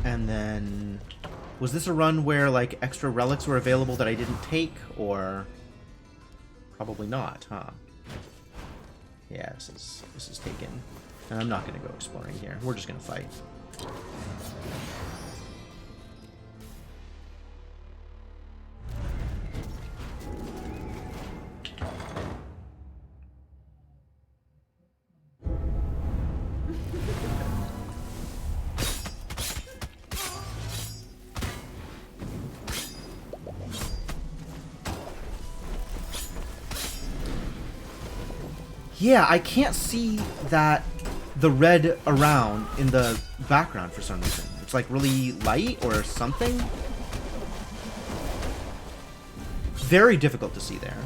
And then... Was this a run where, like, extra relics were available that I didn't take, or... Probably not, huh? Yeah, this is taken. And I'm not going to go exploring here. We're just going to fight. Yeah, I can't see that the red around in the background for some reason. It's like really light or something. Very difficult to see there.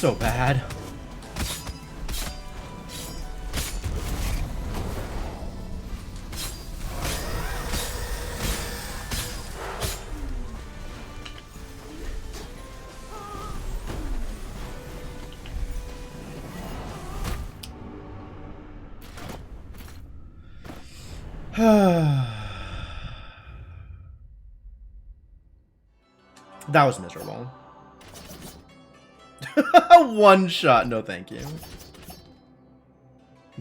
So bad. That was miserable. One shot, no thank you.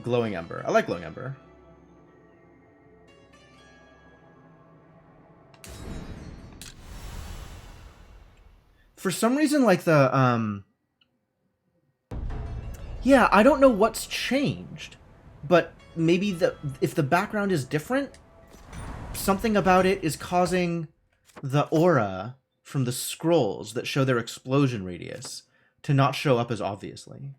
Glowing Ember. I like Glowing Ember. For some reason, like the, yeah, I don't know what's changed, but maybe if the background is different, something about it is causing the aura from the scrolls that show their explosion radius to not show up as obviously.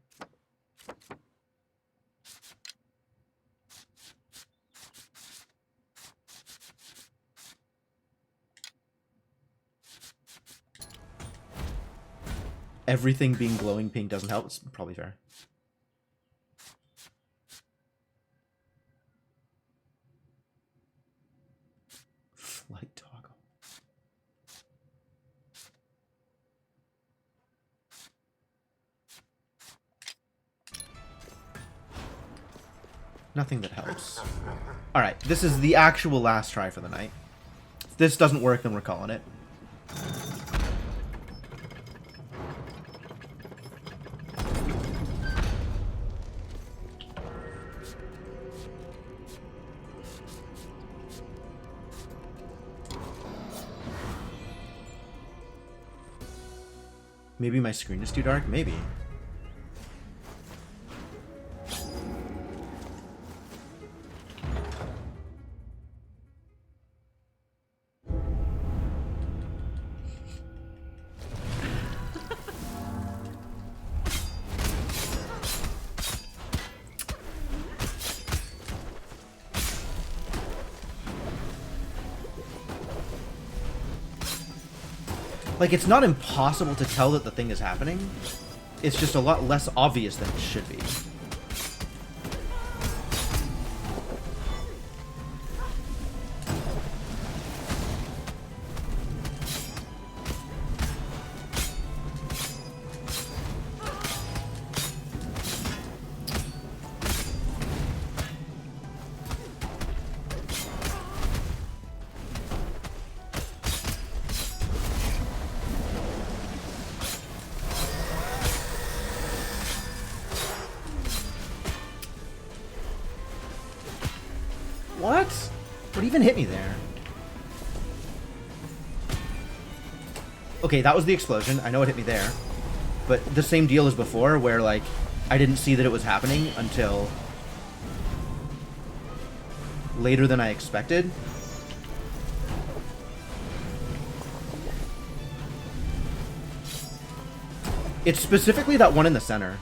Everything being glowing pink doesn't help. It's probably fair. Flight toggle. Nothing that helps. Alright, this is the actual last try for the night. If this doesn't work, then we're calling it. Maybe my screen is too dark? Maybe. Like, it's not impossible to tell that the thing is happening. It's just a lot less obvious than it should be. What? What even hit me there? Okay, that was the explosion. I know it hit me there. But the same deal as before, where, like, I didn't see that it was happening until later than I expected. It's specifically that one in the center.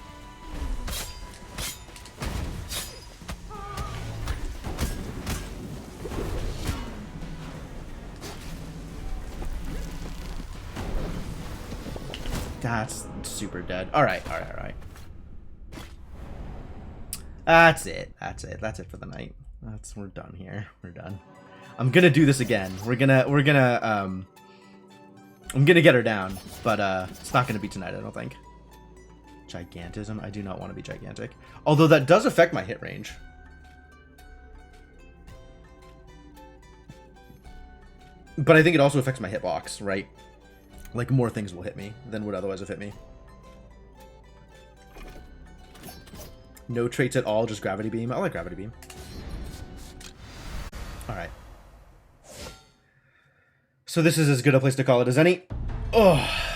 That's super dead. Alright. That's it. That's it for the night. We're done here. We're done. I'm gonna do this again. I'm gonna get her down, but it's not gonna be tonight, I don't think. Gigantism? I do not want to be gigantic. Although that does affect my hit range. But I think it also affects my hitbox, right? Like, more things will hit me than would otherwise have hit me. No traits at all, just Gravity Beam. I like Gravity Beam. Alright. So this is as good a place to call it as any. Oh.